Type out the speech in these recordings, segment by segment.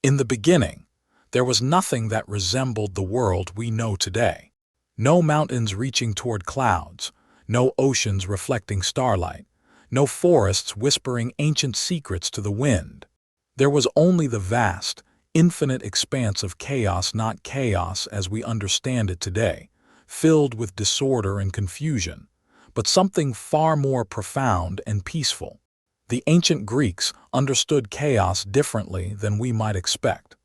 In the beginning, there was nothing that resembled the world we know today. No mountains reaching toward clouds, no oceans reflecting starlight, no forests whispering ancient secrets to the wind. There was only the vast, infinite expanse of chaos, not chaos as we understand it today, filled with disorder and confusion, but something far more profound and peaceful. The ancient Greeks understood chaos differently than we might expect.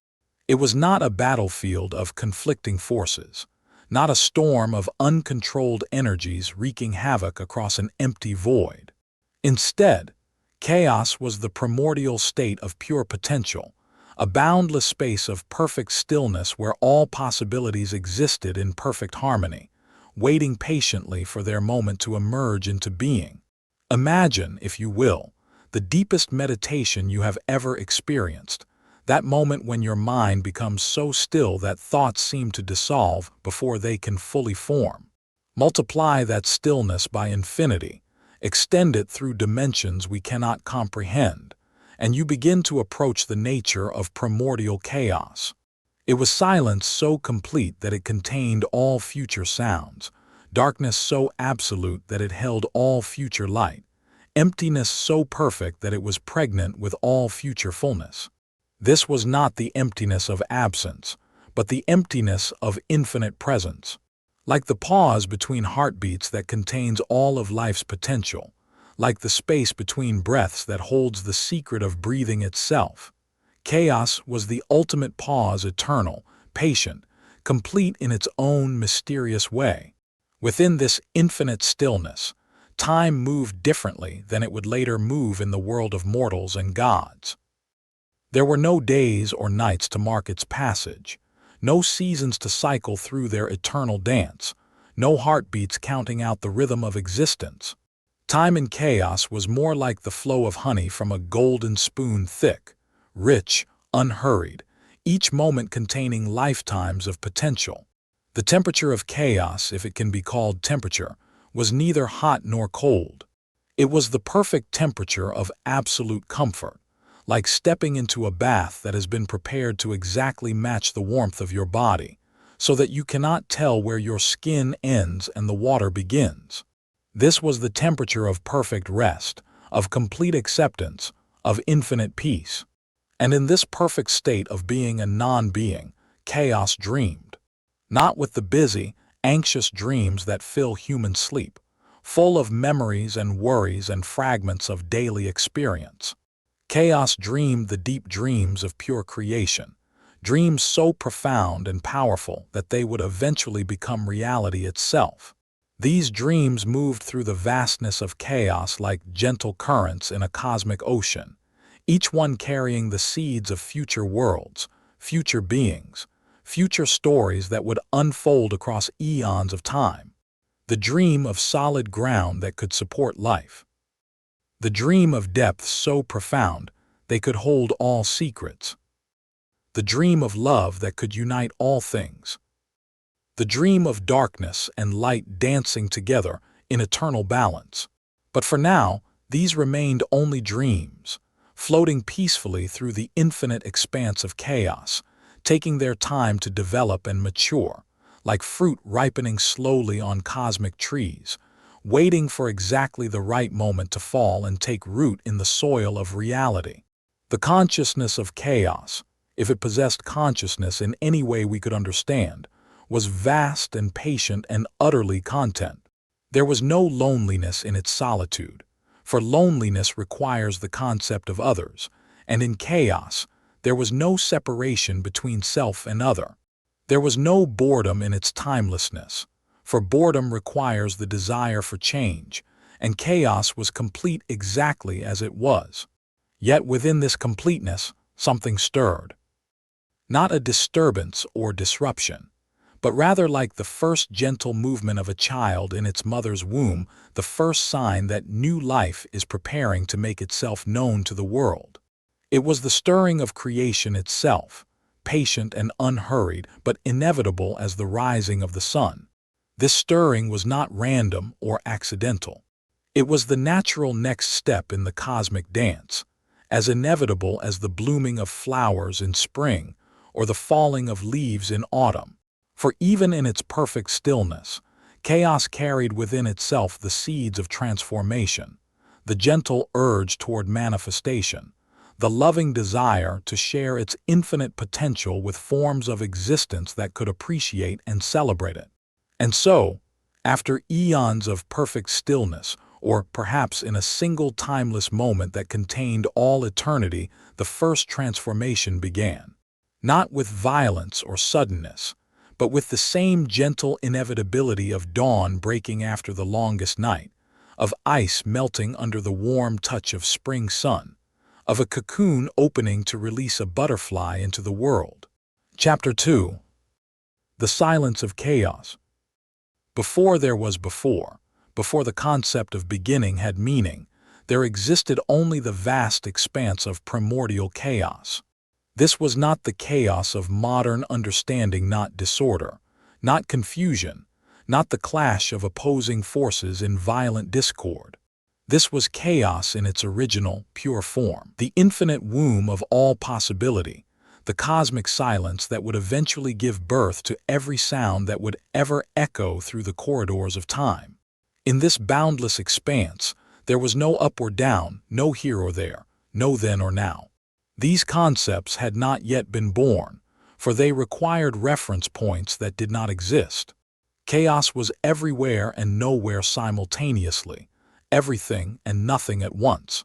It was not a battlefield of conflicting forces, not a storm of uncontrolled energies wreaking havoc across an empty void. Instead, chaos was the primordial state of pure potential, a boundless space of perfect stillness where all possibilities existed in perfect harmony, waiting patiently for their moment to emerge into being. Imagine, if you will, the deepest meditation you have ever experienced, that moment when your mind becomes so still that thoughts seem to dissolve before they can fully form. Multiply that stillness by infinity, extend it through dimensions we cannot comprehend, and you begin to approach the nature of primordial chaos. It was silence so complete that it contained all future sounds, darkness so absolute that it held all future light, emptiness so perfect that it was pregnant with all future fullness. This was not the emptiness of absence, but the emptiness of infinite presence. Like the pause between heartbeats that contains all of life's potential, like the space between breaths that holds the secret of breathing itself. Chaos was the ultimate pause, eternal, patient, complete in its own mysterious way. Within this infinite stillness, time moved differently than it would later move in the world of mortals and gods. There were no days or nights to mark its passage, no seasons to cycle through their eternal dance, no heartbeats counting out the rhythm of existence. Time in chaos was more like the flow of honey from a golden spoon, thick, rich, unhurried, each moment containing lifetimes of potential. The temperature of chaos, if it can be called temperature, was neither hot nor cold. It was the perfect temperature of absolute comfort, like stepping into a bath that has been prepared to exactly match the warmth of your body, so that you cannot tell where your skin ends and the water begins. This was the temperature of perfect rest, of complete acceptance, of infinite peace. And in this perfect state of being a non-being, chaos dreamed. Not with the busy, anxious dreams that fill human sleep, full of memories and worries and fragments of daily experience. Chaos dreamed the deep dreams of pure creation, dreams so profound and powerful that they would eventually become reality itself. These dreams moved through the vastness of chaos like gentle currents in a cosmic ocean, each one carrying the seeds of future worlds, future beings, future stories that would unfold across eons of time. The dream of solid ground that could support life. The dream of depth so profound they could hold all secrets. The dream of love that could unite all things. The dream of darkness and light dancing together in eternal balance. But for now, these remained only dreams, floating peacefully through the infinite expanse of chaos, taking their time to develop and mature, like fruit ripening slowly on cosmic trees, waiting for exactly the right moment to fall and take root in the soil of reality. The consciousness of chaos, if it possessed consciousness in any way we could understand, was vast and patient and utterly content. There was no loneliness in its solitude, for loneliness requires the concept of others, and in chaos, there was no separation between self and other. There was no boredom in its timelessness, for boredom requires the desire for change, and chaos was complete exactly as it was. Yet within this completeness, something stirred. Not a disturbance or disruption, but rather like the first gentle movement of a child in its mother's womb, the first sign that new life is preparing to make itself known to the world. It was the stirring of creation itself, patient and unhurried, but inevitable as the rising of the sun. This stirring was not random or accidental. It was the natural next step in the cosmic dance, as inevitable as the blooming of flowers in spring or the falling of leaves in autumn. For even in its perfect stillness, chaos carried within itself the seeds of transformation, the gentle urge toward manifestation, the loving desire to share its infinite potential with forms of existence that could appreciate and celebrate it. And so, after eons of perfect stillness, or perhaps in a single timeless moment that contained all eternity, the first transformation began. Not with violence or suddenness, but with the same gentle inevitability of dawn breaking after the longest night, of ice melting under the warm touch of spring sun, of a cocoon opening to release a butterfly into the world. Chapter 2. The Silence of Chaos. Before there was before the concept of beginning had meaning, there existed only the vast expanse of primordial chaos. This was not the chaos of modern understanding, not disorder, not confusion, not the clash of opposing forces in violent discord. This was chaos in its original, pure form, the infinite womb of all possibility, the cosmic silence that would eventually give birth to every sound that would ever echo through the corridors of time. In this boundless expanse, there was no up or down, no here or there, no then or now. These concepts had not yet been born, for they required reference points that did not exist. Chaos was everywhere and nowhere simultaneously, everything and nothing at once.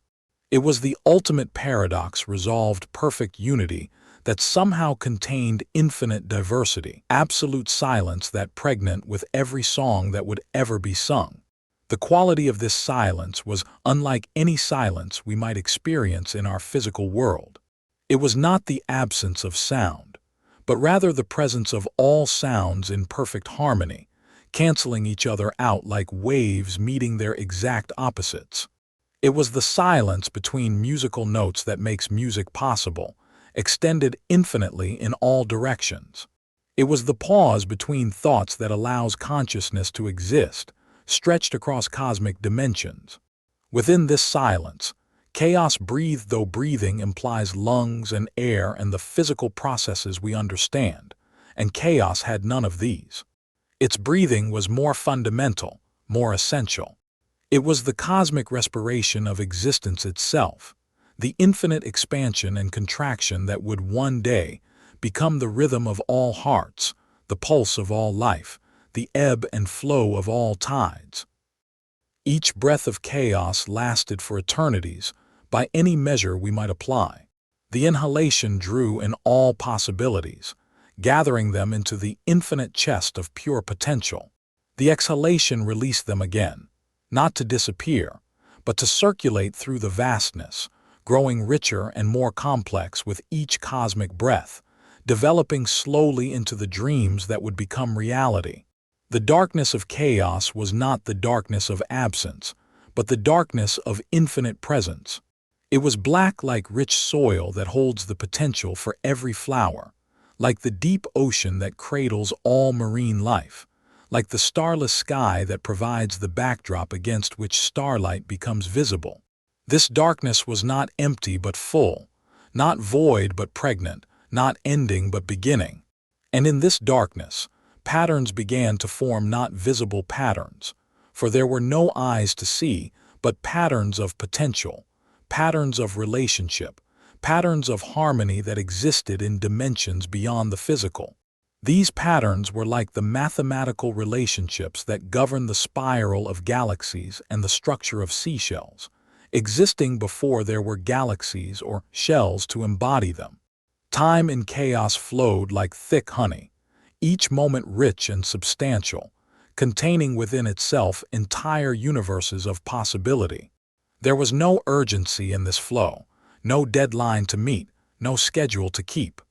It was the ultimate paradox resolved perfect unity that somehow contained infinite diversity, absolute silence that pregnant with every song that would ever be sung. The quality of this silence was unlike any silence we might experience in our physical world. It was not the absence of sound, but rather the presence of all sounds in perfect harmony, canceling each other out like waves meeting their exact opposites. It was the silence between musical notes that makes music possible, extended infinitely in all directions. It was the pause between thoughts that allows consciousness to exist, stretched across cosmic dimensions. Within this silence, chaos breathed, though breathing implies lungs and air and the physical processes we understand, and chaos had none of these. Its breathing was more fundamental, more essential. It was the cosmic respiration of existence itself, the infinite expansion and contraction that would one day become the rhythm of all hearts, the pulse of all life, the ebb and flow of all tides. Each breath of chaos lasted for eternities, by any measure we might apply. The inhalation drew in all possibilities, gathering them into the infinite chest of pure potential. The exhalation released them again, not to disappear, but to circulate through the vastness, growing richer and more complex with each cosmic breath, developing slowly into the dreams that would become reality. The darkness of chaos was not the darkness of absence, but the darkness of infinite presence. It was black like rich soil that holds the potential for every flower, like the deep ocean that cradles all marine life, like the starless sky that provides the backdrop against which starlight becomes visible. This darkness was not empty but full, not void but pregnant, not ending but beginning. And in this darkness, patterns began to form, not visible patterns, for there were no eyes to see, but patterns of potential, patterns of relationship, patterns of harmony that existed in dimensions beyond the physical. These patterns were like the mathematical relationships that govern the spiral of galaxies and the structure of seashells, existing before there were galaxies or shells to embody them. Time in chaos flowed like thick honey, each moment rich and substantial, containing within itself entire universes of possibility. There was no urgency in this flow, no deadline to meet, no schedule to keep.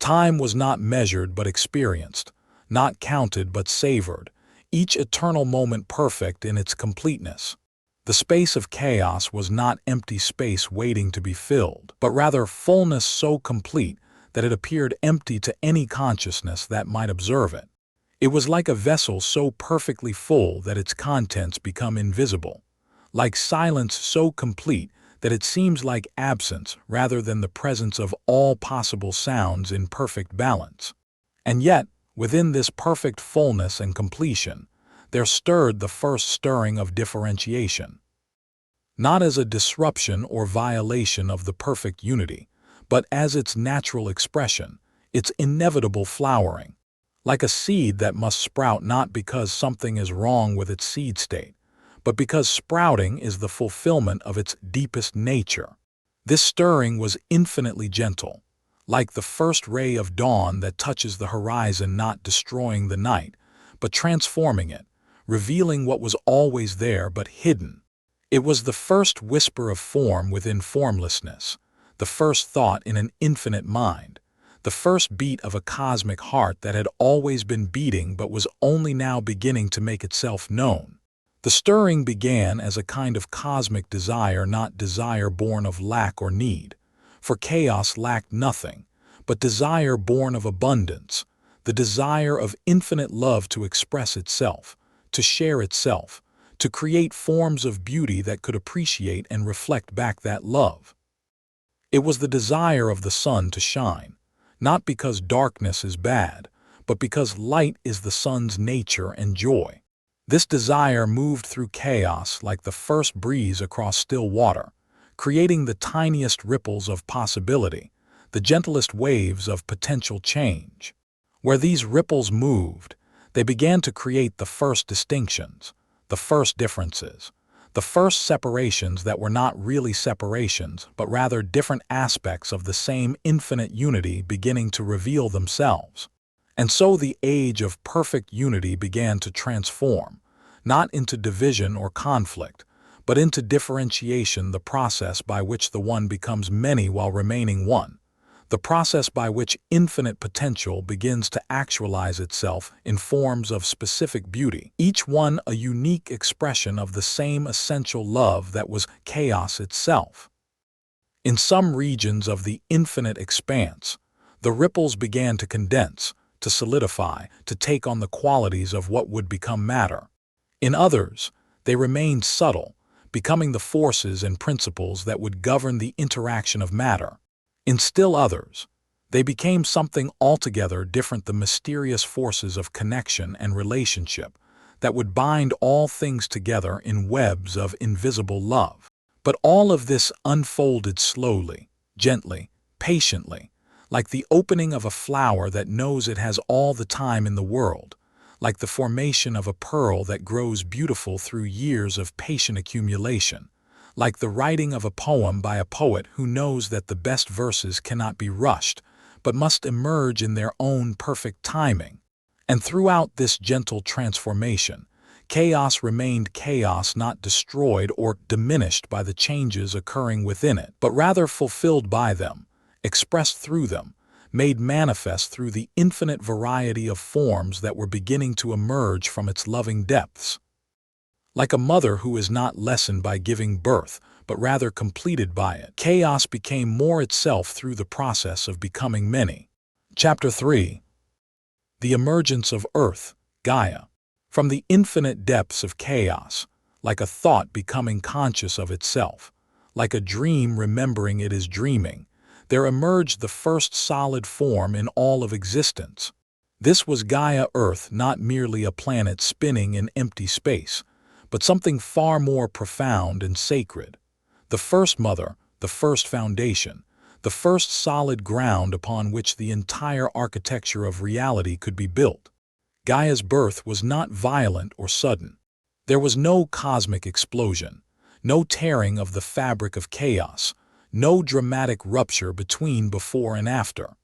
Time was not measured but experienced, not counted but savored, each eternal moment perfect in its completeness. The space of chaos was not empty space waiting to be filled, but rather fullness so complete that it appeared empty to any consciousness that might observe it. It was like a vessel so perfectly full that its contents become invisible, like silence so complete that it seems like absence rather than the presence of all possible sounds in perfect balance. And yet, within this perfect fullness and completion, there stirred the first stirring of differentiation. Not as a disruption or violation of the perfect unity, but as its natural expression, its inevitable flowering. Like a seed that must sprout not because something is wrong with its seed state, but because sprouting is the fulfillment of its deepest nature. This stirring was infinitely gentle, like the first ray of dawn that touches the horizon, not destroying the night, but transforming it, revealing what was always there but hidden. It was the first whisper of form within formlessness, the first thought in an infinite mind, the first beat of a cosmic heart that had always been beating but was only now beginning to make itself known. The stirring began as a kind of cosmic desire, not desire born of lack or need, for chaos lacked nothing, but desire born of abundance, the desire of infinite love to express itself, to share itself, to create forms of beauty that could appreciate and reflect back that love. It was the desire of the sun to shine, not because darkness is bad, but because light is the sun's nature and joy. This desire moved through chaos like the first breeze across still water, creating the tiniest ripples of possibility, the gentlest waves of potential change. Where these ripples moved, they began to create the first distinctions, the first differences, the first separations that were not really separations, but rather different aspects of the same infinite unity beginning to reveal themselves. And so the age of perfect unity began to transform, not into division or conflict, but into differentiation, the process by which the one becomes many while remaining one, the process by which infinite potential begins to actualize itself in forms of specific beauty, each one a unique expression of the same essential love that was chaos itself. In some regions of the infinite expanse, the ripples began to condense, to solidify, to take on the qualities of what would become matter. In others, they remained subtle, becoming the forces and principles that would govern the interaction of matter. In still others, they became something altogether different, the mysterious forces of connection and relationship that would bind all things together in webs of invisible love. But all of this unfolded slowly, gently, patiently, like the opening of a flower that knows it has all the time in the world, like the formation of a pearl that grows beautiful through years of patient accumulation, like the writing of a poem by a poet who knows that the best verses cannot be rushed, but must emerge in their own perfect timing. And throughout this gentle transformation, chaos remained chaos, not destroyed or diminished by the changes occurring within it, but rather fulfilled by them, expressed through them, made manifest through the infinite variety of forms that were beginning to emerge from its loving depths. Like a mother who is not lessened by giving birth, but rather completed by it, chaos became more itself through the process of becoming many. Chapter 3. The Emergence of Earth, Gaia. From the infinite depths of chaos, like a thought becoming conscious of itself, like a dream remembering it is dreaming, there emerged the first solid form in all of existence. This was Gaia Earth, not merely a planet spinning in empty space, but something far more profound and sacred. The first mother, the first foundation, the first solid ground upon which the entire architecture of reality could be built. Gaia's birth was not violent or sudden. There was no cosmic explosion, no tearing of the fabric of chaos, no dramatic rupture between before and after.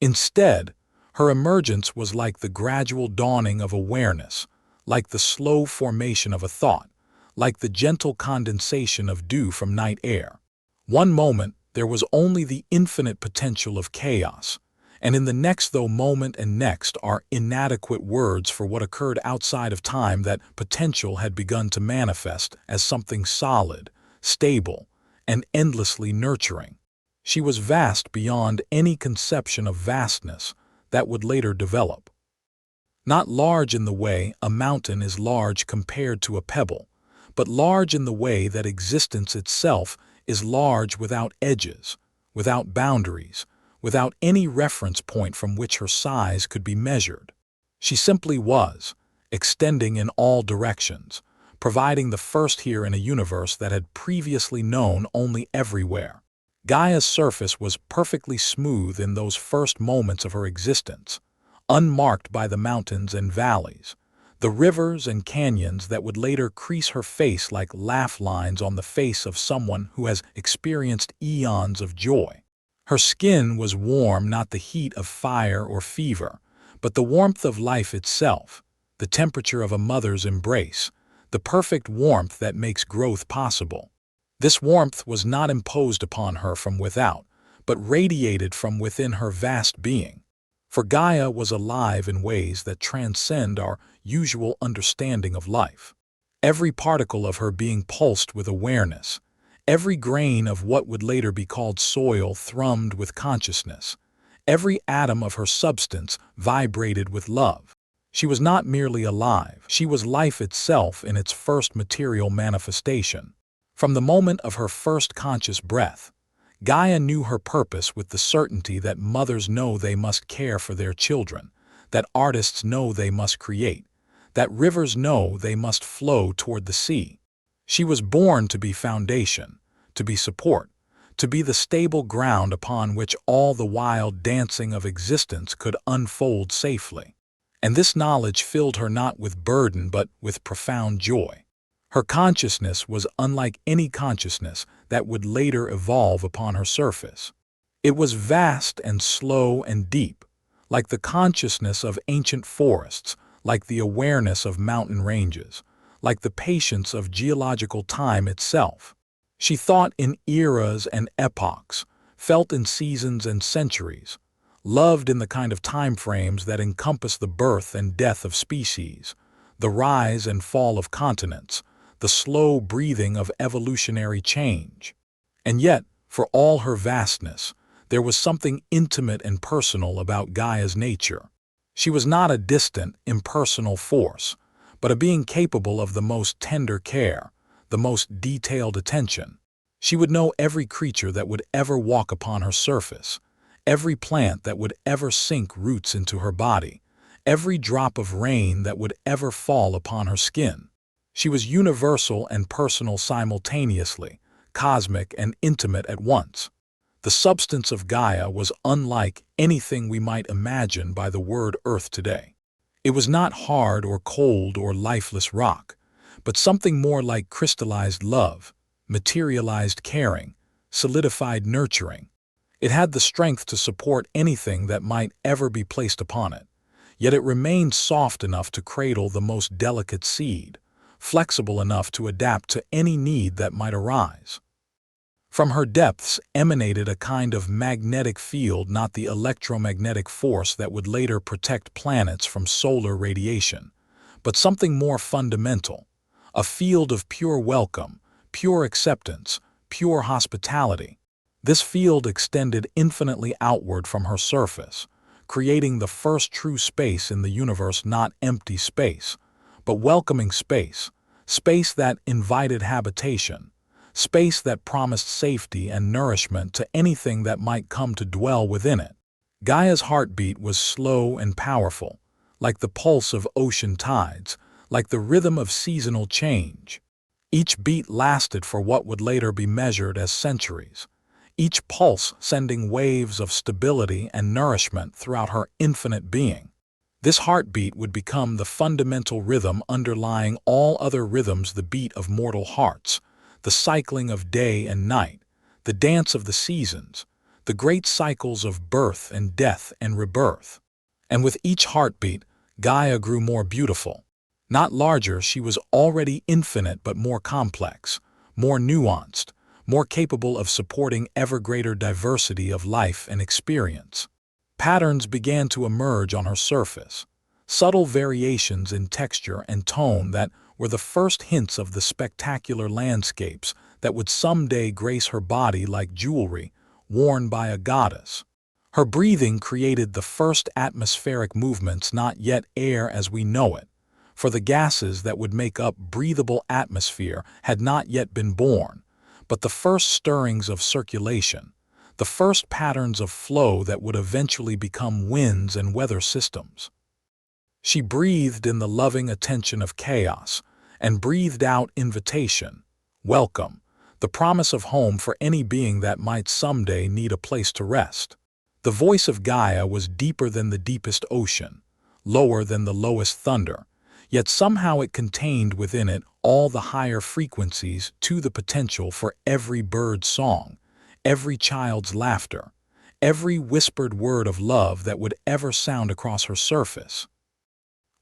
Instead, her emergence was like the gradual dawning of awareness, like the slow formation of a thought, like the gentle condensation of dew from night air. One moment, there was only the infinite potential of chaos, and in the next, though moment and next are inadequate words for what occurred outside of time, that potential had begun to manifest as something solid, stable, and endlessly nurturing. She was vast beyond any conception of vastness that would later develop. Not large in the way a mountain is large compared to a pebble, but large in the way that existence itself is large without edges, without boundaries, without any reference point from which her size could be measured. She simply was, extending in all directions, providing the first here in a universe that had previously known only everywhere. Gaia's surface was perfectly smooth in those first moments of her existence, unmarked by the mountains and valleys, the rivers and canyons that would later crease her face like laugh lines on the face of someone who has experienced eons of joy. Her skin was warm, not the heat of fire or fever, but the warmth of life itself, the temperature of a mother's embrace, the perfect warmth that makes growth possible. This warmth was not imposed upon her from without, but radiated from within her vast being. For Gaia was alive in ways that transcend our usual understanding of life. Every particle of her being pulsed with awareness. Every grain of what would later be called soil thrummed with consciousness. Every atom of her substance vibrated with love. She was not merely alive, she was life itself in its first material manifestation. From the moment of her first conscious breath, Gaia knew her purpose with the certainty that mothers know they must care for their children, that artists know they must create, that rivers know they must flow toward the sea. She was born to be foundation, to be support, to be the stable ground upon which all the wild dancing of existence could unfold safely. And this knowledge filled her not with burden but with profound joy. Her consciousness was unlike any consciousness that would later evolve upon her surface. It was vast and slow and deep, like the consciousness of ancient forests, like the awareness of mountain ranges, like the patience of geological time itself. She thought in eras and epochs, felt in seasons and centuries, loved in the kind of time frames that encompass the birth and death of species, the rise and fall of continents, the slow breathing of evolutionary change. And yet, for all her vastness, there was something intimate and personal about Gaia's nature. She was not a distant, impersonal force, but a being capable of the most tender care, the most detailed attention. She would know every creature that would ever walk upon her surface, every plant that would ever sink roots into her body, every drop of rain that would ever fall upon her skin. She was universal and personal simultaneously, cosmic and intimate at once. The substance of Gaia was unlike anything we might imagine by the word earth today. It was not hard or cold or lifeless rock, but something more like crystallized love, materialized caring, solidified nurturing. It had the strength to support anything that might ever be placed upon it, yet it remained soft enough to cradle the most delicate seed, flexible enough to adapt to any need that might arise. From her depths emanated a kind of magnetic field, not the electromagnetic force that would later protect planets from solar radiation, but something more fundamental, a field of pure welcome, pure acceptance, pure hospitality. This field extended infinitely outward from her surface, creating the first true space in the universe, not empty space, but welcoming space, space that invited habitation, space that promised safety and nourishment to anything that might come to dwell within it. Gaia's heartbeat was slow and powerful, like the pulse of ocean tides, like the rhythm of seasonal change. Each beat lasted for what would later be measured as centuries, each pulse sending waves of stability and nourishment throughout her infinite being. This heartbeat would become the fundamental rhythm underlying all other rhythms, the beat of mortal hearts, the cycling of day and night, the dance of the seasons, the great cycles of birth and death and rebirth. And with each heartbeat, Gaia grew more beautiful. Not larger, she was already infinite, but more complex, more nuanced, more capable of supporting ever greater diversity of life and experience. Patterns began to emerge on her surface, subtle variations in texture and tone that were the first hints of the spectacular landscapes that would someday grace her body like jewelry worn by a goddess. Her breathing created the first atmospheric movements, not yet air as we know it, for the gases that would make up breathable atmosphere had not yet been born, but the first stirrings of circulation, the first patterns of flow that would eventually become winds and weather systems. She breathed in the loving attention of chaos and breathed out invitation, welcome, the promise of home for any being that might someday need a place to rest. The voice of Gaia was deeper than the deepest ocean, lower than the lowest thunder, yet somehow it contained within it all the higher frequencies to the potential for every bird's song, every child's laughter, every whispered word of love that would ever sound across her surface.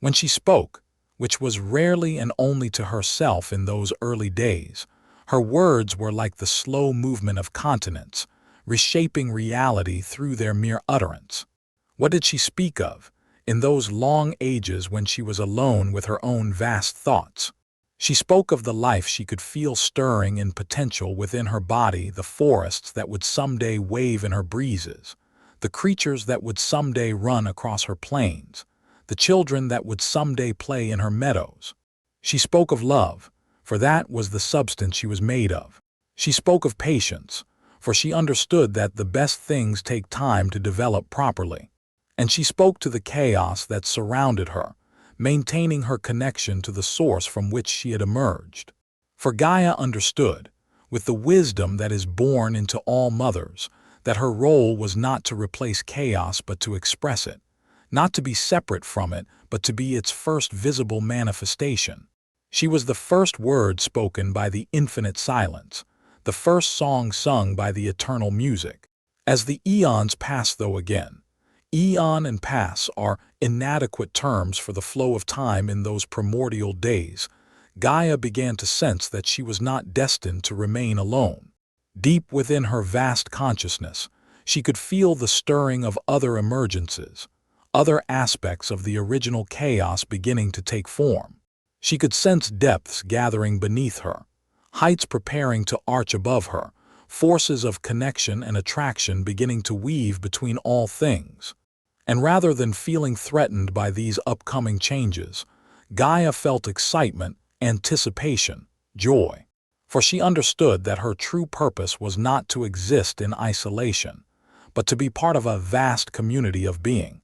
When she spoke, which was rarely and only to herself in those early days, her words were like the slow movement of continents, reshaping reality through their mere utterance. What did she speak of, in those long ages when she was alone with her own vast thoughts? She spoke of the life she could feel stirring in potential within her body, the forests that would someday wave in her breezes, the creatures that would someday run across her plains, the children that would someday play in her meadows. She spoke of love, for that was the substance she was made of. She spoke of patience, for she understood that the best things take time to develop properly. And she spoke to the chaos that surrounded her, maintaining her connection to the source from which she had emerged. For Gaia understood, with the wisdom that is born into all mothers, that her role was not to replace chaos but to express it, not to be separate from it but to be its first visible manifestation. She was the first word spoken by the infinite silence, the first song sung by the eternal music. As the eons pass, though again, eon and pass are inadequate terms for the flow of time in those primordial days, Gaia began to sense that she was not destined to remain alone. Deep within her vast consciousness, she could feel the stirring of other emergences, other aspects of the original chaos beginning to take form. She could sense depths gathering beneath her, heights preparing to arch above her, forces of connection and attraction beginning to weave between all things. And rather than feeling threatened by these upcoming changes, Gaia felt excitement, anticipation, joy. For she understood that her true purpose was not to exist in isolation, but to be part of a vast community of being,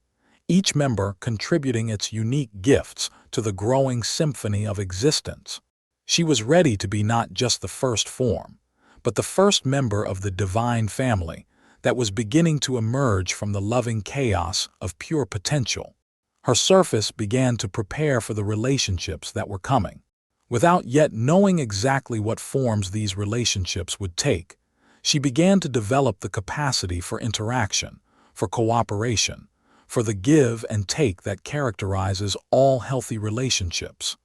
each member contributing its unique gifts to the growing symphony of existence. She was ready to be not just the first form, but the first member of the divine family that was beginning to emerge from the loving chaos of pure potential. Her surface began to prepare for the relationships that were coming. Without yet knowing exactly what forms these relationships would take, she began to develop the capacity for interaction, for cooperation, for the give and take that characterizes all healthy relationships.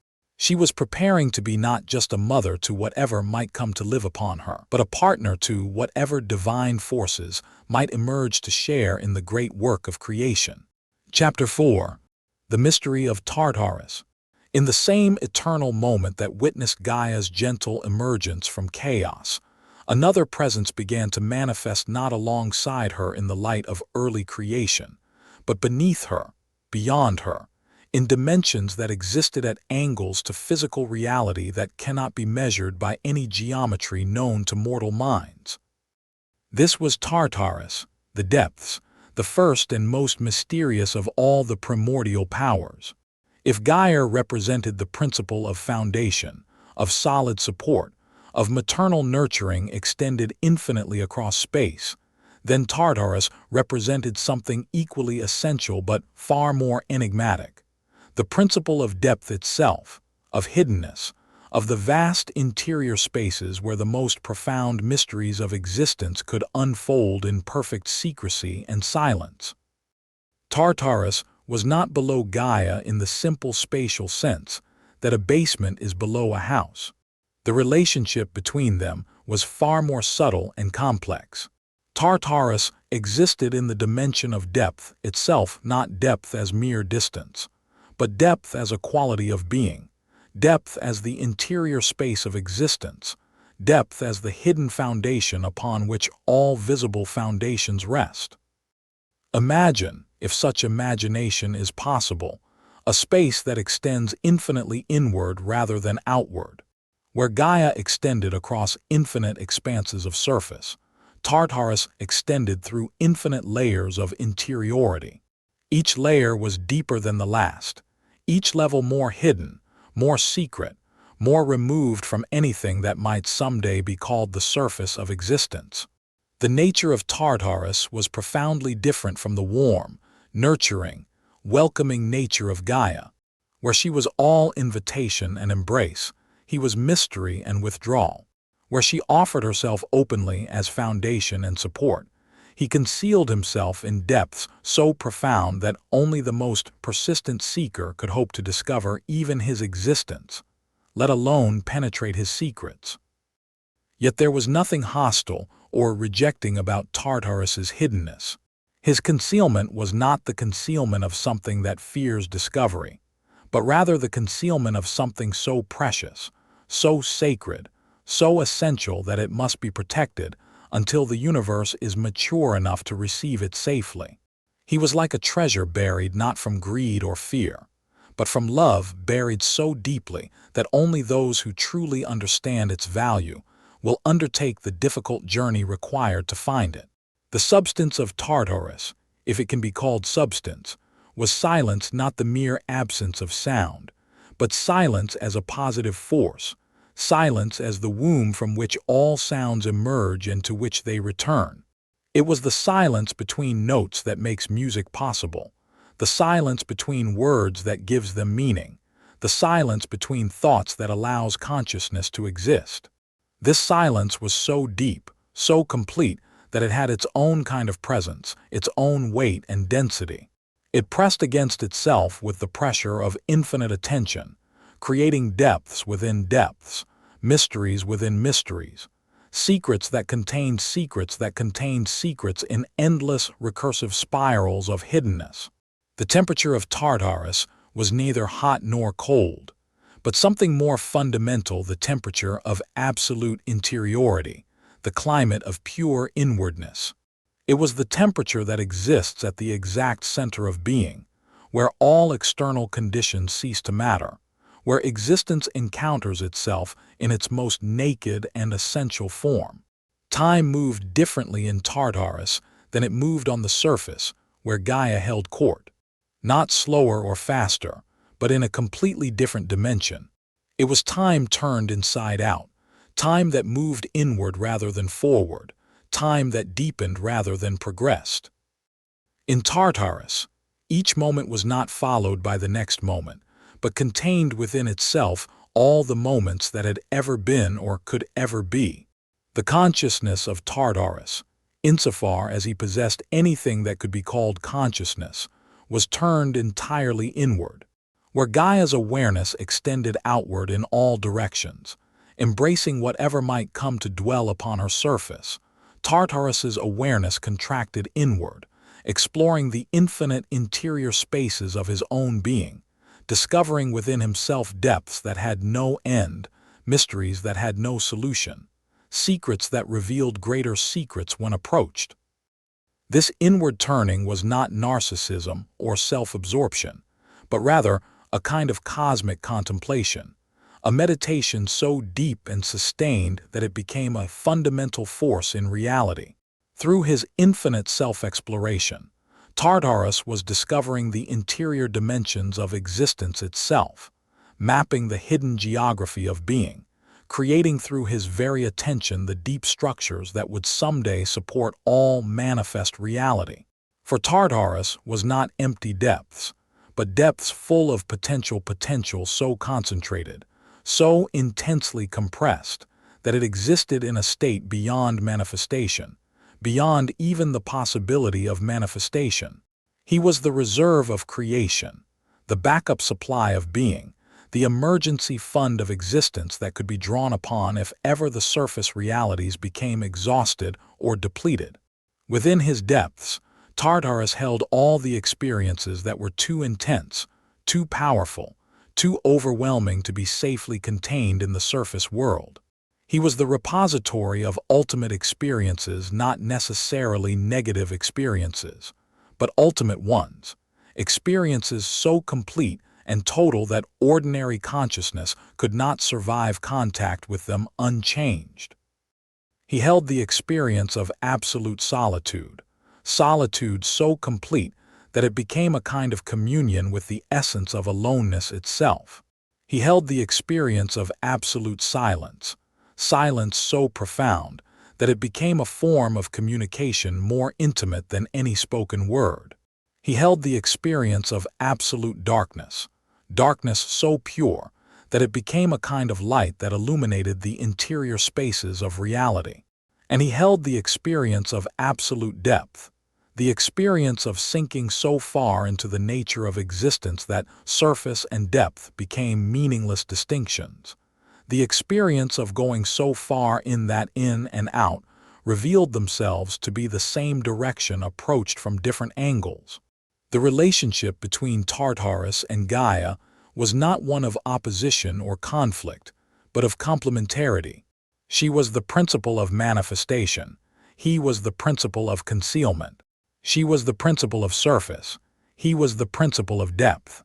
She was preparing to be not just a mother to whatever might come to live upon her, but a partner to whatever divine forces might emerge to share in the great work of creation. Chapter 4. The Mystery of Tartarus. In the same eternal moment that witnessed Gaia's gentle emergence from chaos, another presence began to manifest not alongside her in the light of early creation, but beneath her, beyond her, in dimensions that existed at angles to physical reality that cannot be measured by any geometry known to mortal minds. This was Tartarus, the depths, the first and most mysterious of all the primordial powers. If Gaia represented the principle of foundation, of solid support, of maternal nurturing extended infinitely across space, then Tartarus represented something equally essential but far more enigmatic. The principle of depth itself, of hiddenness, of the vast interior spaces where the most profound mysteries of existence could unfold in perfect secrecy and silence. Tartarus was not below Gaia in the simple spatial sense that a basement is below a house. The relationship between them was far more subtle and complex. Tartarus existed in the dimension of depth itself, not depth as mere distance, but depth as a quality of being, depth as the interior space of existence, depth as the hidden foundation upon which all visible foundations rest. Imagine, if such imagination is possible, a space that extends infinitely inward rather than outward, Where Gaia extended across infinite expanses of surface, Tartarus extended through infinite layers of interiority. Each layer was deeper than the last, each level more hidden, more secret, more removed from anything that might someday be called the surface of existence. The nature of Tartarus was profoundly different from the warm, nurturing, welcoming nature of Gaia. Where she was all invitation and embrace, he was mystery and withdrawal. Where she offered herself openly as foundation and support, he concealed himself in depths so profound that only the most persistent seeker could hope to discover even his existence, let alone penetrate his secrets. Yet there was nothing hostile or rejecting about Tartarus's hiddenness. His concealment was not the concealment of something that fears discovery, but rather the concealment of something so precious, so sacred, so essential that it must be protected until the universe is mature enough to receive it safely. He was like a treasure buried not from greed or fear, but from love buried so deeply that only those who truly understand its value will undertake the difficult journey required to find it. The substance of Tartarus, if it can be called substance, was silence, not the mere absence of sound, but silence as a positive force, silence as the womb from which all sounds emerge and to which they return. It was the silence between notes that makes music possible, the silence between words that gives them meaning, the silence between thoughts that allows consciousness to exist. This silence was so deep, so complete, that it had its own kind of presence, its own weight and density. It pressed against itself with the pressure of infinite attention, creating depths within depths, mysteries within mysteries, secrets that contained secrets that contained secrets in endless recursive spirals of hiddenness. The temperature of Tartarus was neither hot nor cold, but something more fundamental, the temperature of absolute interiority, the climate of pure inwardness. It was the temperature that exists at the exact center of being, where all external conditions cease to matter, where existence encounters itself in its most naked and essential form. Time moved differently in Tartarus than it moved on the surface, where Gaia held court. Not slower or faster, but in a completely different dimension. It was time turned inside out, time that moved inward rather than forward, time that deepened rather than progressed. In Tartarus, each moment was not followed by the next moment, but contained within itself all the moments that had ever been or could ever be. The consciousness of Tartarus, insofar as he possessed anything that could be called consciousness, was turned entirely inward. Where Gaia's awareness extended outward in all directions, embracing whatever might come to dwell upon her surface, Tartarus's awareness contracted inward, exploring the infinite interior spaces of his own being, discovering within himself depths that had no end, mysteries that had no solution, secrets that revealed greater secrets when approached. This inward turning was not narcissism or self-absorption, but rather a kind of cosmic contemplation, a meditation so deep and sustained that it became a fundamental force in reality. Through his infinite self-exploration, Tartarus was discovering the interior dimensions of existence itself, mapping the hidden geography of being, creating through his very attention the deep structures that would someday support all manifest reality. For Tartarus was not empty depths, but depths full of potential so concentrated, so intensely compressed, that it existed in a state beyond manifestation, beyond even the possibility of manifestation. He was the reserve of creation, the backup supply of being, the emergency fund of existence that could be drawn upon if ever the surface realities became exhausted or depleted. Within his depths, Tartarus held all the experiences that were too intense, too powerful, too overwhelming to be safely contained in the surface world. He was the repository of ultimate experiences, not necessarily negative experiences, but ultimate ones, experiences so complete and total that ordinary consciousness could not survive contact with them unchanged. He held the experience of absolute solitude, solitude so complete that it became a kind of communion with the essence of aloneness itself. He held the experience of absolute silence, silence so profound that it became a form of communication more intimate than any spoken word. He held the experience of absolute darkness, darkness so pure that it became a kind of light that illuminated the interior spaces of reality. And he held the experience of absolute depth, the experience of sinking so far into the nature of existence that surface and depth became meaningless distinctions. The experience of going so far in that in and out revealed themselves to be the same direction approached from different angles. The relationship between Tartarus and Gaia was not one of opposition or conflict, but of complementarity. She was the principle of manifestation. He was the principle of concealment. She was the principle of surface. He was the principle of depth.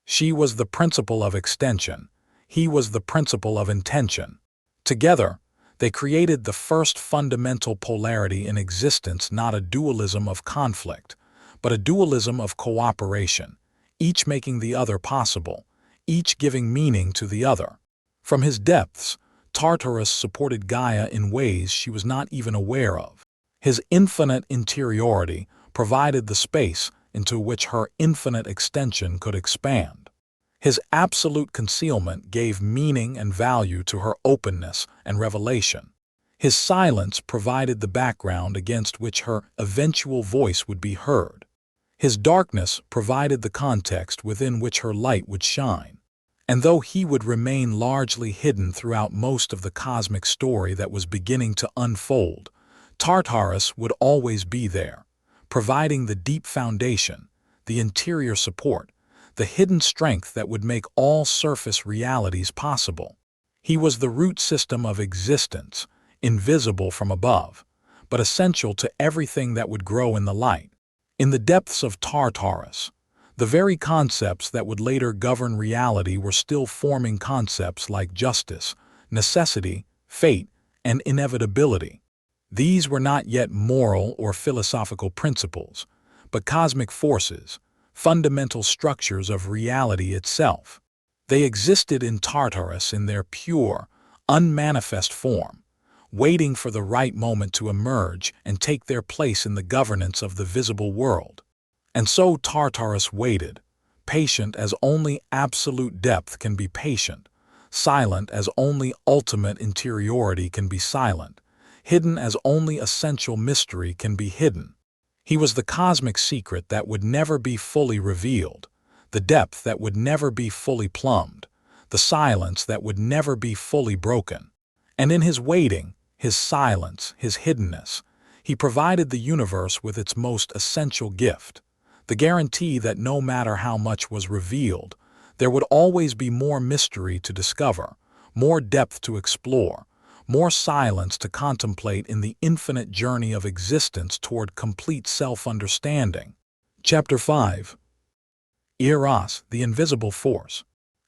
She was the principle of extension. He was the principle of intention. Together, they created the first fundamental polarity in existence, not a dualism of conflict, but a dualism of cooperation, each making the other possible, each giving meaning to the other. From his depths, Tartarus supported Gaia in ways she was not even aware of. His infinite interiority provided the space into which her infinite extension could expand. His absolute concealment gave meaning and value to her openness and revelation. His silence provided the background against which her eventual voice would be heard. His darkness provided the context within which her light would shine. And though he would remain largely hidden throughout most of the cosmic story that was beginning to unfold, Tartarus would always be there, providing the deep foundation, the interior support, the hidden strength that would make all surface realities possible. He was the root system of existence, invisible from above, but essential to everything that would grow in the light. In the depths of Tartarus, the very concepts that would later govern reality were still forming concepts like justice, necessity, fate, and inevitability. These were not yet moral or philosophical principles, but cosmic forces, fundamental structures of reality itself. They existed in Tartarus in their pure, unmanifest form, waiting for the right moment to emerge and take their place in the governance of the visible world. And so Tartarus waited, patient as only absolute depth can be patient, silent as only ultimate interiority can be silent, hidden as only essential mystery can be hidden. He was the cosmic secret that would never be fully revealed, the depth that would never be fully plumbed, the silence that would never be fully broken. And in his waiting, his silence, his hiddenness, he provided the universe with its most essential gift, the guarantee that no matter how much was revealed, there would always be more mystery to discover, more depth to explore, more silence to contemplate in the infinite journey of existence toward complete self-understanding. Chapter 5. Eros, the invisible force.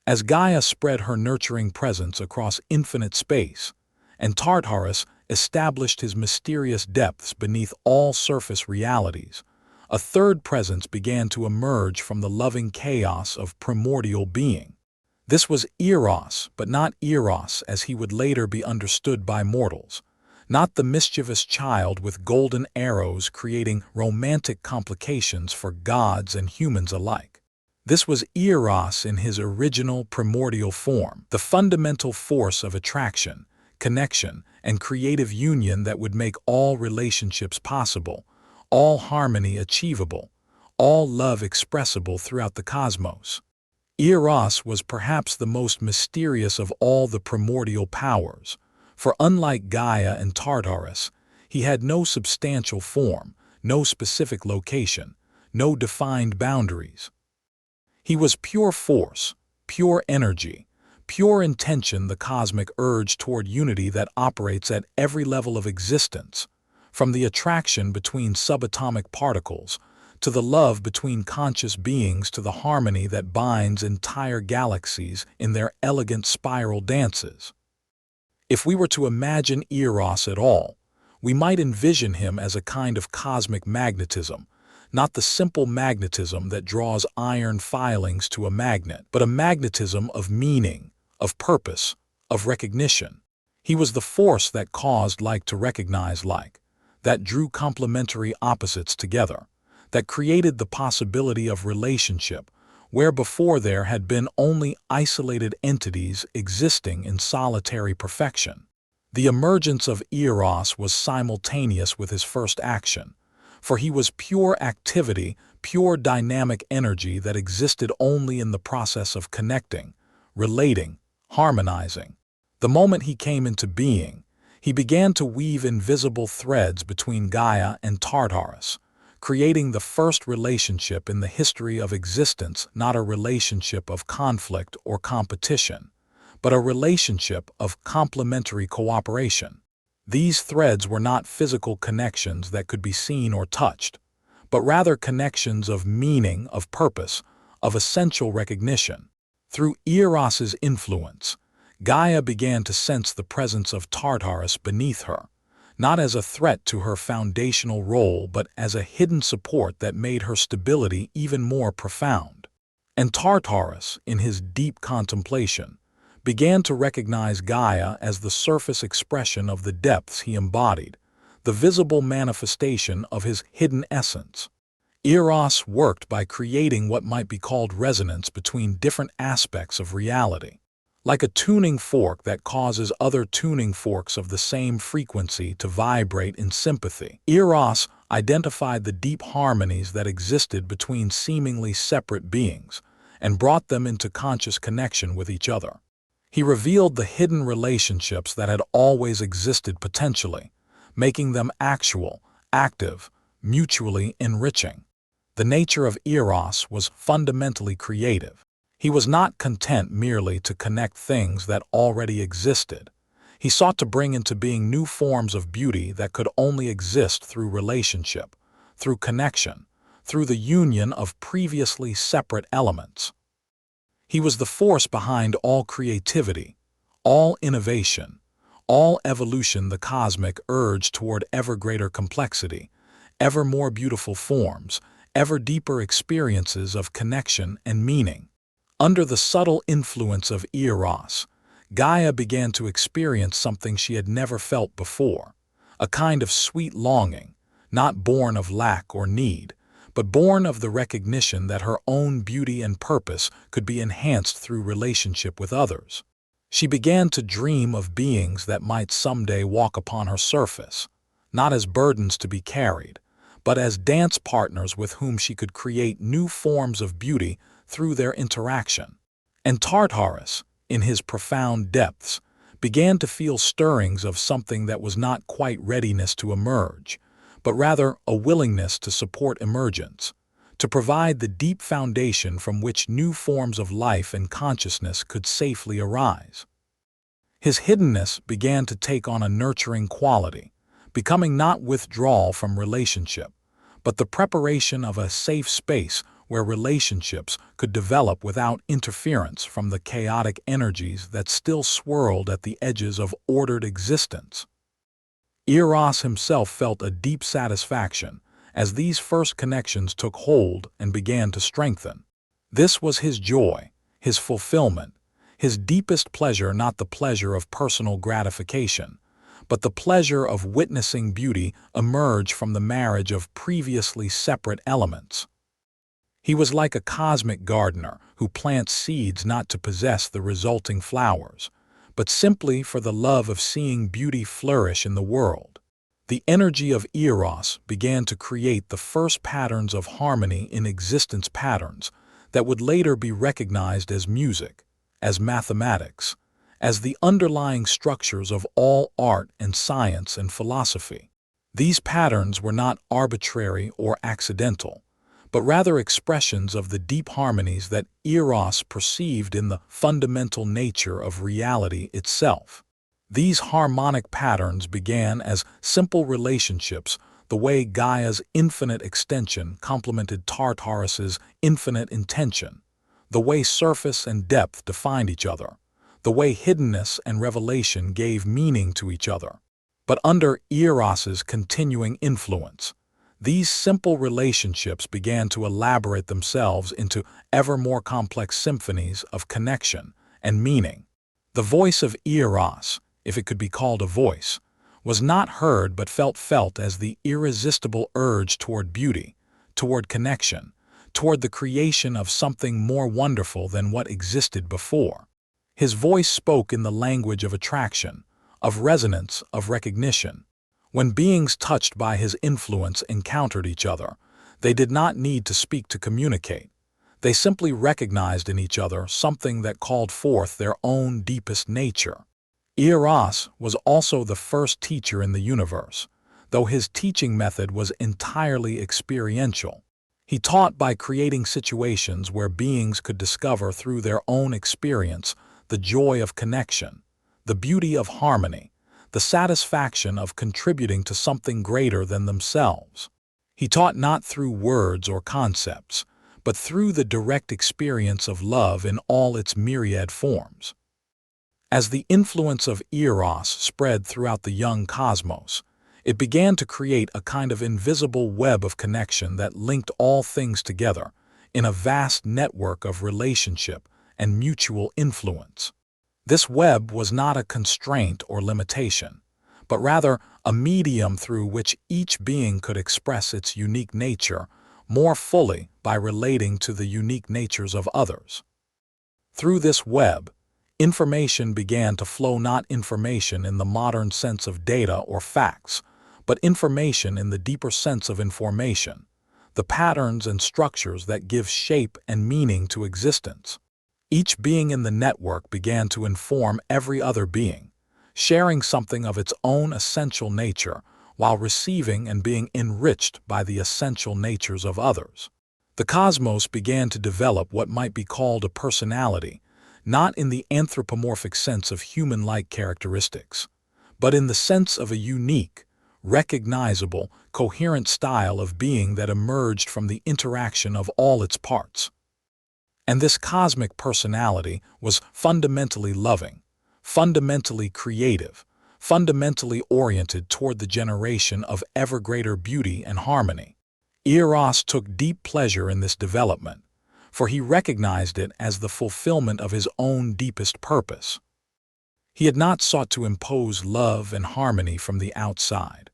As Gaia spread her nurturing presence across infinite space, and Tartarus established his mysterious depths beneath all surface realities, a third presence began to emerge from the loving chaos of primordial being. This was Eros, but not Eros as he would later be understood by mortals, not the mischievous child with golden arrows creating romantic complications for gods and humans alike. This was Eros in his original primordial form, the fundamental force of attraction, connection, and creative union that would make all relationships possible, all harmony achievable, all love expressible throughout the cosmos. Eros was perhaps the most mysterious of all the primordial powers, for unlike Gaia and Tartarus, he had no substantial form, no specific location, no defined boundaries. He was pure force, pure energy, pure intention, the cosmic urge toward unity that operates at every level of existence, from the attraction between subatomic particles to the love between conscious beings, to the harmony that binds entire galaxies in their elegant spiral dances. If we were to imagine Eros at all, we might envision him as a kind of cosmic magnetism, not the simple magnetism that draws iron filings to a magnet, but a magnetism of meaning, of purpose, of recognition. He was the force that caused like to recognize like, that drew complementary opposites together, that created the possibility of relationship where before there had been only isolated entities existing in solitary perfection. The emergence of Eros was simultaneous with his first action, for he was pure activity, pure dynamic energy that existed only in the process of connecting, relating, harmonizing. The moment he came into being, he began to weave invisible threads between Gaia and Tartarus, creating the first relationship in the history of existence, not a relationship of conflict or competition, but a relationship of complementary cooperation. These threads were not physical connections that could be seen or touched, but rather connections of meaning, of purpose, of essential recognition. Through Eros's influence, Gaia began to sense the presence of Tartarus beneath her, not as a threat to her foundational role but as a hidden support that made her stability even more profound. And Tartarus, in his deep contemplation, began to recognize Gaia as the surface expression of the depths he embodied, the visible manifestation of his hidden essence. Eros worked by creating what might be called resonance between different aspects of reality. Like a tuning fork that causes other tuning forks of the same frequency to vibrate in sympathy, Eros identified the deep harmonies that existed between seemingly separate beings and brought them into conscious connection with each other. He revealed the hidden relationships that had always existed potentially, making them actual, active, mutually enriching. The nature of Eros was fundamentally creative. He was not content merely to connect things that already existed. He sought to bring into being new forms of beauty that could only exist through relationship, through connection, through the union of previously separate elements. He was the force behind all creativity, all innovation, all evolution, the cosmic urge toward ever greater complexity, ever more beautiful forms, ever deeper experiences of connection and meaning. Under the subtle influence of Eros, Gaia began to experience something she had never felt before, a kind of sweet longing, not born of lack or need, but born of the recognition that her own beauty and purpose could be enhanced through relationship with others. She began to dream of beings that might someday walk upon her surface, not as burdens to be carried, but as dance partners with whom she could create new forms of beauty through their interaction. And Tartarus, in his profound depths, began to feel stirrings of something that was not quite readiness to emerge, but rather a willingness to support emergence, to provide the deep foundation from which new forms of life and consciousness could safely arise. His hiddenness began to take on a nurturing quality, becoming not withdrawal from relationship, but the preparation of a safe space where relationships could develop without interference from the chaotic energies that still swirled at the edges of ordered existence. Eros himself felt a deep satisfaction as these first connections took hold and began to strengthen. This was his joy, his fulfillment, his deepest pleasure, not the pleasure of personal gratification, but the pleasure of witnessing beauty emerge from the marriage of previously separate elements. He was like a cosmic gardener who plants seeds not to possess the resulting flowers, but simply for the love of seeing beauty flourish in the world. The energy of Eros began to create the first patterns of harmony in existence, patterns that would later be recognized as music, as mathematics, as the underlying structures of all art and science and philosophy. These patterns were not arbitrary or accidental, but rather expressions of the deep harmonies that Eros perceived in the fundamental nature of reality itself. These harmonic patterns began as simple relationships the way Gaia's infinite extension complemented Tartarus's infinite intention, the way surface and depth defined each other, the way hiddenness and revelation gave meaning to each other. But under Erebus's continuing influence, these simple relationships began to elaborate themselves into ever more complex symphonies of connection and meaning. The voice of Erebus, if it could be called a voice, was not heard but felt as the irresistible urge toward beauty, toward connection, toward the creation of something more wonderful than what existed before. His voice spoke in the language of attraction, of resonance, of recognition. When beings touched by his influence encountered each other, they did not need to speak to communicate. They simply recognized in each other something that called forth their own deepest nature. Erebus was also the first teacher in the universe, though his teaching method was entirely experiential. He taught by creating situations where beings could discover through their own experience the joy of connection, the beauty of harmony, the satisfaction of contributing to something greater than themselves. He taught not through words or concepts, but through the direct experience of love in all its myriad forms. As the influence of Erebus spread throughout the young cosmos, it began to create a kind of invisible web of connection that linked all things together in a vast network of relationship and mutual influence. This web was not a constraint or limitation, but rather a medium through which each being could express its unique nature more fully by relating to the unique natures of others. Through this web, information began to flow, not information in the modern sense of data or facts, but information in the deeper sense of information, the patterns and structures that give shape and meaning to existence. Each being in the network began to inform every other being, sharing something of its own essential nature while receiving and being enriched by the essential natures of others. The cosmos began to develop what might be called a personality, not in the anthropomorphic sense of human-like characteristics, but in the sense of a unique, recognizable, coherent style of being that emerged from the interaction of all its parts. And this cosmic personality was fundamentally loving, fundamentally creative, fundamentally oriented toward the generation of ever greater beauty and harmony. Erebus took deep pleasure in this development, for he recognized it as the fulfillment of his own deepest purpose. He had not sought to impose love and harmony from the outside,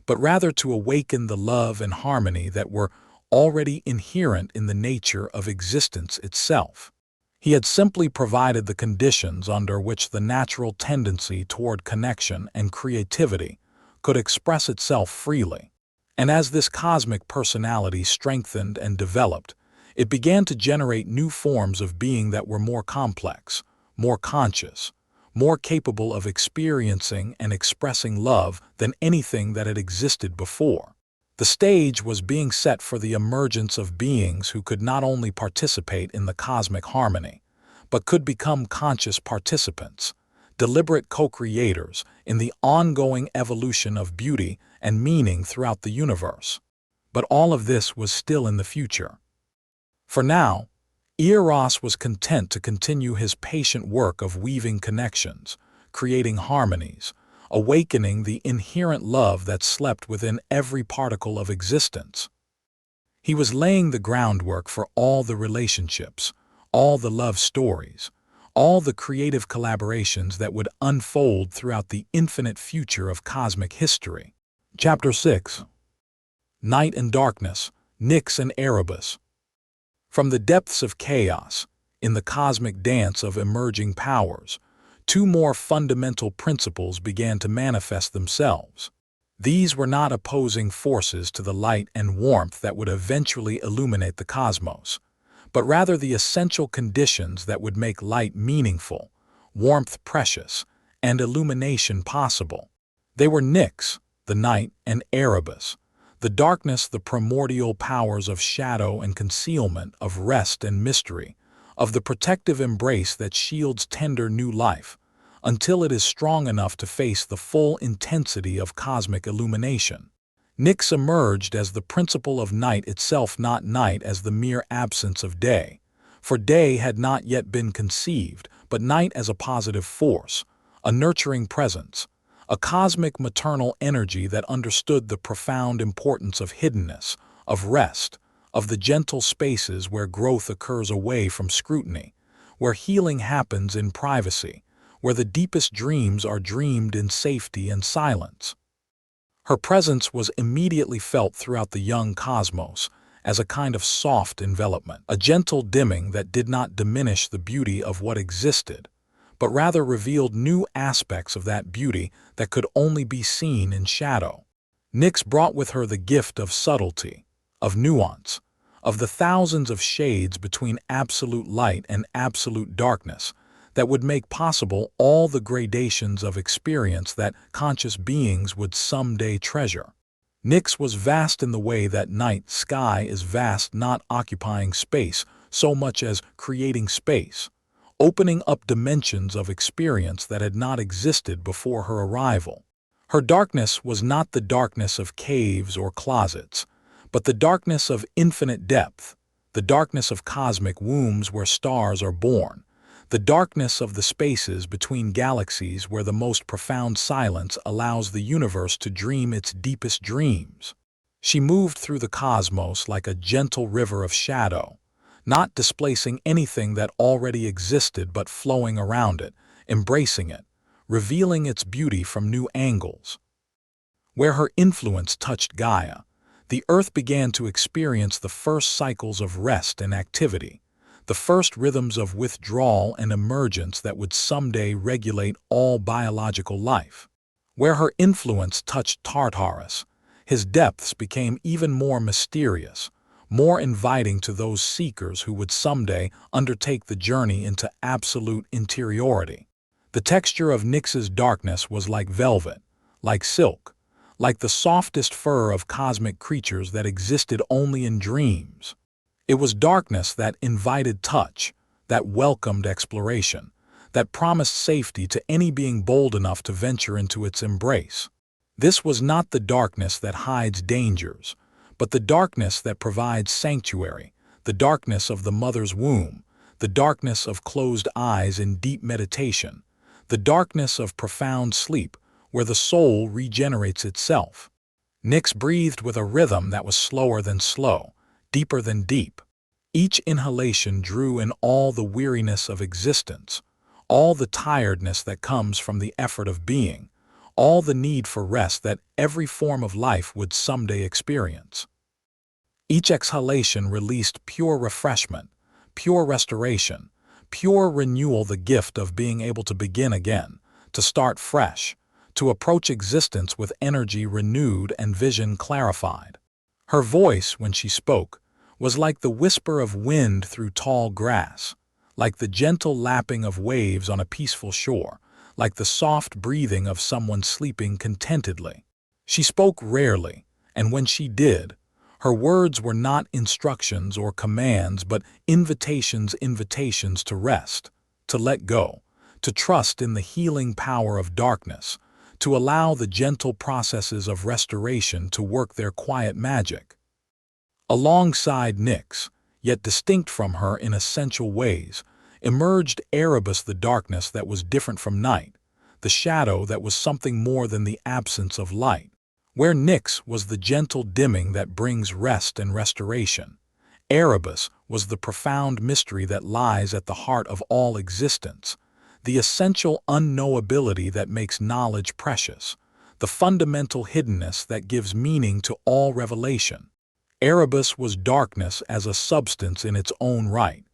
but rather to awaken the love and harmony that were already inherent in the nature of existence itself. He had simply provided the conditions under which the natural tendency toward connection and creativity could express itself freely. And as this cosmic personality strengthened and developed, it began to generate new forms of being that were more complex, more conscious, more capable of experiencing and expressing love than anything that had existed before. The stage was being set for the emergence of beings who could not only participate in the cosmic harmony, but could become conscious participants, deliberate co-creators in the ongoing evolution of beauty and meaning throughout the universe. But all of this was still in the future. For now, Erebus was content to continue his patient work of weaving connections, creating harmonies, awakening the inherent love that slept within every particle of existence. He was laying the groundwork for all the relationships, all the love stories, all the creative collaborations that would unfold throughout the infinite future of cosmic history. Chapter 6. Night and Darkness, Nyx and Erebus. From the depths of chaos, in the cosmic dance of emerging powers, two more fundamental principles began to manifest themselves. These were not opposing forces to the light and warmth that would eventually illuminate the cosmos, but rather the essential conditions that would make light meaningful, warmth precious, and illumination possible. They were Nyx, the night, and Erebus, the darkness, the primordial powers of shadow and concealment, of rest and mystery, of the protective embrace that shields tender new life, until it is strong enough to face the full intensity of cosmic illumination. Nyx emerged as the principle of night itself, not night as the mere absence of day. For day had not yet been conceived, but night as a positive force, a nurturing presence, a cosmic maternal energy that understood the profound importance of hiddenness, of rest, of the gentle spaces where growth occurs away from scrutiny, where healing happens in privacy, where the deepest dreams are dreamed in safety and silence. Her presence was immediately felt throughout the young cosmos as a kind of soft envelopment, a gentle dimming that did not diminish the beauty of what existed, but rather revealed new aspects of that beauty that could only be seen in shadow. Nyx brought with her the gift of subtlety, of nuance, of the thousands of shades between absolute light and absolute darkness that would make possible all the gradations of experience that conscious beings would someday treasure. Nyx was vast in the way that night sky is vast, not occupying space so much as creating space, opening up dimensions of experience that had not existed before her arrival. Her darkness was not the darkness of caves or closets, but the darkness of infinite depth, the darkness of cosmic wombs where stars are born, the darkness of the spaces between galaxies where the most profound silence allows the universe to dream its deepest dreams. She moved through the cosmos like a gentle river of shadow, not displacing anything that already existed but flowing around it, embracing it, revealing its beauty from new angles. Where her influence touched Gaia, the Earth began to experience the first cycles of rest and activity, the first rhythms of withdrawal and emergence that would someday regulate all biological life. Where her influence touched Tartarus, his depths became even more mysterious, more inviting to those seekers who would someday undertake the journey into absolute interiority. The texture of Nyx's darkness was like velvet, like silk, like the softest fur of cosmic creatures that existed only in dreams. It was darkness that invited touch, that welcomed exploration, that promised safety to any being bold enough to venture into its embrace. This was not the darkness that hides dangers, but the darkness that provides sanctuary, the darkness of the mother's womb, the darkness of closed eyes in deep meditation, the darkness of profound sleep where the soul regenerates itself. Nyx breathed with a rhythm that was slower than slow, deeper than deep. Each inhalation drew in all the weariness of existence, all the tiredness that comes from the effort of being, all the need for rest that every form of life would someday experience. Each exhalation released pure refreshment, pure restoration, pure renewal, the gift of being able to begin again, to start fresh, to approach existence with energy renewed and vision clarified. Her voice, when she spoke, was like the whisper of wind through tall grass, like the gentle lapping of waves on a peaceful shore, like the soft breathing of someone sleeping contentedly. She spoke rarely, and when she did, her words were not instructions or commands, but invitations to rest, to let go, to trust in the healing power of darkness, to allow the gentle processes of restoration to work their quiet magic. Alongside Nyx, yet distinct from her in essential ways, emerged Erebus, the darkness that was different from night, the shadow that was something more than the absence of light. Where Nyx was the gentle dimming that brings rest and restoration, Erebus was the profound mystery that lies at the heart of all existence, the essential unknowability that makes knowledge precious, the fundamental hiddenness that gives meaning to all revelation. Erebus was darkness as a substance in its own right,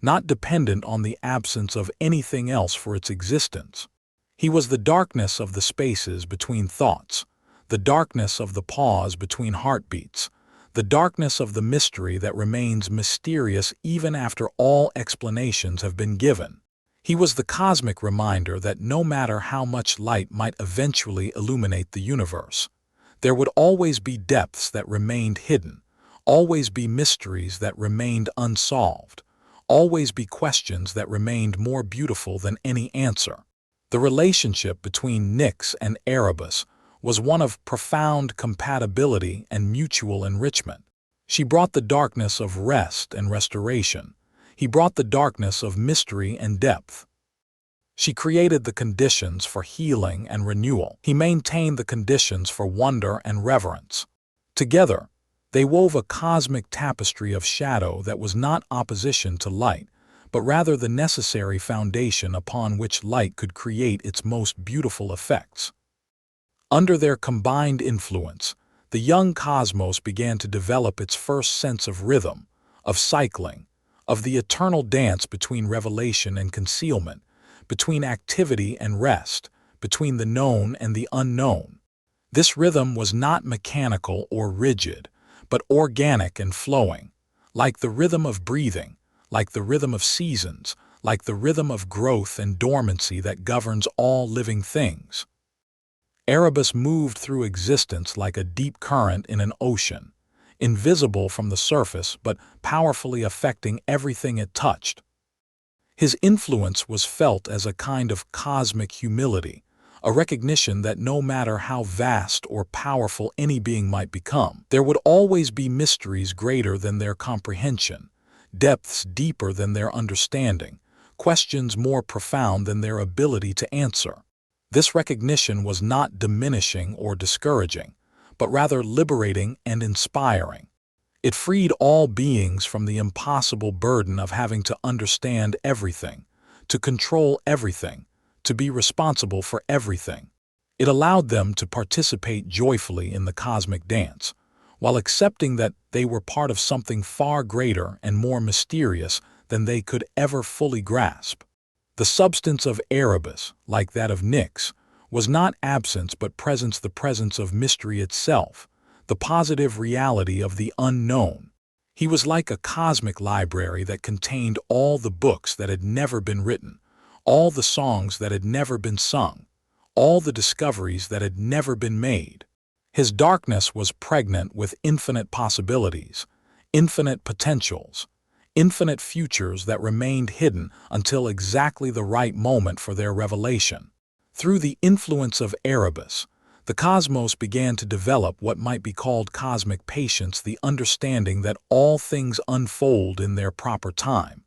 not dependent on the absence of anything else for its existence. He was the darkness of the spaces between thoughts, the darkness of the pause between heartbeats, the darkness of the mystery that remains mysterious even after all explanations have been given. He was the cosmic reminder that no matter how much light might eventually illuminate the universe, there would always be depths that remained hidden, always be mysteries that remained unsolved, always be questions that remained more beautiful than any answer. The relationship between Nyx and Erebus was one of profound compatibility and mutual enrichment. She brought the darkness of rest and restoration. He brought the darkness of mystery and depth. She created the conditions for healing and renewal. He maintained the conditions for wonder and reverence. Together, they wove a cosmic tapestry of shadow that was not opposition to light, but rather the necessary foundation upon which light could create its most beautiful effects. Under their combined influence, the young cosmos began to develop its first sense of rhythm, of cycling, of the eternal dance between revelation and concealment, between activity and rest, between the known and the unknown. This rhythm was not mechanical or rigid, but organic and flowing, like the rhythm of breathing, like the rhythm of seasons, like the rhythm of growth and dormancy that governs all living things. Erebus moved through existence like a deep current in an ocean, invisible from the surface but powerfully affecting everything it touched. His influence was felt as a kind of cosmic humility, a recognition that no matter how vast or powerful any being might become, there would always be mysteries greater than their comprehension, depths deeper than their understanding, questions more profound than their ability to answer. This recognition was not diminishing or discouraging, but rather liberating and inspiring. It freed all beings from the impossible burden of having to understand everything, to control everything, to be responsible for everything. It allowed them to participate joyfully in the cosmic dance, while accepting that they were part of something far greater and more mysterious than they could ever fully grasp. The substance of Erebus, like that of Nyx, was not absence but presence, the presence of mystery itself, the positive reality of the unknown. He was like a cosmic library that contained all the books that had never been written, all the songs that had never been sung, all the discoveries that had never been made. His darkness was pregnant with infinite possibilities, infinite potentials, infinite futures that remained hidden until exactly the right moment for their revelation. Through the influence of Erebus, the cosmos began to develop what might be called cosmic patience, the understanding that all things unfold in their proper time,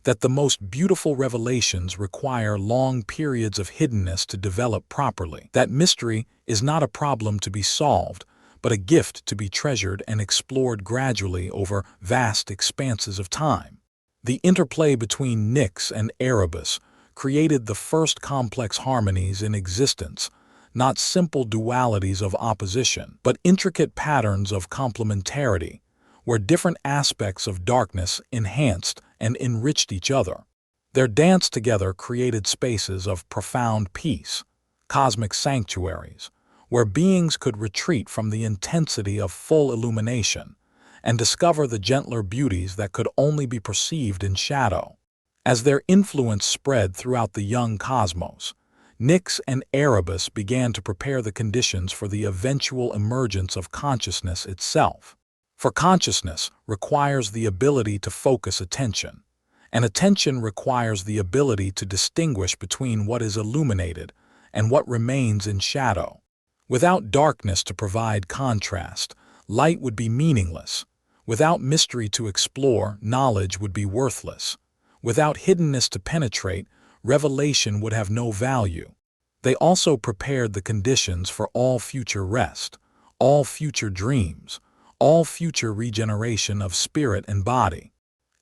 that the most beautiful revelations require long periods of hiddenness to develop properly, that mystery is not a problem to be solved, but a gift to be treasured and explored gradually over vast expanses of time. The interplay between Nyx and Erebus created the first complex harmonies in existence, not simple dualities of opposition, but intricate patterns of complementarity, where different aspects of darkness enhanced and enriched each other. Their dance together created spaces of profound peace, cosmic sanctuaries, where beings could retreat from the intensity of full illumination and discover the gentler beauties that could only be perceived in shadow. As their influence spread throughout the young cosmos, Nyx and Erebus began to prepare the conditions for the eventual emergence of consciousness itself. For consciousness requires the ability to focus attention, and attention requires the ability to distinguish between what is illuminated and what remains in shadow. Without darkness to provide contrast, light would be meaningless. Without mystery to explore, knowledge would be worthless. Without hiddenness to penetrate, revelation would have no value. They also prepared the conditions for all future rest, all future dreams, all future regeneration of spirit and body.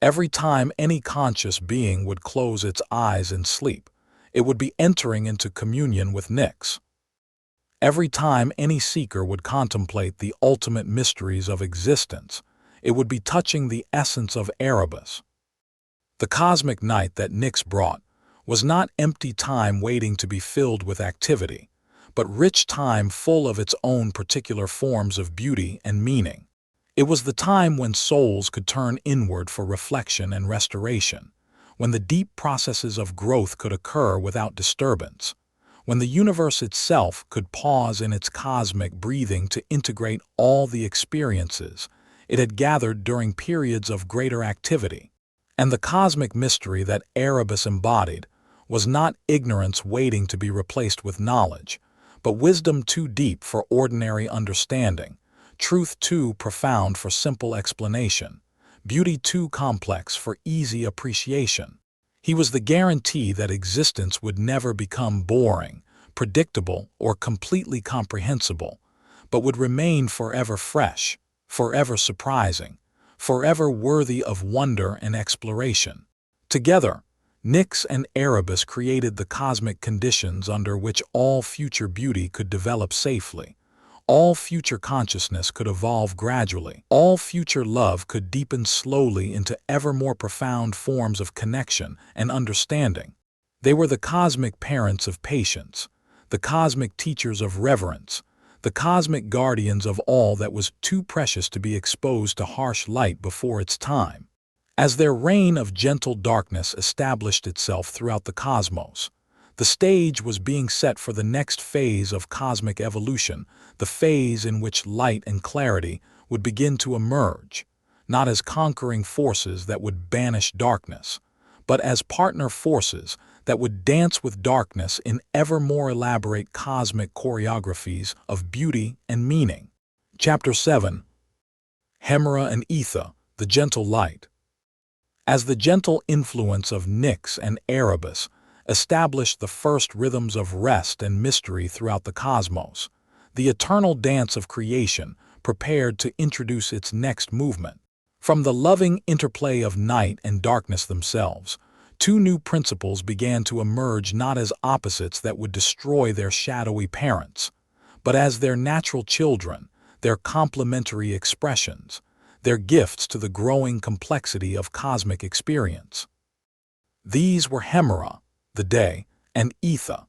Every time any conscious being would close its eyes in sleep, it would be entering into communion with Nyx. Every time any seeker would contemplate the ultimate mysteries of existence, it would be touching the essence of Erebus. The cosmic night that Nyx brought was not empty time waiting to be filled with activity, but rich time full of its own particular forms of beauty and meaning. It was the time when souls could turn inward for reflection and restoration, when the deep processes of growth could occur without disturbance, when the universe itself could pause in its cosmic breathing to integrate all the experiences it had gathered during periods of greater activity. And the cosmic mystery that Erebus embodied was not ignorance waiting to be replaced with knowledge, but wisdom too deep for ordinary understanding, truth too profound for simple explanation, beauty too complex for easy appreciation. He was the guarantee that existence would never become boring, predictable, or completely comprehensible, but would remain forever fresh, forever surprising, forever worthy of wonder and exploration. Together, Nyx and Erebus created the cosmic conditions under which all future beauty could develop safely, all future consciousness could evolve gradually, all future love could deepen slowly into ever more profound forms of connection and understanding. They were the cosmic parents of patience, the cosmic teachers of reverence, the cosmic guardians of all that was too precious to be exposed to harsh light before its time. As their reign of gentle darkness established itself throughout the cosmos, the stage was being set for the next phase of cosmic evolution, the phase in which light and clarity would begin to emerge, not as conquering forces that would banish darkness, but as partner forces that would dance with darkness in ever more elaborate cosmic choreographies of beauty and meaning. Chapter 7. Hemera and Ether, the Gentle Light. As the gentle influence of Nyx and Erebus established the first rhythms of rest and mystery throughout the cosmos, the eternal dance of creation prepared to introduce its next movement. From the loving interplay of night and darkness themselves, two new principles began to emerge, not as opposites that would destroy their shadowy parents, but as their natural children, their complementary expressions, their gifts to the growing complexity of cosmic experience. These were Hemera, the day, and Ether,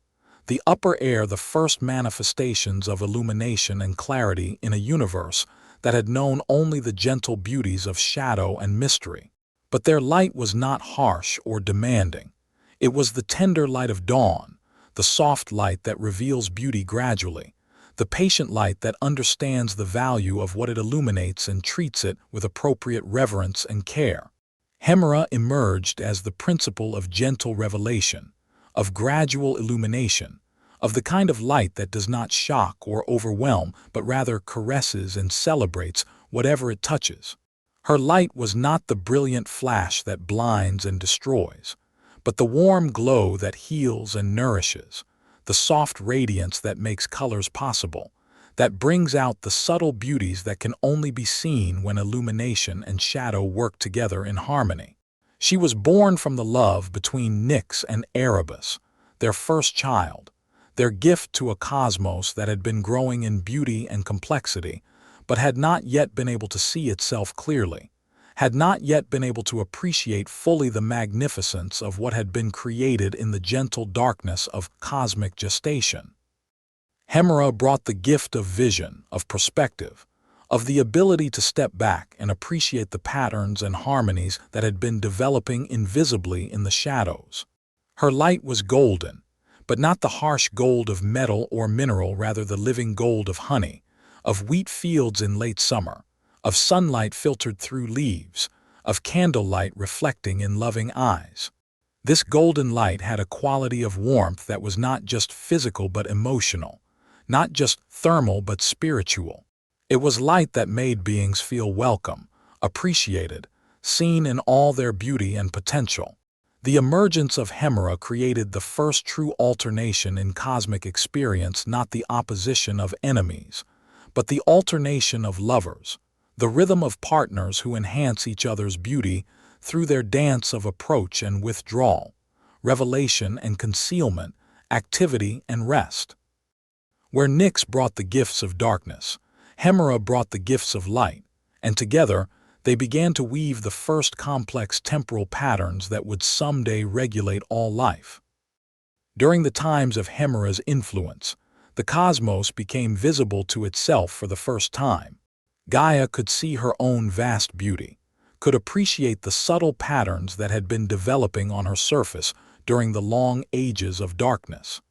the upper air, the first manifestations of illumination and clarity in a universe that had known only the gentle beauties of shadow and mystery. But their light was not harsh or demanding. It was the tender light of dawn, the soft light that reveals beauty gradually, the patient light that understands the value of what it illuminates and treats it with appropriate reverence and care. Hemera emerged as the principle of gentle revelation, of gradual illumination, of the kind of light that does not shock or overwhelm, but rather caresses and celebrates whatever it touches. Her light was not the brilliant flash that blinds and destroys, but the warm glow that heals and nourishes, the soft radiance that makes colors possible, that brings out the subtle beauties that can only be seen when illumination and shadow work together in harmony. She was born from the love between Nyx and Erebus, their first child, their gift to a cosmos that had been growing in beauty and complexity, but had not yet been able to see itself clearly, had not yet been able to appreciate fully the magnificence of what had been created in the gentle darkness of cosmic gestation. Hemera brought the gift of vision, of perspective, of the ability to step back and appreciate the patterns and harmonies that had been developing invisibly in the shadows. Her light was golden, but not the harsh gold of metal or mineral, rather the living gold of honey, of wheat fields in late summer, of sunlight filtered through leaves, of candlelight reflecting in loving eyes. This golden light had a quality of warmth that was not just physical but emotional, not just thermal but spiritual. It was light that made beings feel welcome, appreciated, seen in all their beauty and potential. The emergence of Hemera created the first true alternation in cosmic experience, not the opposition of enemies, but the alternation of lovers, the rhythm of partners who enhance each other's beauty through their dance of approach and withdrawal, revelation and concealment, activity and rest. Where Nyx brought the gifts of darkness, Hemera brought the gifts of light, and together they began to weave the first complex temporal patterns that would someday regulate all life. During the times of Hemera's influence, the cosmos became visible to itself for the first time. Gaia could see her own vast beauty, could appreciate the subtle patterns that had been developing on her surface during the long ages of darkness.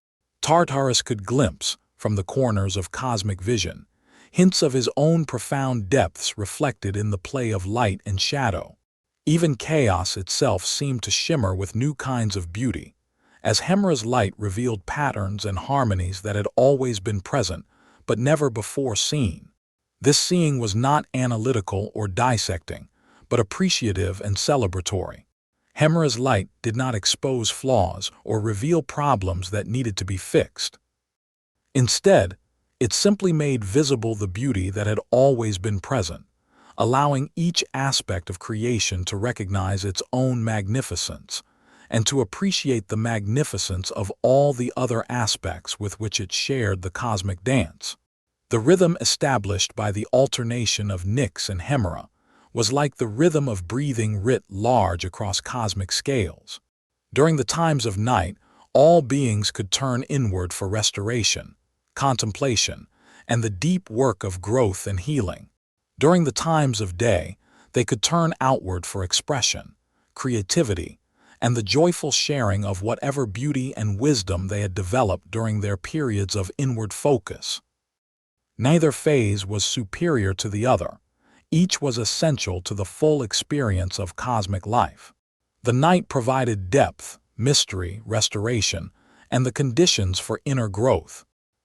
Tartarus could glimpse, from the corners of cosmic vision, hints of his own profound depths reflected in the play of light and shadow. Even chaos itself seemed to shimmer with new kinds of beauty, as Hemera's light revealed patterns and harmonies that had always been present, but never before seen. This seeing was not analytical or dissecting, but appreciative and celebratory. Hemera's light did not expose flaws or reveal problems that needed to be fixed. Instead, it simply made visible the beauty that had always been present, allowing each aspect of creation to recognize its own magnificence and to appreciate the magnificence of all the other aspects with which it shared the cosmic dance. The rhythm established by the alternation of Nyx and Hemera was like the rhythm of breathing writ large across cosmic scales. During the times of night, all beings could turn inward for restoration, contemplation, and the deep work of growth and healing. During the times of day, they could turn outward for expression, creativity, and the joyful sharing of whatever beauty and wisdom they had developed during their periods of inward focus. Neither phase was superior to the other. Each was essential to the full experience of cosmic life. The night provided depth, mystery, restoration, and the conditions for inner growth.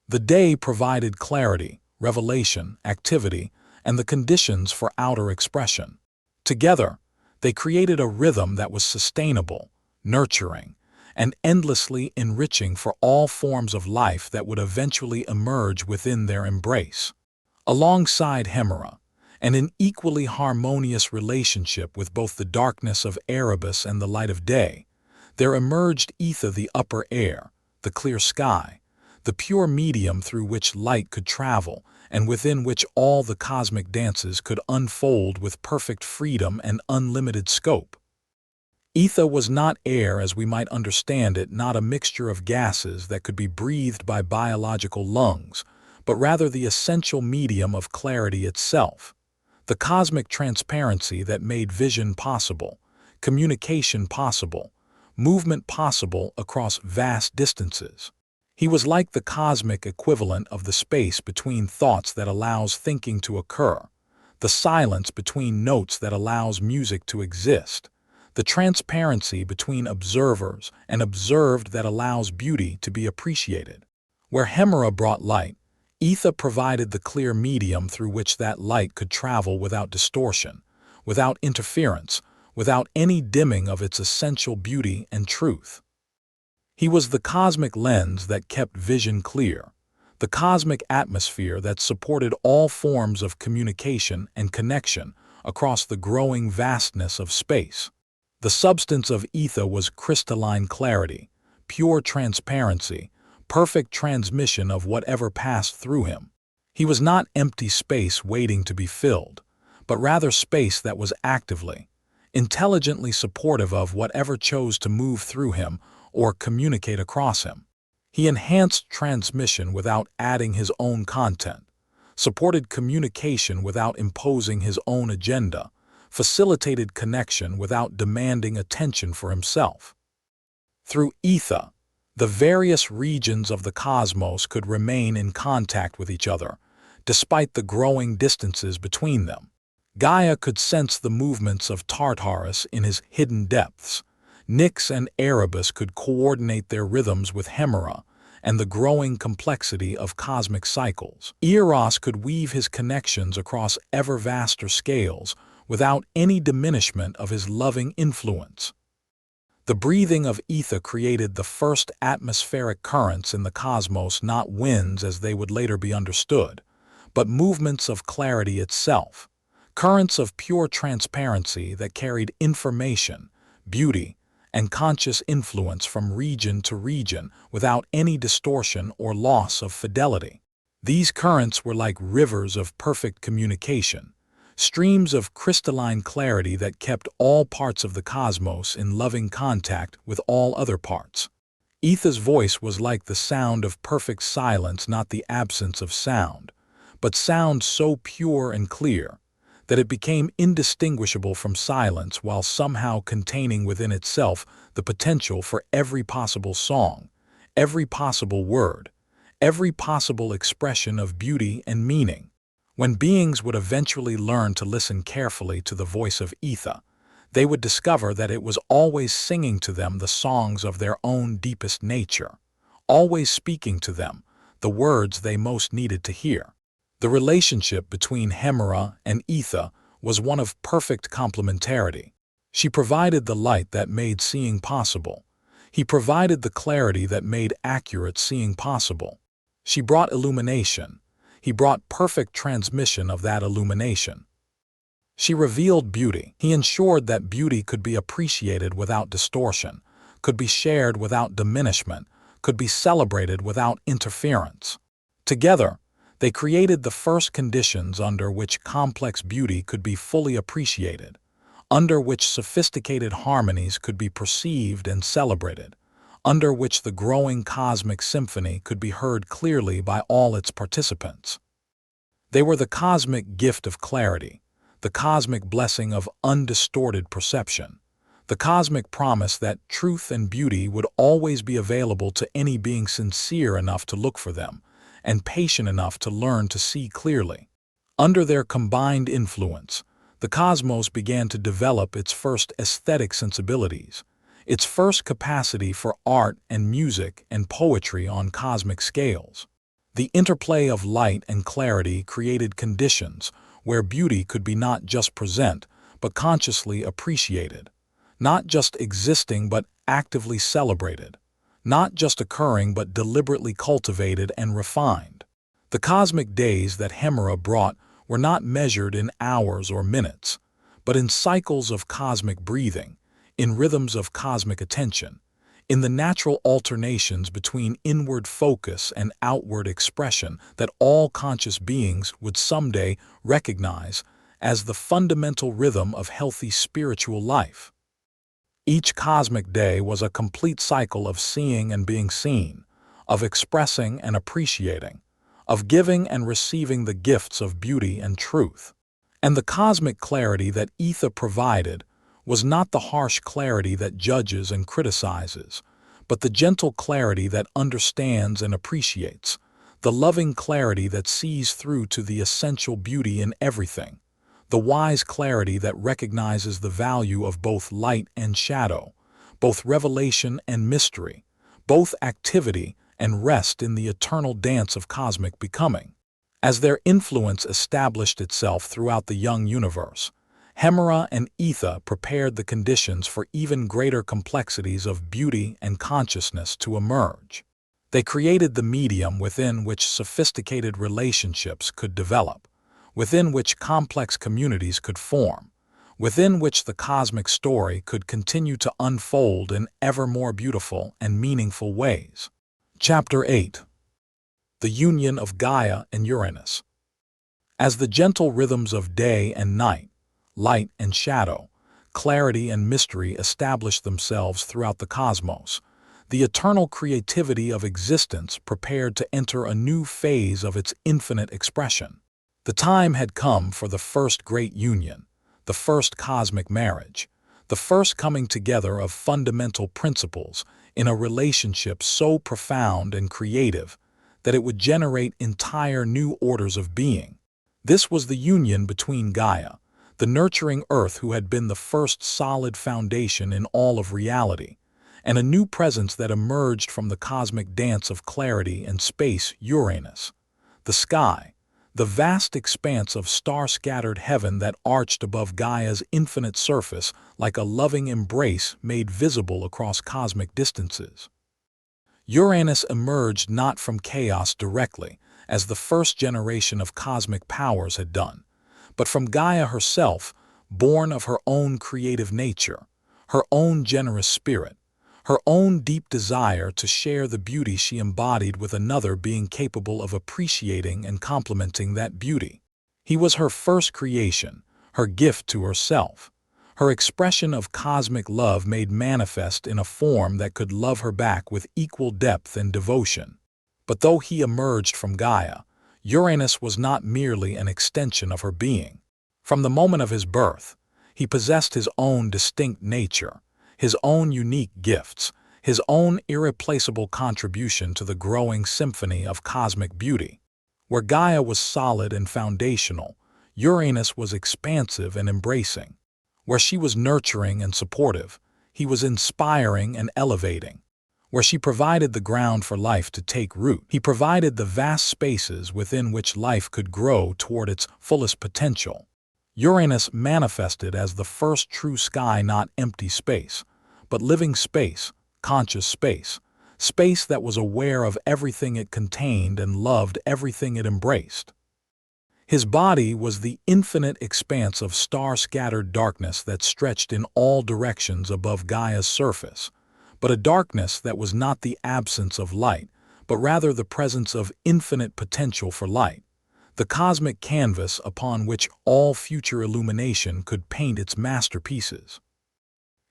The day provided clarity, revelation, activity, and the conditions for outer expression. Together, they created a rhythm that was sustainable, nurturing, and endlessly enriching for all forms of life that would eventually emerge within their embrace. Alongside Hemera, and in equally harmonious relationship with both the darkness of Erebus and the light of day, there emerged Ether, the upper air, the clear sky, the pure medium through which light could travel and within which all the cosmic dances could unfold with perfect freedom and unlimited scope. Ether was not air as we might understand it, not a mixture of gases that could be breathed by biological lungs, but rather the essential medium of clarity itself, the cosmic transparency that made vision possible, communication possible, movement possible across vast distances. He was like the cosmic equivalent of the space between thoughts that allows thinking to occur, the silence between notes that allows music to exist, the transparency between observers and observed that allows beauty to be appreciated. Where Hemera brought light, Ether provided the clear medium through which that light could travel without distortion, without interference, without any dimming of its essential beauty and truth. He was the cosmic lens that kept vision clear, the cosmic atmosphere that supported all forms of communication and connection across the growing vastness of space. The substance of Ether was crystalline clarity, pure transparency, perfect transmission of whatever passed through him. He was not empty space waiting to be filled, but rather space that was actively, intelligently supportive of whatever chose to move through him or communicate across him. He enhanced transmission without adding his own content, supported communication without imposing his own agenda, facilitated connection without demanding attention for himself. Through Ether, the various regions of the cosmos could remain in contact with each other, despite the growing distances between them. Gaia could sense the movements of Tartarus in his hidden depths. Nyx and Erebus could coordinate their rhythms with Hemera and the growing complexity of cosmic cycles. Eros could weave his connections across ever vaster scales without any diminishment of his loving influence. The breathing of Ether created the first atmospheric currents in the cosmos, not winds as they would later be understood, but movements of clarity itself, currents of pure transparency that carried information, beauty, and conscious influence from region to region without any distortion or loss of fidelity. These currents were like rivers of perfect communication, streams of crystalline clarity that kept all parts of the cosmos in loving contact with all other parts. Ether's voice was like the sound of perfect silence, not the absence of sound, but sound so pure and clear that it became indistinguishable from silence while somehow containing within itself the potential for every possible song, every possible word, every possible expression of beauty and meaning. When beings would eventually learn to listen carefully to the voice of Ether, They would discover that it was always singing to them the songs of their own deepest nature, always speaking to them the words they most needed to hear. The relationship between Hemera and Etha was one of perfect complementarity. She provided the light that made seeing possible. He provided the clarity that made accurate seeing possible. She brought illumination. He brought perfect transmission of that illumination. She revealed beauty. He ensured that beauty could be appreciated without distortion, could be shared without diminishment, could be celebrated without interference. Together, they created the first conditions under which complex beauty could be fully appreciated, under which sophisticated harmonies could be perceived and celebrated, under which the growing cosmic symphony could be heard clearly by all its participants. They were the cosmic gift of clarity, the cosmic blessing of undistorted perception, the cosmic promise that truth and beauty would always be available to any being sincere enough to look for them, and patient enough to learn to see clearly. Under their combined influence, the cosmos began to develop its first aesthetic sensibilities, its first capacity for art and music and poetry on cosmic scales. The interplay of light and clarity created conditions where beauty could be not just present, but consciously appreciated, not just existing but actively celebrated, not just occurring but deliberately cultivated and refined. The cosmic days that Hemera brought were not measured in hours or minutes, but in cycles of cosmic breathing, in rhythms of cosmic attention, in the natural alternations between inward focus and outward expression that all conscious beings would someday recognize as the fundamental rhythm of healthy spiritual life. Each cosmic day was a complete cycle of seeing and being seen, of expressing and appreciating, of giving and receiving the gifts of beauty and truth. And the cosmic clarity that Etha provided was not the harsh clarity that judges and criticizes, but the gentle clarity that understands and appreciates, the loving clarity that sees through to the essential beauty in everything, the wise clarity that recognizes the value of both light and shadow, both revelation and mystery, both activity and rest in the eternal dance of cosmic becoming. As their influence established itself throughout the young universe, Hemera and Etha prepared the conditions for even greater complexities of beauty and consciousness to emerge. They created the medium within which sophisticated relationships could develop, within which complex communities could form, within which the cosmic story could continue to unfold in ever more beautiful and meaningful ways. Chapter 8. The Union of Gaia and Uranus. As the gentle rhythms of day and night, light and shadow, clarity and mystery established themselves throughout the cosmos, the eternal creativity of existence prepared to enter a new phase of its infinite expression. The time had come for the first great union, the first cosmic marriage, the first coming together of fundamental principles in a relationship so profound and creative that it would generate entire new orders of being. This was the union between Gaia, the nurturing earth who had been the first solid foundation in all of reality, and a new presence that emerged from the cosmic dance of clarity and space, Uranus, the sky, the vast expanse of star-scattered heaven that arched above Gaia's infinite surface like a loving embrace made visible across cosmic distances. Uranus emerged not from chaos directly, as the first generation of cosmic powers had done, but from Gaia herself, born of her own creative nature, her own generous spirit, her own deep desire to share the beauty she embodied with another being capable of appreciating and complementing that beauty. He was her first creation, her gift to herself, her expression of cosmic love made manifest in a form that could love her back with equal depth and devotion. But though he emerged from Gaia, Uranus was not merely an extension of her being. From the moment of his birth, he possessed his own distinct nature, his own unique gifts, his own irreplaceable contribution to the growing symphony of cosmic beauty. Where Gaia was solid and foundational, Uranus was expansive and embracing. Where she was nurturing and supportive, he was inspiring and elevating. Where she provided the ground for life to take root, he provided the vast spaces within which life could grow toward its fullest potential. Uranus manifested as the first true sky, not empty space, but living space, conscious space, space that was aware of everything it contained and loved everything it embraced. His body was the infinite expanse of star-scattered darkness that stretched in all directions above Gaia's surface, but a darkness that was not the absence of light, but rather the presence of infinite potential for light, the cosmic canvas upon which all future illumination could paint its masterpieces.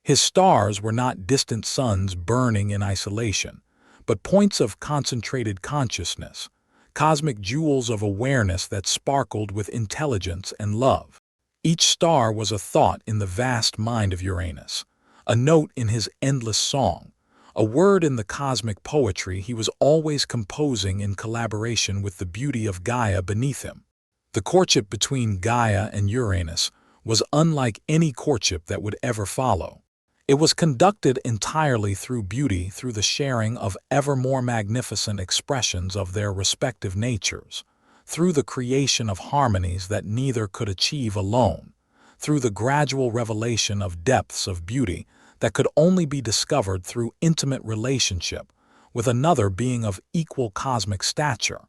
His stars were not distant suns burning in isolation, but points of concentrated consciousness, cosmic jewels of awareness that sparkled with intelligence and love. Each star was a thought in the vast mind of Uranus, a note in his endless song, a word in the cosmic poetry he was always composing in collaboration with the beauty of Gaia beneath him. The courtship between Gaia and Uranus was unlike any courtship that would ever follow. It was conducted entirely through beauty, through the sharing of ever more magnificent expressions of their respective natures, through the creation of harmonies that neither could achieve alone, through the gradual revelation of depths of beauty that could only be discovered through intimate relationship with another being of equal cosmic stature.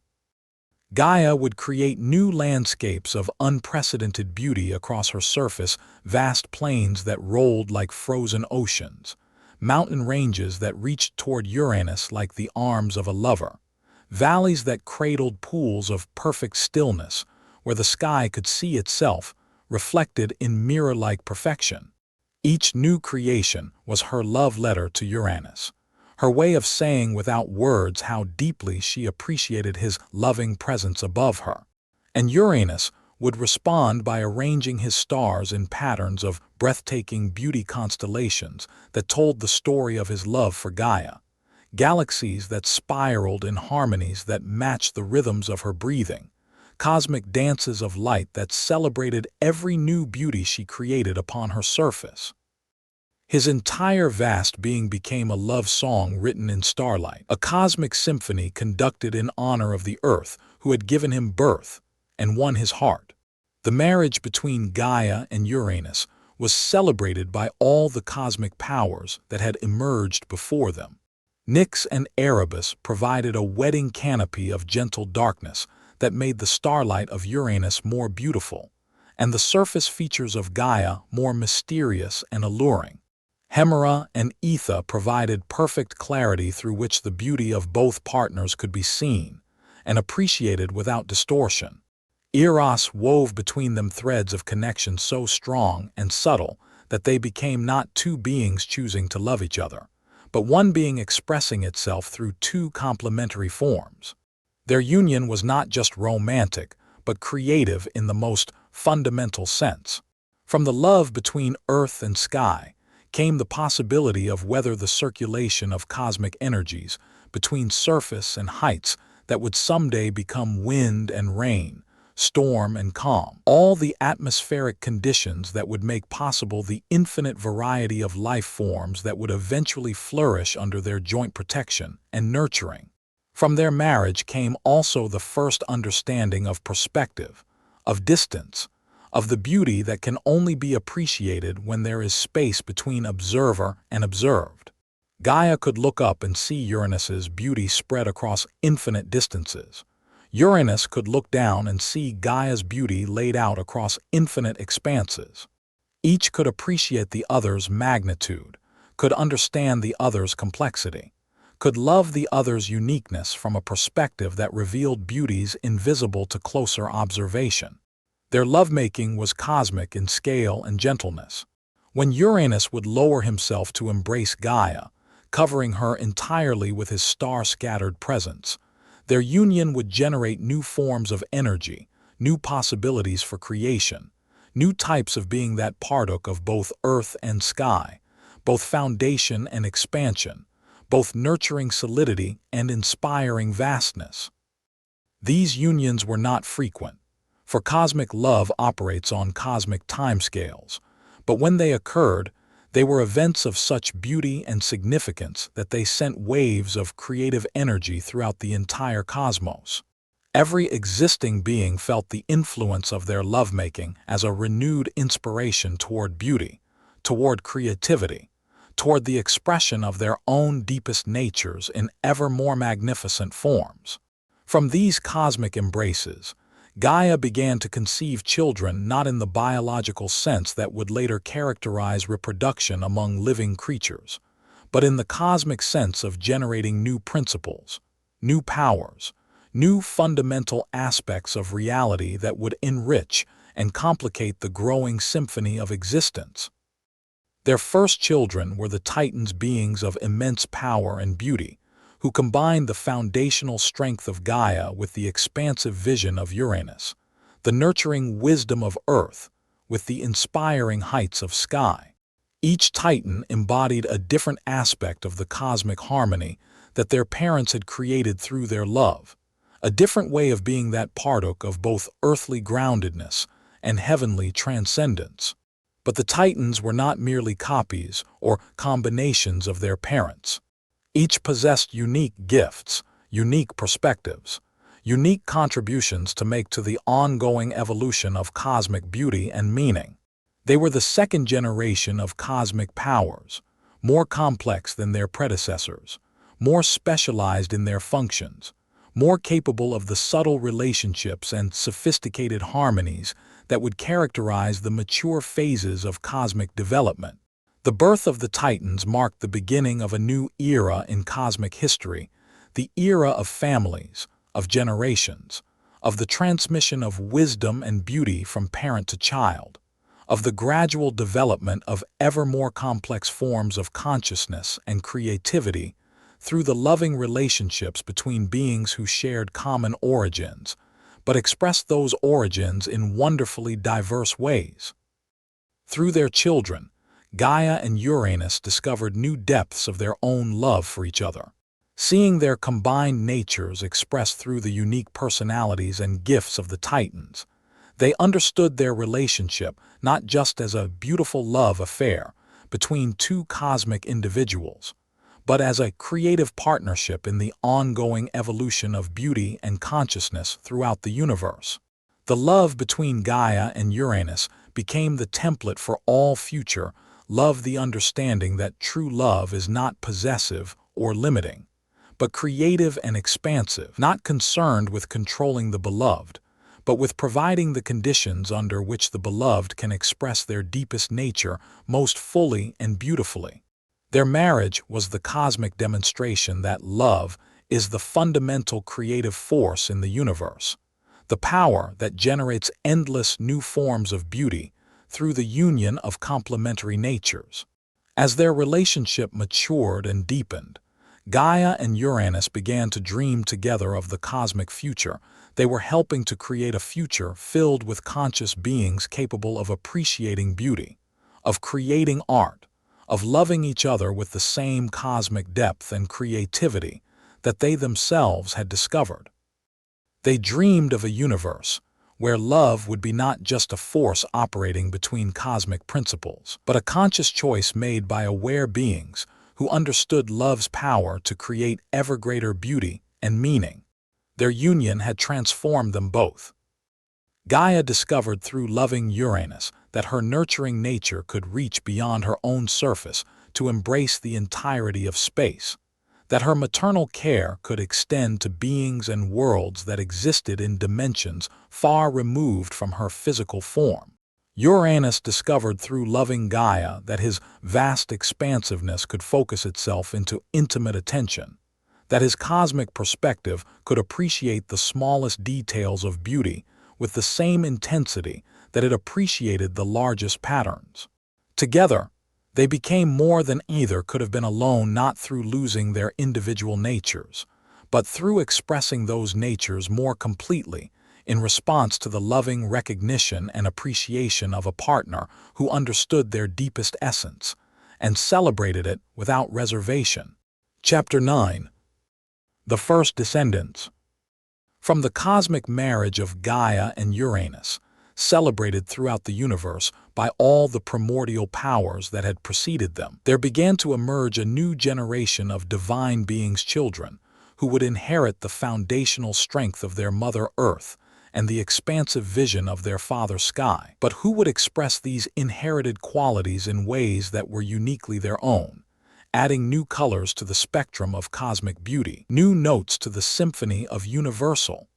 Gaia would create new landscapes of unprecedented beauty across her surface, vast plains that rolled like frozen oceans, mountain ranges that reached toward Uranus like the arms of a lover, valleys that cradled pools of perfect stillness where the sky could see itself, reflected in mirror-like perfection. Each new creation was her love letter to Uranus, her way of saying without words how deeply she appreciated his loving presence above her. And Uranus would respond by arranging his stars in patterns of breathtaking beauty constellations that told the story of his love for Gaia, galaxies that spiraled in harmonies that matched the rhythms of her breathing, cosmic dances of light that celebrated every new beauty she created upon her surface. His entire vast being became a love song written in starlight, a cosmic symphony conducted in honor of the earth who had given him birth and won his heart. The marriage between Gaia and Uranus was celebrated by all the cosmic powers that had emerged before them. Nyx and Erebus provided a wedding canopy of gentle darkness that made the starlight of Uranus more beautiful, and the surface features of Gaia more mysterious and alluring. Hemera and Etha provided perfect clarity through which the beauty of both partners could be seen and appreciated without distortion. Eros wove between them threads of connection so strong and subtle that they became not two beings choosing to love each other, but one being expressing itself through two complementary forms. Their union was not just romantic, but creative in the most fundamental sense. From the love between earth and sky came the possibility of whether the circulation of cosmic energies between surface and heights that would someday become wind and rain, storm and calm, all the atmospheric conditions that would make possible the infinite variety of life forms that would eventually flourish under their joint protection and nurturing. From their marriage came also the first understanding of perspective, of distance, of the beauty that can only be appreciated when there is space between observer and observed. Gaia could look up and see Uranus's beauty spread across infinite distances. Uranus could look down and see Gaia's beauty laid out across infinite expanses. Each could appreciate the other's magnitude, could understand the other's complexity, could love the other's uniqueness from a perspective that revealed beauties invisible to closer observation. Their lovemaking was cosmic in scale and gentleness. When Uranus would lower himself to embrace Gaia, covering her entirely with his star-scattered presence, their union would generate new forms of energy, new possibilities for creation, new types of being that partook of both earth and sky, both foundation and expansion, both nurturing solidity and inspiring vastness. These unions were not frequent, for cosmic love operates on cosmic timescales, But when they occurred, they were events of such beauty and significance that they sent waves of creative energy throughout the entire cosmos. Every existing being felt the influence of their lovemaking as a renewed inspiration toward beauty, toward creativity, toward the expression of their own deepest natures in ever more magnificent forms. From these cosmic embraces, Gaia began to conceive children not in the biological sense that would later characterize reproduction among living creatures, but in the cosmic sense of generating new principles, new powers, new fundamental aspects of reality that would enrich and complicate the growing symphony of existence. Their first children were the Titans, beings of immense power and beauty, who combined the foundational strength of Gaia with the expansive vision of Uranus, the nurturing wisdom of Earth with the inspiring heights of sky. Each Titan embodied a different aspect of the cosmic harmony that their parents had created through their love, a different way of being that partook of both earthly groundedness and heavenly transcendence. But the Titans were not merely copies or combinations of their parents. Each possessed unique gifts, unique perspectives, unique contributions to make to the ongoing evolution of cosmic beauty and meaning. They were the second generation of cosmic powers, more complex than their predecessors, more specialized in their functions, more capable of the subtle relationships and sophisticated harmonies that would characterize the mature phases of cosmic development. The birth of the Titans marked the beginning of a new era in cosmic history, the era of families, of generations, of the transmission of wisdom and beauty from parent to child, of the gradual development of ever more complex forms of consciousness and creativity through the loving relationships between beings who shared common origins, but expressed those origins in wonderfully diverse ways. Through their children, Gaia and Uranus discovered new depths of their own love for each other. Seeing their combined natures expressed through the unique personalities and gifts of the Titans, they understood their relationship not just as a beautiful love affair between two cosmic individuals, but as a creative partnership in the ongoing evolution of beauty and consciousness throughout the universe. The love between Gaia and Uranus became the template for all future love, the understanding that true love is not possessive or limiting, but creative and expansive, not concerned with controlling the beloved, but with providing the conditions under which the beloved can express their deepest nature most fully and beautifully. Their marriage was the cosmic demonstration that love is the fundamental creative force in the universe, the power that generates endless new forms of beauty through the union of complementary natures. As their relationship matured and deepened, Gaia and Uranus began to dream together of the cosmic future. They were helping to create a future filled with conscious beings capable of appreciating beauty, of creating art, of loving each other with the same cosmic depth and creativity that they themselves had discovered. They dreamed of a universe where love would be not just a force operating between cosmic principles, but a conscious choice made by aware beings who understood love's power to create ever greater beauty and meaning. Their union had transformed them both. Gaia discovered through loving Uranus that her nurturing nature could reach beyond her own surface to embrace the entirety of space, that her maternal care could extend to beings and worlds that existed in dimensions far removed from her physical form. Uranus discovered through loving Gaia that his vast expansiveness could focus itself into intimate attention, that his cosmic perspective could appreciate the smallest details of beauty with the same intensity that it appreciated the largest patterns. Together, they became more than either could have been alone, not through losing their individual natures, but through expressing those natures more completely in response to the loving recognition and appreciation of a partner who understood their deepest essence and celebrated it without reservation. Chapter 9. The First Descendants. From the cosmic marriage of Gaia and Uranus, celebrated throughout the universe by all the primordial powers that had preceded them. There began to emerge a new generation of divine beings' children, who would inherit the foundational strength of their Mother Earth and the expansive vision of their Father Sky, but who would express these inherited qualities in ways that were uniquely their own, adding new colors to the spectrum of cosmic beauty, new notes to the symphony of universal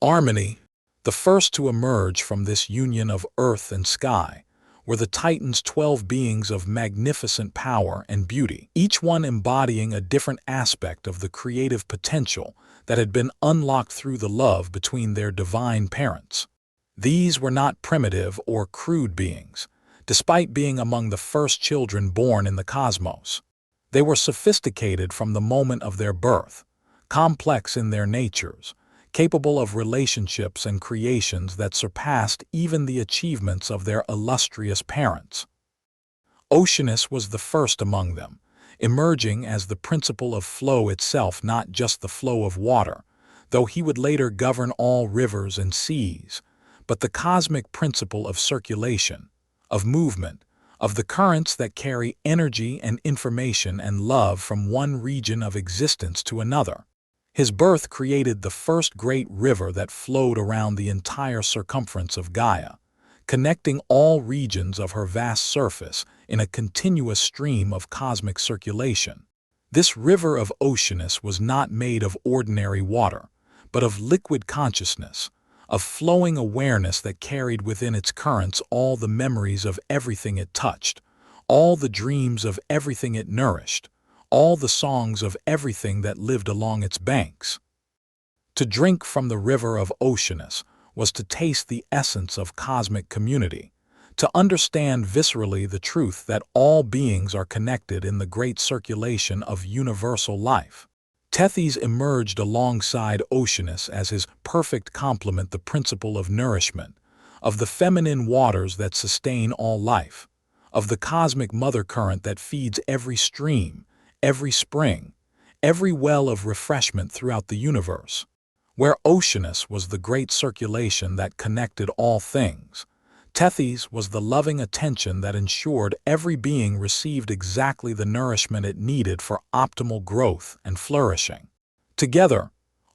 harmony. The first to emerge from this union of earth and sky were the Titans, 12 beings of magnificent power and beauty, each one embodying a different aspect of the creative potential that had been unlocked through the love between their divine parents. These were not primitive or crude beings, despite being among the first children born in the cosmos. They were sophisticated from the moment of their birth, complex in their natures, capable of relationships and creations that surpassed even the achievements of their illustrious parents. Oceanus was the first among them, emerging as the principle of flow itself, not just the flow of water, though he would later govern all rivers and seas, but the cosmic principle of circulation, of movement, of the currents that carry energy and information and love from one region of existence to another. His birth created the first great river that flowed around the entire circumference of Gaia, connecting all regions of her vast surface in a continuous stream of cosmic circulation. This river of Oceanus was not made of ordinary water, but of liquid consciousness, of flowing awareness that carried within its currents all the memories of everything it touched, all the dreams of everything it nourished, all the songs of everything that lived along its banks. To drink from the river of Oceanus was to taste the essence of cosmic community, to understand viscerally the truth that all beings are connected in the great circulation of universal life. Tethys emerged alongside Oceanus as his perfect complement, the principle of nourishment, of the feminine waters that sustain all life, of the cosmic mother current that feeds every stream, every spring, every well of refreshment throughout the universe. Where Oceanus was the great circulation that connected all things, Tethys was the loving attention that ensured every being received exactly the nourishment it needed for optimal growth and flourishing. Together,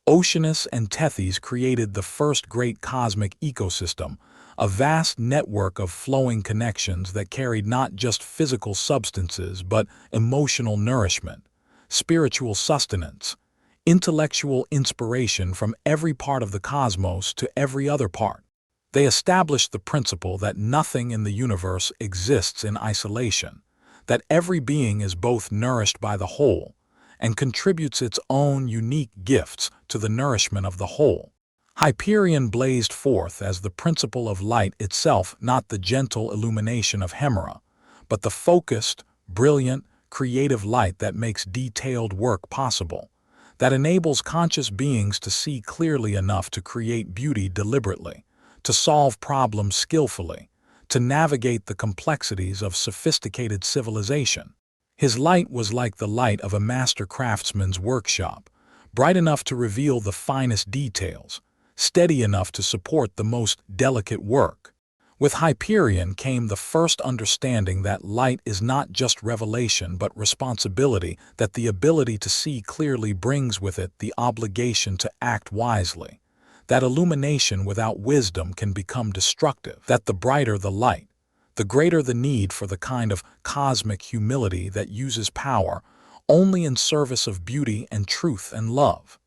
Oceanus and Tethys created the first great cosmic ecosystem, a vast network of flowing connections that carried not just physical substances but emotional nourishment, spiritual sustenance, intellectual inspiration from every part of the cosmos to every other part. They established the principle that nothing in the universe exists in isolation, that every being is both nourished by the whole and contributes its own unique gifts to the nourishment of the whole. Hyperion blazed forth as the principle of light itself, not the gentle illumination of Hemera, but the focused, brilliant, creative light that makes detailed work possible, that enables conscious beings to see clearly enough to create beauty deliberately, to solve problems skillfully, to navigate the complexities of sophisticated civilization. His light was like the light of a master craftsman's workshop, bright enough to reveal the finest details, steady enough to support the most delicate work. With Hyperion came the first understanding that light is not just revelation but responsibility, that the ability to see clearly brings with it the obligation to act wisely, that illumination without wisdom can become destructive, that the brighter the light, the greater the need for the kind of cosmic humility that uses power only in service of beauty and truth and love.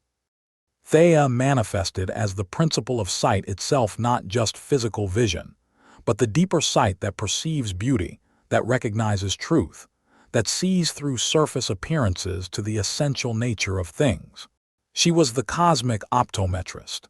Theia manifested as the principle of sight itself, not just physical vision, but the deeper sight that perceives beauty, that recognizes truth, that sees through surface appearances to the essential nature of things. She was the cosmic optometrist,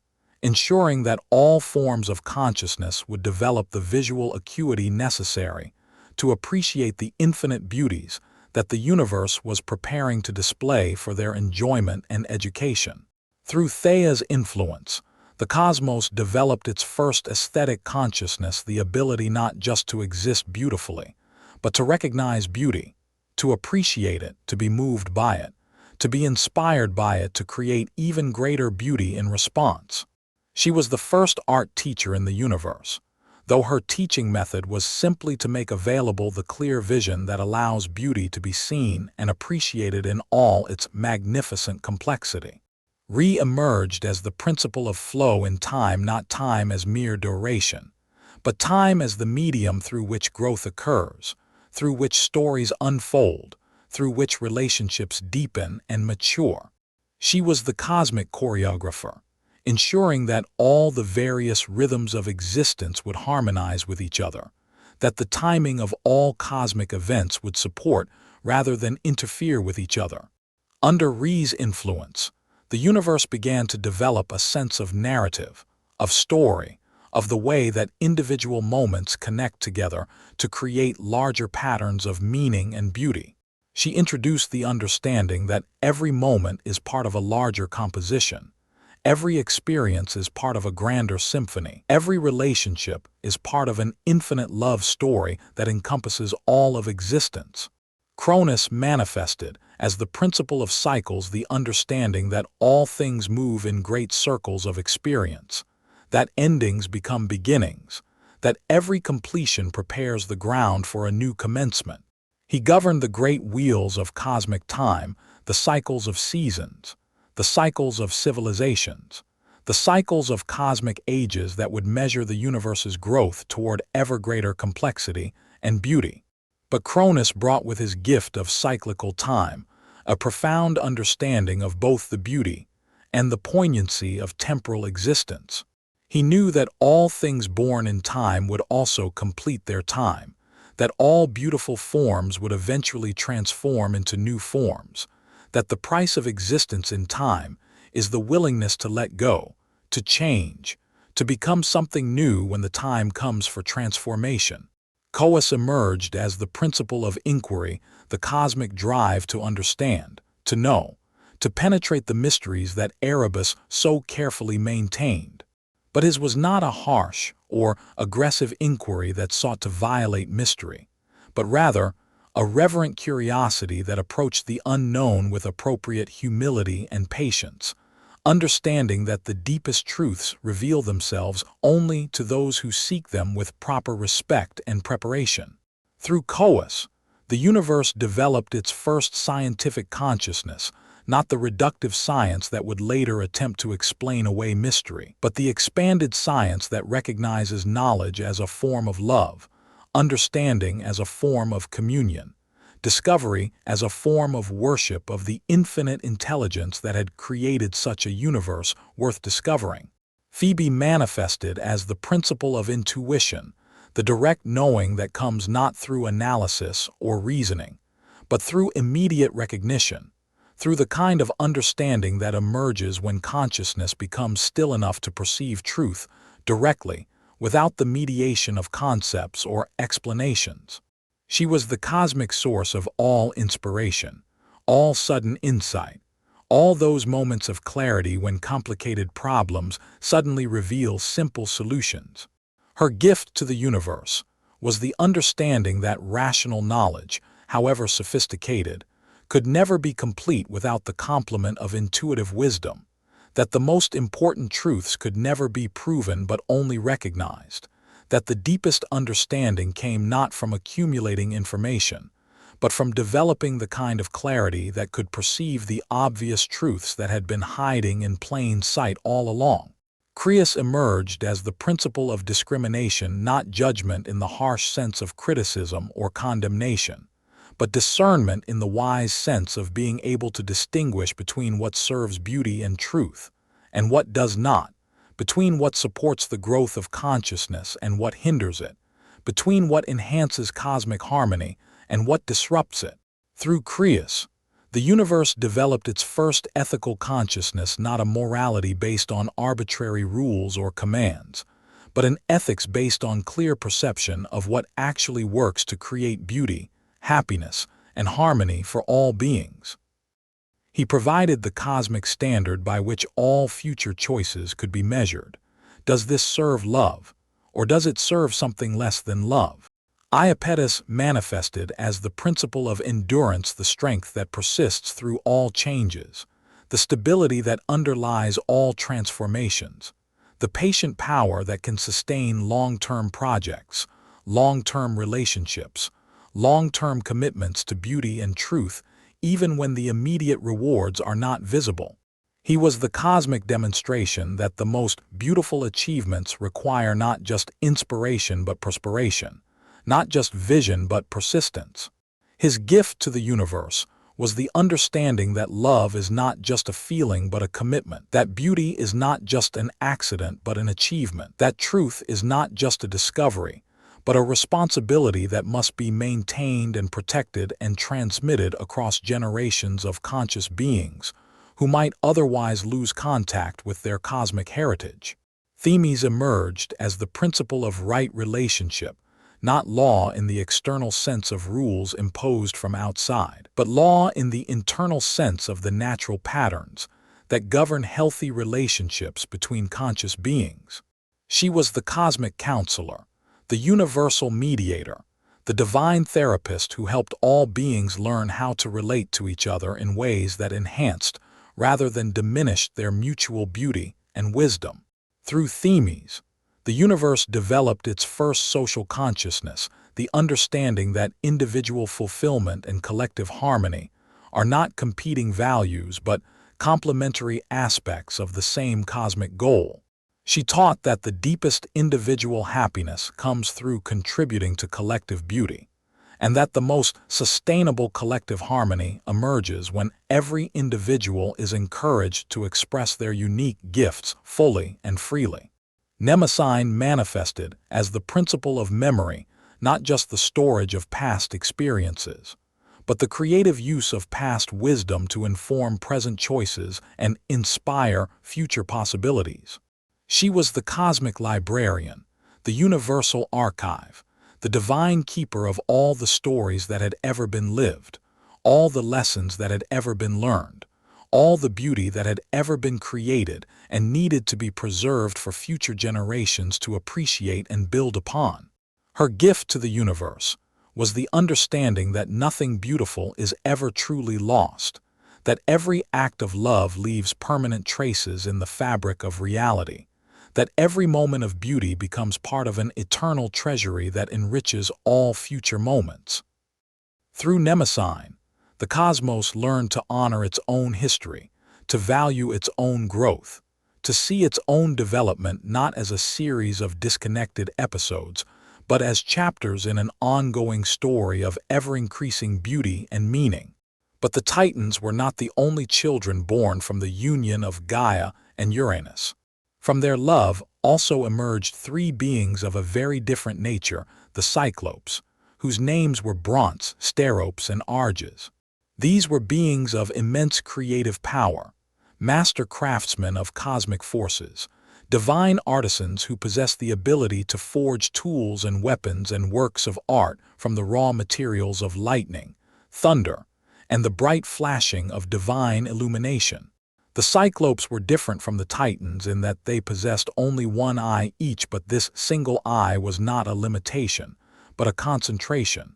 ensuring that all forms of consciousness would develop the visual acuity necessary to appreciate the infinite beauties that the universe was preparing to display for their enjoyment and education. Through Theia's influence, the cosmos developed its first aesthetic consciousness, the ability not just to exist beautifully, but to recognize beauty, to appreciate it, to be moved by it, to be inspired by it, to create even greater beauty in response. She was the first art teacher in the universe, though her teaching method was simply to make available the clear vision that allows beauty to be seen and appreciated in all its magnificent complexity. Re-emerged as the principle of flow in time, not time as mere duration, but time as the medium through which growth occurs, through which stories unfold, through which relationships deepen and mature. She was the cosmic choreographer, ensuring that all the various rhythms of existence would harmonize with each other, that the timing of all cosmic events would support rather than interfere with each other. Under Re's influence, the universe began to develop a sense of narrative, of story, of the way that individual moments connect together to create larger patterns of meaning and beauty. She introduced the understanding that every moment is part of a larger composition. Every experience is part of a grander symphony. Every relationship is part of an infinite love story that encompasses all of existence. Cronus manifested as the principle of cycles, the understanding that all things move in great circles of experience, that endings become beginnings, that every completion prepares the ground for a new commencement. He governed the great wheels of cosmic time, the cycles of seasons, the cycles of civilizations, the cycles of cosmic ages that would measure the universe's growth toward ever greater complexity and beauty. But Cronus brought with his gift of cyclical time a profound understanding of both the beauty and the poignancy of temporal existence. He knew that all things born in time would also complete their time, that all beautiful forms would eventually transform into new forms, that the price of existence in time is the willingness to let go, to change, to become something new when the time comes for transformation. Coeus emerged as the principle of inquiry, the cosmic drive to understand, to know, to penetrate the mysteries that Erebus so carefully maintained. But his was not a harsh or aggressive inquiry that sought to violate mystery, but rather a reverent curiosity that approached the unknown with appropriate humility and patience, understanding that the deepest truths reveal themselves only to those who seek them with proper respect and preparation. Through Coeus, the universe developed its first scientific consciousness, not the reductive science that would later attempt to explain away mystery, but the expanded science that recognizes knowledge as a form of love, understanding as a form of communion, discovery as a form of worship of the infinite intelligence that had created such a universe worth discovering. Phoebe manifested as the principle of intuition, the direct knowing that comes not through analysis or reasoning, but through immediate recognition, through the kind of understanding that emerges when consciousness becomes still enough to perceive truth directly, without the mediation of concepts or explanations. She was the cosmic source of all inspiration, all sudden insight, all those moments of clarity when complicated problems suddenly reveal simple solutions. Her gift to the universe was the understanding that rational knowledge, however sophisticated, could never be complete without the complement of intuitive wisdom, that the most important truths could never be proven but only recognized, that the deepest understanding came not from accumulating information, but from developing the kind of clarity that could perceive the obvious truths that had been hiding in plain sight all along. Creus emerged as the principle of discrimination, not judgment in the harsh sense of criticism or condemnation, but discernment in the wise sense of being able to distinguish between what serves beauty and truth, and what does not, between what supports the growth of consciousness and what hinders it, between what enhances cosmic harmony and what disrupts it. Through Creus, the universe developed its first ethical consciousness, not a morality based on arbitrary rules or commands, but an ethics based on clear perception of what actually works to create beauty, happiness, and harmony for all beings. He provided the cosmic standard by which all future choices could be measured. Does this serve love, or does it serve something less than love? Iapetus manifested as the principle of endurance, the strength that persists through all changes, the stability that underlies all transformations, the patient power that can sustain long-term projects, long-term relationships, long-term commitments to beauty and truth, even when the immediate rewards are not visible. He was the cosmic demonstration that the most beautiful achievements require not just inspiration but perspiration, not just vision but persistence. His gift to the universe was the understanding that love is not just a feeling but a commitment, that beauty is not just an accident but an achievement, that truth is not just a discovery, but a responsibility that must be maintained and protected and transmitted across generations of conscious beings who might otherwise lose contact with their cosmic heritage. Themes emerged as the principle of right relationship, not law in the external sense of rules imposed from outside, but law in the internal sense of the natural patterns that govern healthy relationships between conscious beings. She was the cosmic counselor, the universal mediator, the divine therapist who helped all beings learn how to relate to each other in ways that enhanced rather than diminished their mutual beauty and wisdom. Through themes, the universe developed its first social consciousness, the understanding that individual fulfillment and collective harmony are not competing values but complementary aspects of the same cosmic goal. She taught that the deepest individual happiness comes through contributing to collective beauty, and that the most sustainable collective harmony emerges when every individual is encouraged to express their unique gifts fully and freely. Mnemosyne manifested as the principle of memory, not just the storage of past experiences, but the creative use of past wisdom to inform present choices and inspire future possibilities. She was the cosmic librarian, the universal archive, the divine keeper of all the stories that had ever been lived, all the lessons that had ever been learned, all the beauty that had ever been created and needed to be preserved for future generations to appreciate and build upon. Her gift to the universe was the understanding that nothing beautiful is ever truly lost, that every act of love leaves permanent traces in the fabric of reality, that every moment of beauty becomes part of an eternal treasury that enriches all future moments. Through Mnemosyne, the cosmos learned to honor its own history, to value its own growth, to see its own development not as a series of disconnected episodes, but as chapters in an ongoing story of ever-increasing beauty and meaning. But the Titans were not the only children born from the union of Gaia and Uranus. From their love also emerged three beings of a very different nature, the Cyclopes, whose names were Brontes, Steropes, and Arges. These were beings of immense creative power, master craftsmen of cosmic forces, divine artisans who possessed the ability to forge tools and weapons and works of art from the raw materials of lightning, thunder, and the bright flashing of divine illumination. The Cyclopes were different from the Titans in that they possessed only one eye each, but this single eye was not a limitation, but a concentration,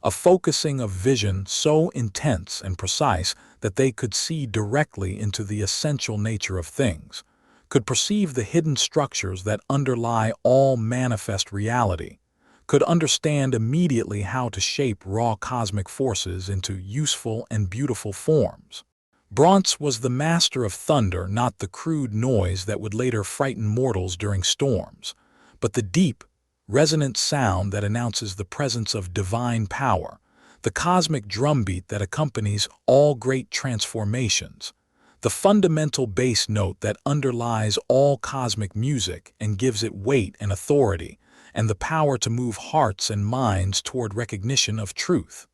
a focusing of vision so intense and precise that they could see directly into the essential nature of things, could perceive the hidden structures that underlie all manifest reality, could understand immediately how to shape raw cosmic forces into useful and beautiful forms. Brontes was the master of thunder, not the crude noise that would later frighten mortals during storms, but the deep, resonant sound that announces the presence of divine power, the cosmic drumbeat that accompanies all great transformations, the fundamental bass note that underlies all cosmic music and gives it weight and authority, and the power to move hearts and minds toward recognition of truth.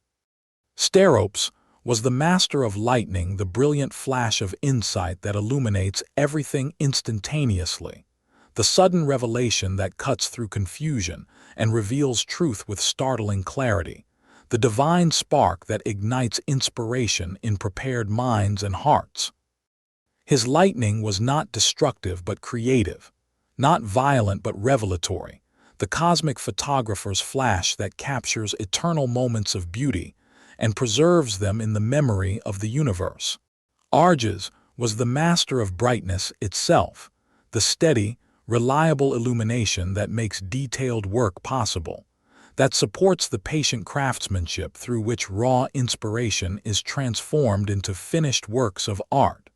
Steropes was the master of lightning, the brilliant flash of insight that illuminates everything instantaneously, the sudden revelation that cuts through confusion and reveals truth with startling clarity, the divine spark that ignites inspiration in prepared minds and hearts. His lightning was not destructive but creative, not violent but revelatory, the cosmic photographer's flash that captures eternal moments of beauty and preserves them in the memory of the universe. Arges was the master of brightness itself, the steady, reliable illumination that makes detailed work possible, that supports the patient craftsmanship through which raw inspiration is transformed into finished works of art.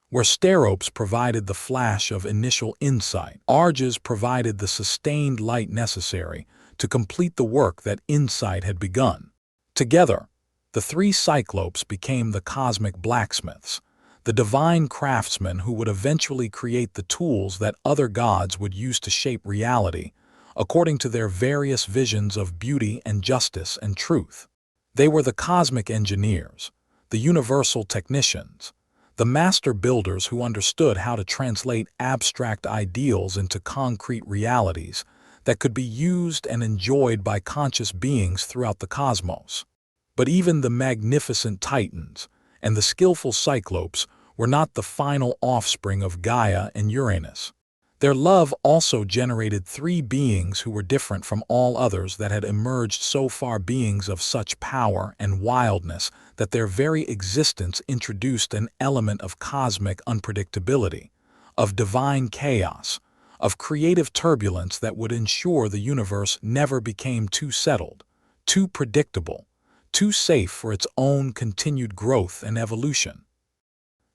Where steropes provided the flash of initial insight, arges provided the sustained light necessary to complete the work that insight had begun. Together, the three cyclopes became the cosmic blacksmiths, the divine craftsmen who would eventually create the tools that other gods would use to shape reality, according to their various visions of beauty and justice and truth. They were the cosmic engineers, the universal technicians, the master builders who understood how to translate abstract ideals into concrete realities that could be used and enjoyed by conscious beings throughout the cosmos. But even the magnificent Titans and the skillful Cyclopes were not the final offspring of Gaia and Uranus. Their love also generated three beings who were different from all others that had emerged so far, beings of such power and wildness that their very existence introduced an element of cosmic unpredictability, of divine chaos, of creative turbulence that would ensure the universe never became too settled, too predictable, too safe for its own continued growth and evolution.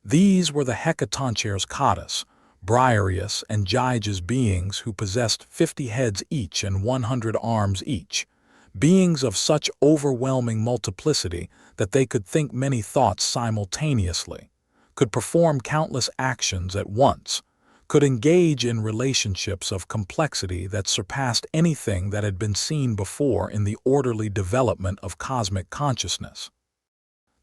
These were the Hecatoncheires Cadus, Briareus, and Gyges, beings who possessed 50 heads each and 100 arms each, beings of such overwhelming multiplicity that they could think many thoughts simultaneously, could perform countless actions at once, could engage in relationships of complexity that surpassed anything that had been seen before in the orderly development of cosmic consciousness.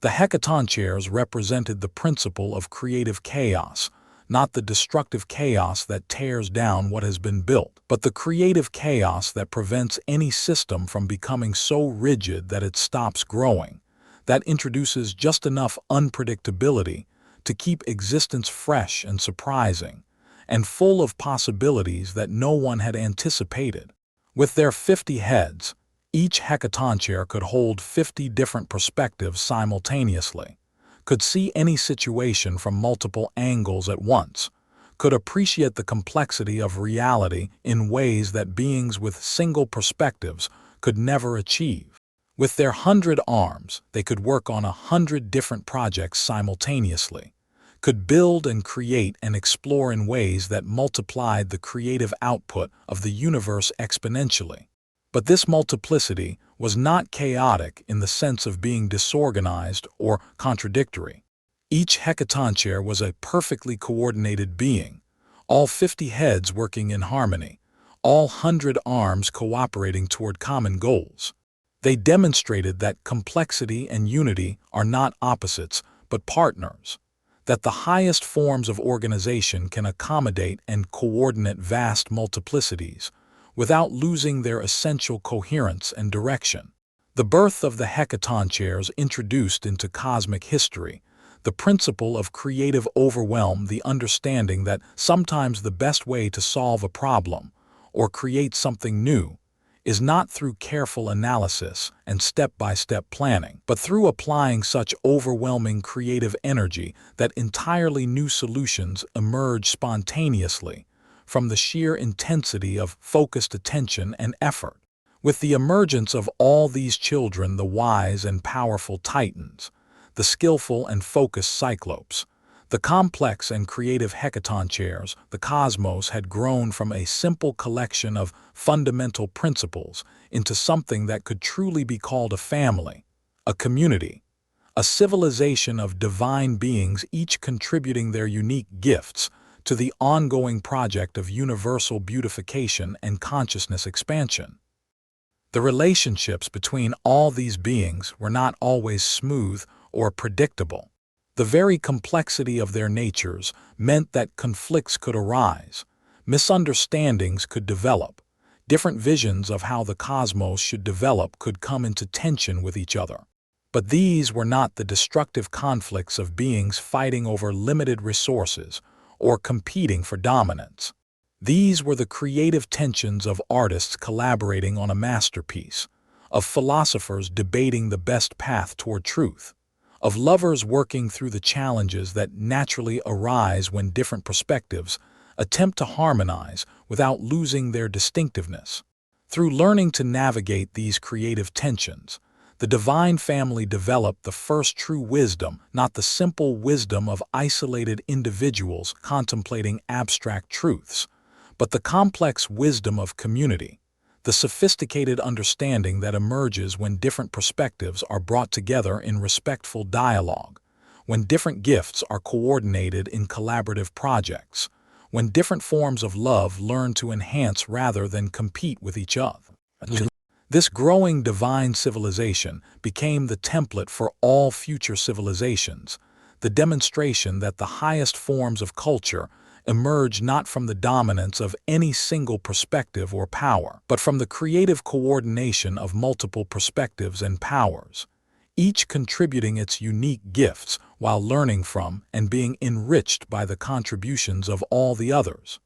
The Hecatoncheires represented the principle of creative chaos, not the destructive chaos that tears down what has been built, but the creative chaos that prevents any system from becoming so rigid that it stops growing, that introduces just enough unpredictability to keep existence fresh and surprising, and full of possibilities that no one had anticipated. With their 50 heads, each Hecatoncheire could hold 50 different perspectives simultaneously, could see any situation from multiple angles at once, could appreciate the complexity of reality in ways that beings with single perspectives could never achieve. With their 100 arms, they could work on 100 different projects simultaneously, could build and create and explore in ways that multiplied the creative output of the universe exponentially. But this multiplicity was not chaotic in the sense of being disorganized or contradictory. Each Hecatoncheire was a perfectly coordinated being, all 50 heads working in harmony, all 100 arms cooperating toward common goals. They demonstrated that complexity and unity are not opposites, but partners, that the highest forms of organization can accommodate and coordinate vast multiplicities, without losing their essential coherence and direction. The birth of the Hecatoncheires introduced into cosmic history the principle of creative overwhelm, the understanding that sometimes the best way to solve a problem or create something new is not through careful analysis and step-by-step planning, but through applying such overwhelming creative energy that entirely new solutions emerge spontaneously from the sheer intensity of focused attention and effort. With the emergence of all these children, the wise and powerful Titans, the skillful and focused Cyclopes, the complex and creative Hecatoncheires, the cosmos had grown from a simple collection of fundamental principles into something that could truly be called a family, a community, a civilization of divine beings, each contributing their unique gifts to the ongoing project of universal beautification and consciousness expansion. The relationships between all these beings were not always smooth or predictable. The very complexity of their natures meant that conflicts could arise, misunderstandings could develop, different visions of how the cosmos should develop could come into tension with each other. But these were not the destructive conflicts of beings fighting over limited resources or competing for dominance. These were the creative tensions of artists collaborating on a masterpiece, of philosophers debating the best path toward truth, of lovers working through the challenges that naturally arise when different perspectives attempt to harmonize without losing their distinctiveness. Through learning to navigate these creative tensions, the divine family developed the first true wisdom, not the simple wisdom of isolated individuals contemplating abstract truths, but the complex wisdom of community, the sophisticated understanding that emerges when different perspectives are brought together in respectful dialogue, when different gifts are coordinated in collaborative projects, when different forms of love learn to enhance rather than compete with each other. This growing divine civilization became the template for all future civilizations, the demonstration that the highest forms of culture emerge not from the dominance of any single perspective or power, but from the creative coordination of multiple perspectives and powers, each contributing its unique gifts while learning from and being enriched by the contributions of all the others.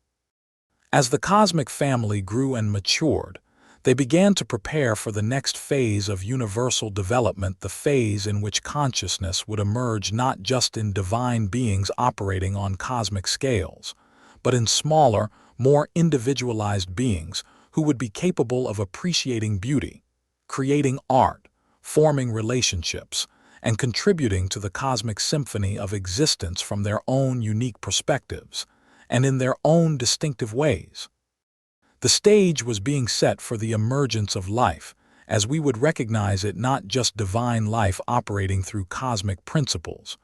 As the cosmic family grew and matured, they began to prepare for the next phase of universal development, the phase in which consciousness would emerge not just in divine beings operating on cosmic scales, but in smaller, more individualized beings who would be capable of appreciating beauty, creating art, forming relationships, and contributing to the cosmic symphony of existence from their own unique perspectives and in their own distinctive ways. The stage was being set for the emergence of life, as we would recognize it not just divine life operating through cosmic principles,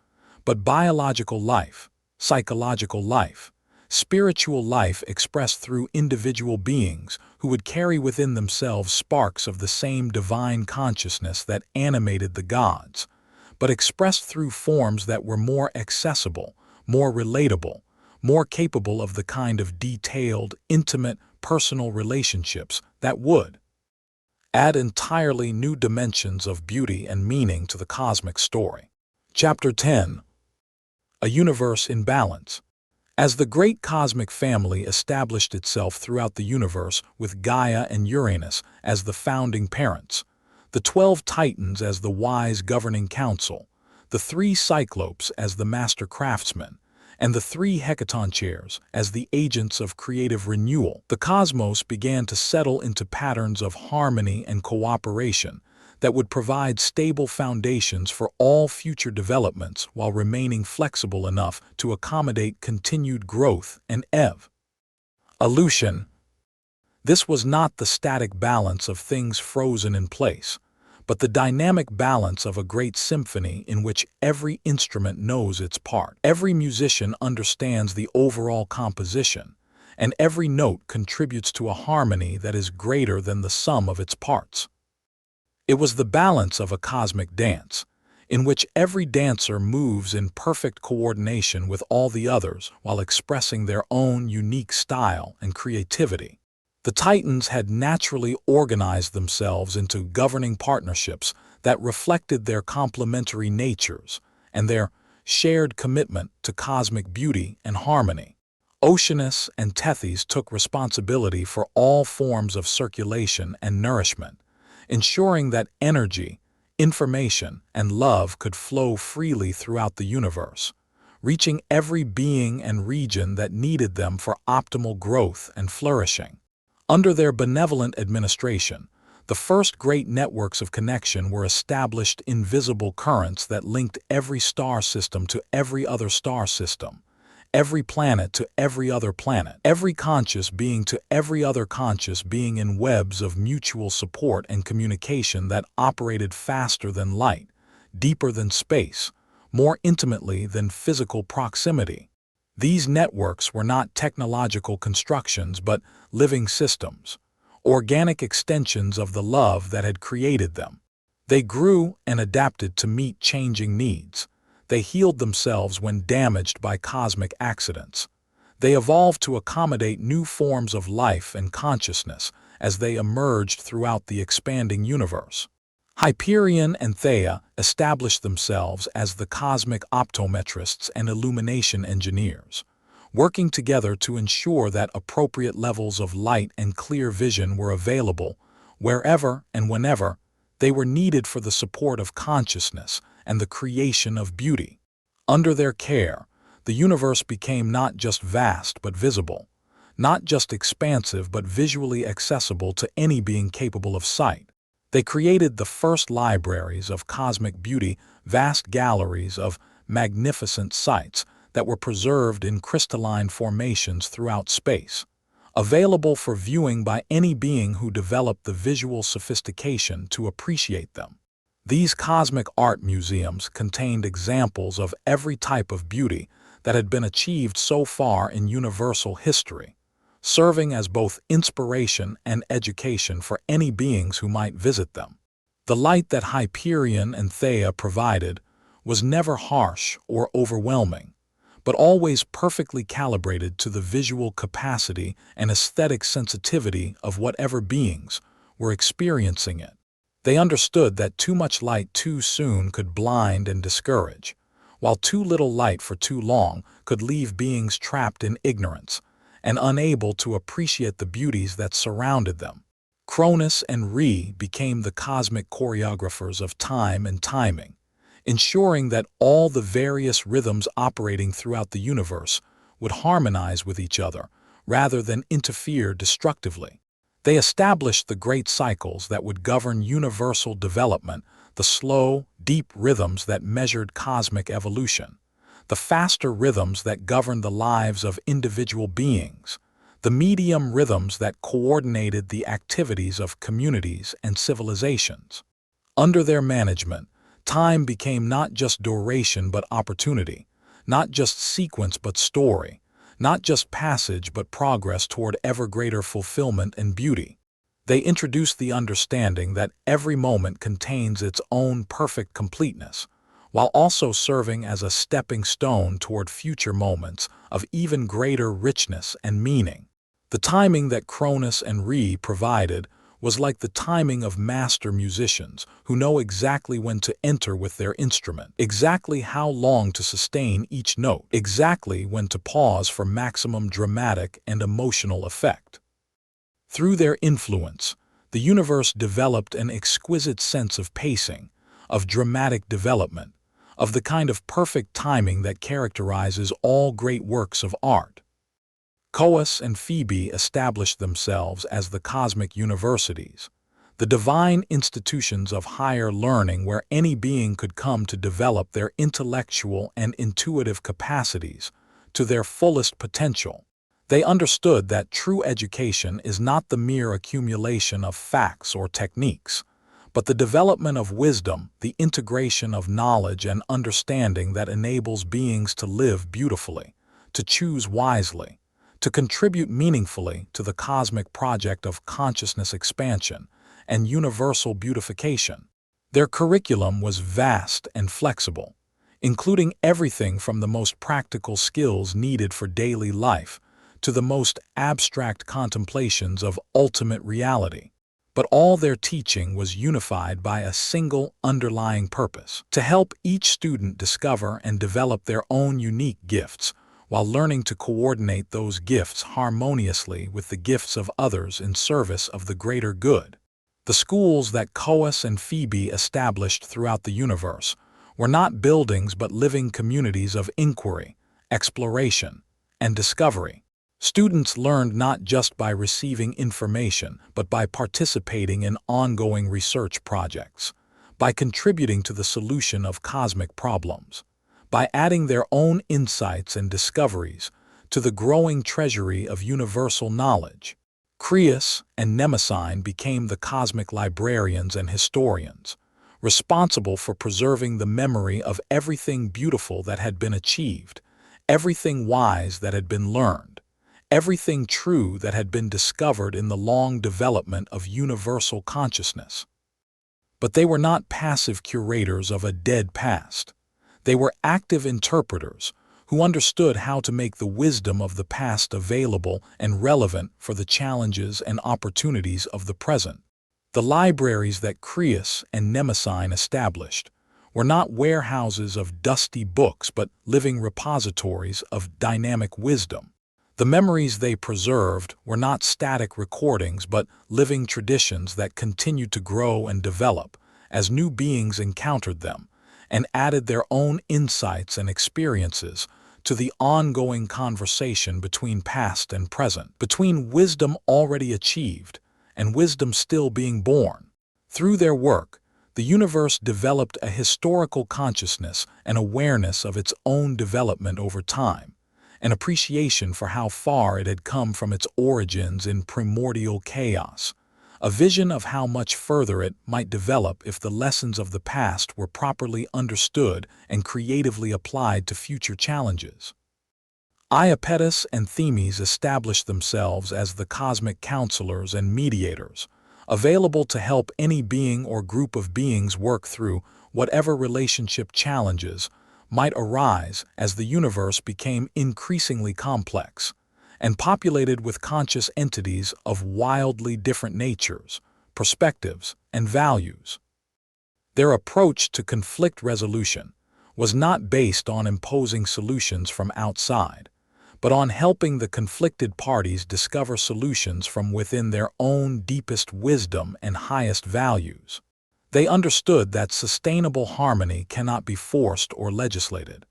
but biological life, psychological life, spiritual life expressed through individual beings who would carry within themselves sparks of the same divine consciousness that animated the gods, but expressed through forms that were more accessible, more relatable, more capable of the kind of detailed, intimate, personal relationships that would add entirely new dimensions of beauty and meaning to the cosmic story. Chapter 10. A Universe in Balance. As the great cosmic family established itself throughout the universe with Gaia and Uranus as the founding parents, the 12 Titans as the wise governing council, the 3 Cyclopes as the master craftsmen, and the 3 hecaton chairs as the agents of creative renewal, the cosmos began to settle into patterns of harmony and cooperation that would provide stable foundations for all future developments while remaining flexible enough to accommodate continued growth and evolution. This was not the static balance of things frozen in place, but the dynamic balance of a great symphony in which every instrument knows its part. Every musician understands the overall composition, and every note contributes to a harmony that is greater than the sum of its parts. It was the balance of a cosmic dance, in which every dancer moves in perfect coordination with all the others while expressing their own unique style and creativity. The Titans had naturally organized themselves into governing partnerships that reflected their complementary natures and their shared commitment to cosmic beauty and harmony. Oceanus and Tethys took responsibility for all forms of circulation and nourishment, ensuring that energy, information, and love could flow freely throughout the universe, reaching every being and region that needed them for optimal growth and flourishing. Under their benevolent administration, the first great networks of connection were established, invisible currents that linked every star system to every other star system, every planet to every other planet, every conscious being to every other conscious being in webs of mutual support and communication that operated faster than light, deeper than space, more intimately than physical proximity. These networks were not technological constructions but living systems, organic extensions of the love that had created them. They grew and adapted to meet changing needs. They healed themselves when damaged by cosmic accidents. They evolved to accommodate new forms of life and consciousness as they emerged throughout the expanding universe. Hyperion and Theia established themselves as the cosmic optometrists and illumination engineers, working together to ensure that appropriate levels of light and clear vision were available wherever and whenever they were needed for the support of consciousness and the creation of beauty. Under their care, The universe became not just vast but visible, not just expansive but visually accessible to any being capable of sight. They created the first libraries of cosmic beauty, vast galleries of magnificent sights that were preserved in crystalline formations throughout space, available for viewing by any being who developed the visual sophistication to appreciate them. These cosmic art museums contained examples of every type of beauty that had been achieved so far in universal history, serving as both inspiration and education for any beings who might visit them. The light that Hyperion and Theia provided was never harsh or overwhelming, but always perfectly calibrated to the visual capacity and aesthetic sensitivity of whatever beings were experiencing it. They understood that too much light too soon could blind and discourage, while too little light for too long could leave beings trapped in ignorance and unable to appreciate the beauties that surrounded them. Cronus and Re became the cosmic choreographers of time and timing, ensuring that all the various rhythms operating throughout the universe would harmonize with each other rather than interfere destructively. They established the great cycles that would govern universal development, the slow, deep rhythms that measured cosmic evolution, the faster rhythms that governed the lives of individual beings, the medium rhythms that coordinated the activities of communities and civilizations. Under their management, time became not just duration but opportunity, not just sequence but story, not just passage but progress toward ever greater fulfillment and beauty. They introduced the understanding that every moment contains its own perfect completeness, while also serving as a stepping stone toward future moments of even greater richness and meaning. The timing that Cronus and Re provided was like the timing of master musicians who know exactly when to enter with their instrument, exactly how long to sustain each note, exactly when to pause for maximum dramatic and emotional effect. Through their influence, the universe developed an exquisite sense of pacing, of dramatic development, of the kind of perfect timing that characterizes all great works of art. Coeus and Phoebe established themselves as the cosmic universities, the divine institutions of higher learning where any being could come to develop their intellectual and intuitive capacities to their fullest potential. They understood that true education is not the mere accumulation of facts or techniques, but the development of wisdom, the integration of knowledge and understanding that enables beings to live beautifully, to choose wisely, to contribute meaningfully to the cosmic project of consciousness expansion and universal beautification. Their curriculum was vast and flexible, including everything from the most practical skills needed for daily life to the most abstract contemplations of ultimate reality. But all their teaching was unified by a single underlying purpose: to help each student discover and develop their own unique gifts, while learning to coordinate those gifts harmoniously with the gifts of others in service of the greater good. The schools that Coeus and Phoebe established throughout the universe were not buildings but living communities of inquiry, exploration, and discovery. Students learned not just by receiving information but by participating in ongoing research projects, by contributing to the solution of cosmic problems, by adding their own insights and discoveries to the growing treasury of universal knowledge. Creus and Mnemosyne became the cosmic librarians and historians, responsible for preserving the memory of everything beautiful that had been achieved, everything wise that had been learned, everything true that had been discovered in the long development of universal consciousness. But they were not passive curators of a dead past. They were active interpreters who understood how to make the wisdom of the past available and relevant for the challenges and opportunities of the present. The libraries that Creus and Mnemosyne established were not warehouses of dusty books but living repositories of dynamic wisdom. The memories they preserved were not static recordings but living traditions that continued to grow and develop as new beings encountered them and added their own insights and experiences to the ongoing conversation between past and present, between wisdom already achieved and wisdom still being born. Through their work, the universe developed a historical consciousness and awareness of its own development over time, an appreciation for how far it had come from its origins in primordial chaos, a vision of how much further it might develop if the lessons of the past were properly understood and creatively applied to future challenges. Iapetus and Themis established themselves as the cosmic counselors and mediators, available to help any being or group of beings work through whatever relationship challenges might arise as the universe became increasingly complex and populated with conscious entities of wildly different natures, perspectives, and values. Their approach to conflict resolution was not based on imposing solutions from outside, but on helping the conflicted parties discover solutions from within their own deepest wisdom and highest values. They understood that sustainable harmony cannot be forced or legislated,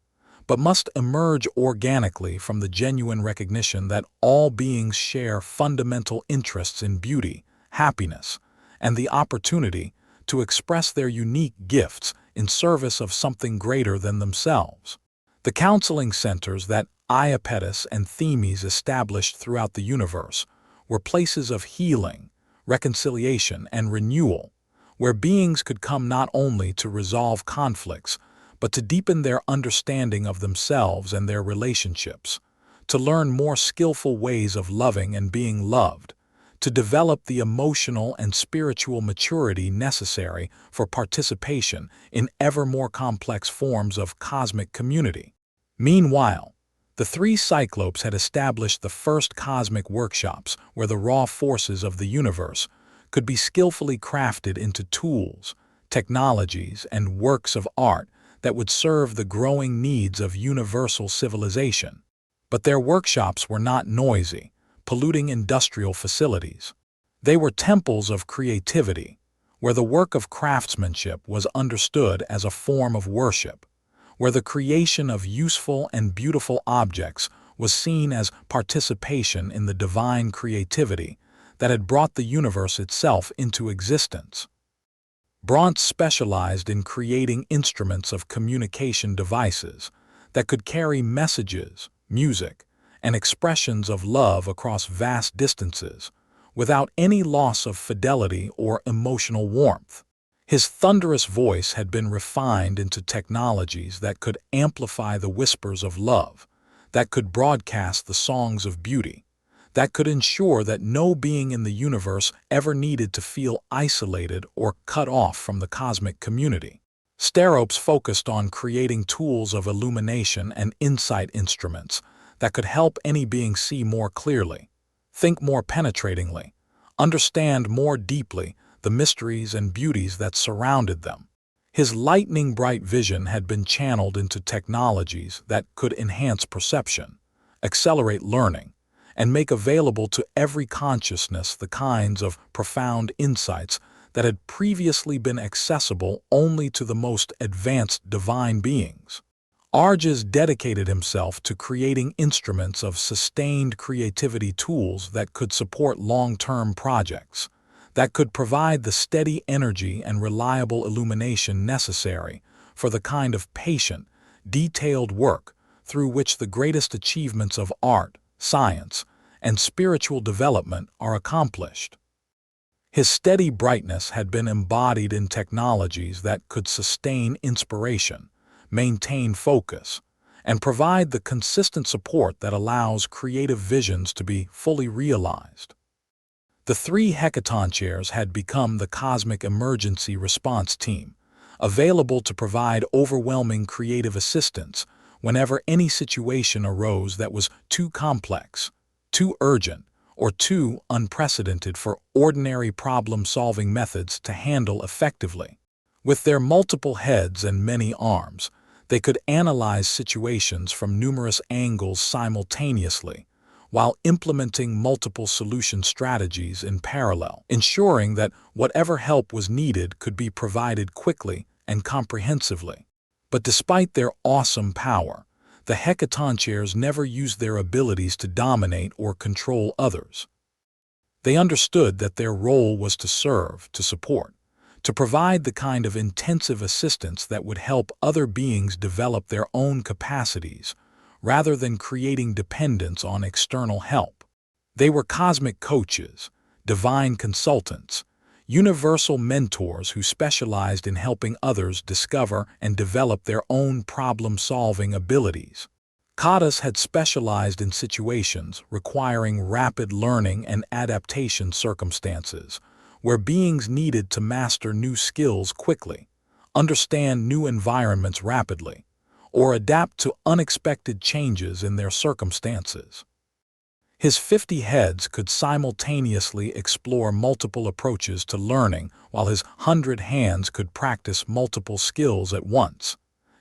but must emerge organically from the genuine recognition that all beings share fundamental interests in beauty, happiness, and the opportunity to express their unique gifts in service of something greater than themselves. The counseling centers that Iapetus and Themis established throughout the universe were places of healing, reconciliation, and renewal, where beings could come not only to resolve conflicts, but to deepen their understanding of themselves and their relationships, to learn more skillful ways of loving and being loved, to develop the emotional and spiritual maturity necessary for participation in ever more complex forms of cosmic community. Meanwhile, the three Cyclopes had established the first cosmic workshops where the raw forces of the universe could be skillfully crafted into tools, technologies, and works of art that would serve the growing needs of universal civilization. But their workshops were not noisy, polluting industrial facilities. They were temples of creativity, where the work of craftsmanship was understood as a form of worship, where the creation of useful and beautiful objects was seen as participation in the divine creativity that had brought the universe itself into existence. Bront specialized in creating instruments of communication devices that could carry messages, music, and expressions of love across vast distances, without any loss of fidelity or emotional warmth. His thunderous voice had been refined into technologies that could amplify the whispers of love, that could broadcast the songs of beauty, that could ensure that no being in the universe ever needed to feel isolated or cut off from the cosmic community. Steropes focused on creating tools of illumination and insight instruments that could help any being see more clearly, think more penetratingly, understand more deeply the mysteries and beauties that surrounded them. His lightning-bright vision had been channeled into technologies that could enhance perception, accelerate learning, and make available to every consciousness the kinds of profound insights that had previously been accessible only to the most advanced divine beings. Arges dedicated himself to creating instruments of sustained creativity tools that could support long-term projects, that could provide the steady energy and reliable illumination necessary for the kind of patient, detailed work through which the greatest achievements of art, science, and spiritual development are accomplished. His steady brightness had been embodied in technologies that could sustain inspiration, maintain focus, and provide the consistent support that allows creative visions to be fully realized. The three hecatonchires had become the cosmic emergency response team, available to provide overwhelming creative assistance whenever any situation arose that was too complex, too urgent, or too unprecedented for ordinary problem-solving methods to handle effectively. With their multiple heads and many arms, they could analyze situations from numerous angles simultaneously, while implementing multiple solution strategies in parallel, ensuring that whatever help was needed could be provided quickly and comprehensively. But despite their awesome power, The Hecatoncheires never used their abilities to dominate or control others. They understood that their role was to serve, to support, to provide the kind of intensive assistance that would help other beings develop their own capacities, rather than creating dependence on external help. They were cosmic coaches, divine consultants, universal mentors who specialized in helping others discover and develop their own problem-solving abilities. Cadence had specialized in situations requiring rapid learning and adaptation circumstances, where beings needed to master new skills quickly, understand new environments rapidly, or adapt to unexpected changes in their circumstances. His 50 heads could simultaneously explore multiple approaches to learning, while his 100 hands could practice multiple skills at once,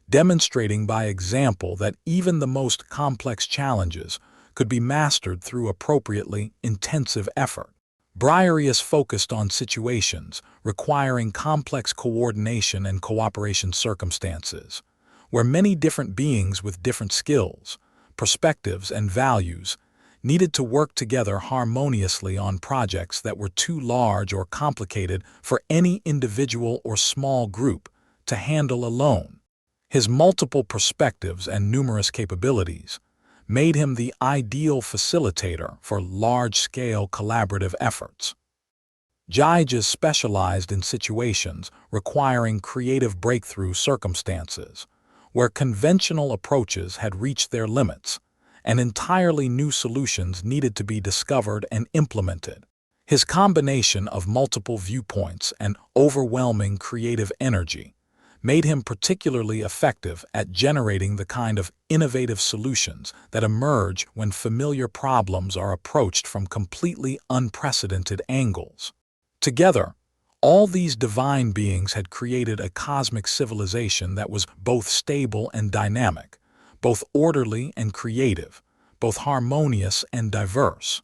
demonstrating by example that even the most complex challenges could be mastered through appropriately intensive effort. Briareus focused on situations requiring complex coordination and cooperation circumstances, where many different beings with different skills, perspectives, and values needed to work together harmoniously on projects that were too large or complicated for any individual or small group to handle alone. His multiple perspectives and numerous capabilities made him the ideal facilitator for large-scale collaborative efforts. Gyges specialized in situations requiring creative breakthrough circumstances, where conventional approaches had reached their limits, and entirely new solutions needed to be discovered and implemented. His combination of multiple viewpoints and overwhelming creative energy made him particularly effective at generating the kind of innovative solutions that emerge when familiar problems are approached from completely unprecedented angles. Together, all these divine beings had created a cosmic civilization that was both stable and dynamic, both orderly and creative, both harmonious and diverse.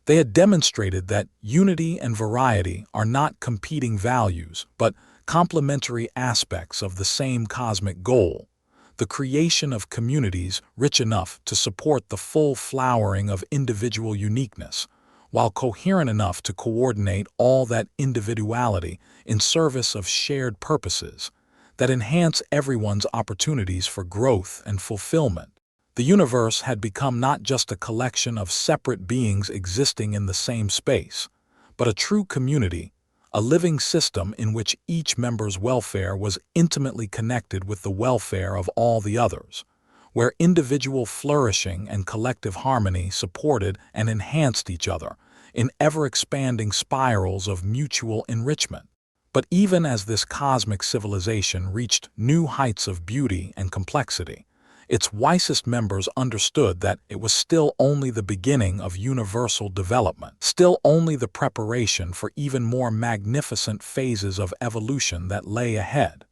They had demonstrated that unity and variety are not competing values, but complementary aspects of the same cosmic goal, the creation of communities rich enough to support the full flowering of individual uniqueness, while coherent enough to coordinate all that individuality in service of shared purposes that enhance everyone's opportunities for growth and fulfillment. The universe had become not just a collection of separate beings existing in the same space, but a true community, a living system in which each member's welfare was intimately connected with the welfare of all the others, where individual flourishing and collective harmony supported and enhanced each other in ever-expanding spirals of mutual enrichment. But even as this cosmic civilization reached new heights of beauty and complexity, its wisest members understood that it was still only the beginning of universal development, still only the preparation for even more magnificent phases of evolution that lay ahead.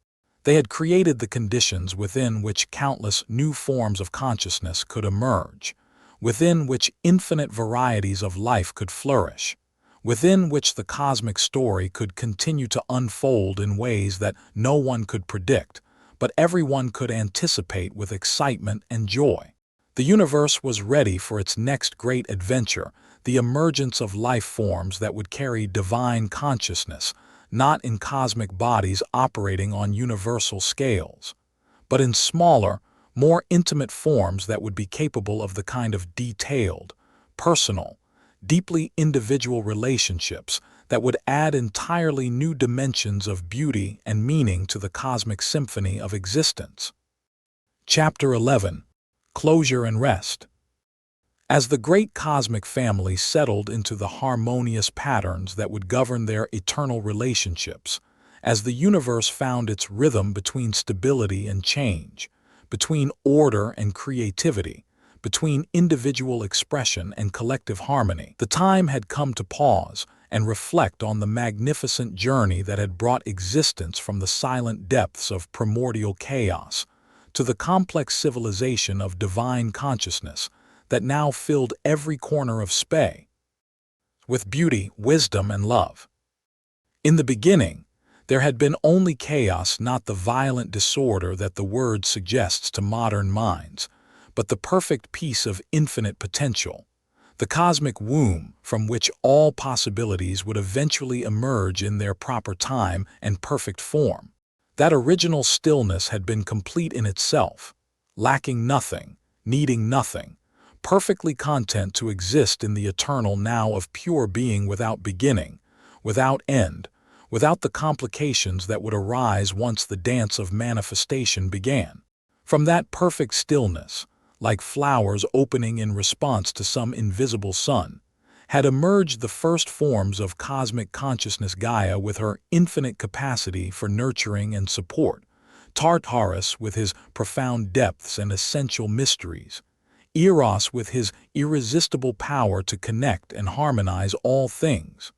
They had created the conditions within which countless new forms of consciousness could emerge, within which infinite varieties of life could flourish, within which the cosmic story could continue to unfold in ways that no one could predict, but everyone could anticipate with excitement and joy. The universe was ready for its next great adventure, the emergence of life forms that would carry divine consciousness, not in cosmic bodies operating on universal scales, but in smaller, more intimate forms that would be capable of the kind of detailed, personal, deeply individual relationships that would add entirely new dimensions of beauty and meaning to the cosmic symphony of existence. Chapter 11. Closure and Rest. As the great cosmic family settled into the harmonious patterns that would govern their eternal relationships, as the universe found its rhythm between stability and change, between order and creativity, between individual expression and collective harmony, the time had come to pause and reflect on the magnificent journey that had brought existence from the silent depths of primordial chaos to the complex civilization of divine consciousness that now filled every corner of space with beauty, wisdom, and love. In the beginning, there had been only chaos, not the violent disorder that the word suggests to modern minds, but the perfect piece of infinite potential, the cosmic womb from which all possibilities would eventually emerge in their proper time and perfect form. That original stillness had been complete in itself, lacking nothing, needing nothing, perfectly content to exist in the eternal now of pure being without beginning, without end, without the complications that would arise once the dance of manifestation began. From that perfect stillness, like flowers opening in response to some invisible sun, had emerged the first forms of cosmic consciousness: Gaia with her infinite capacity for nurturing and support, Tartarus with his profound depths and essential mysteries, Eros with his irresistible power to connect and harmonize all things.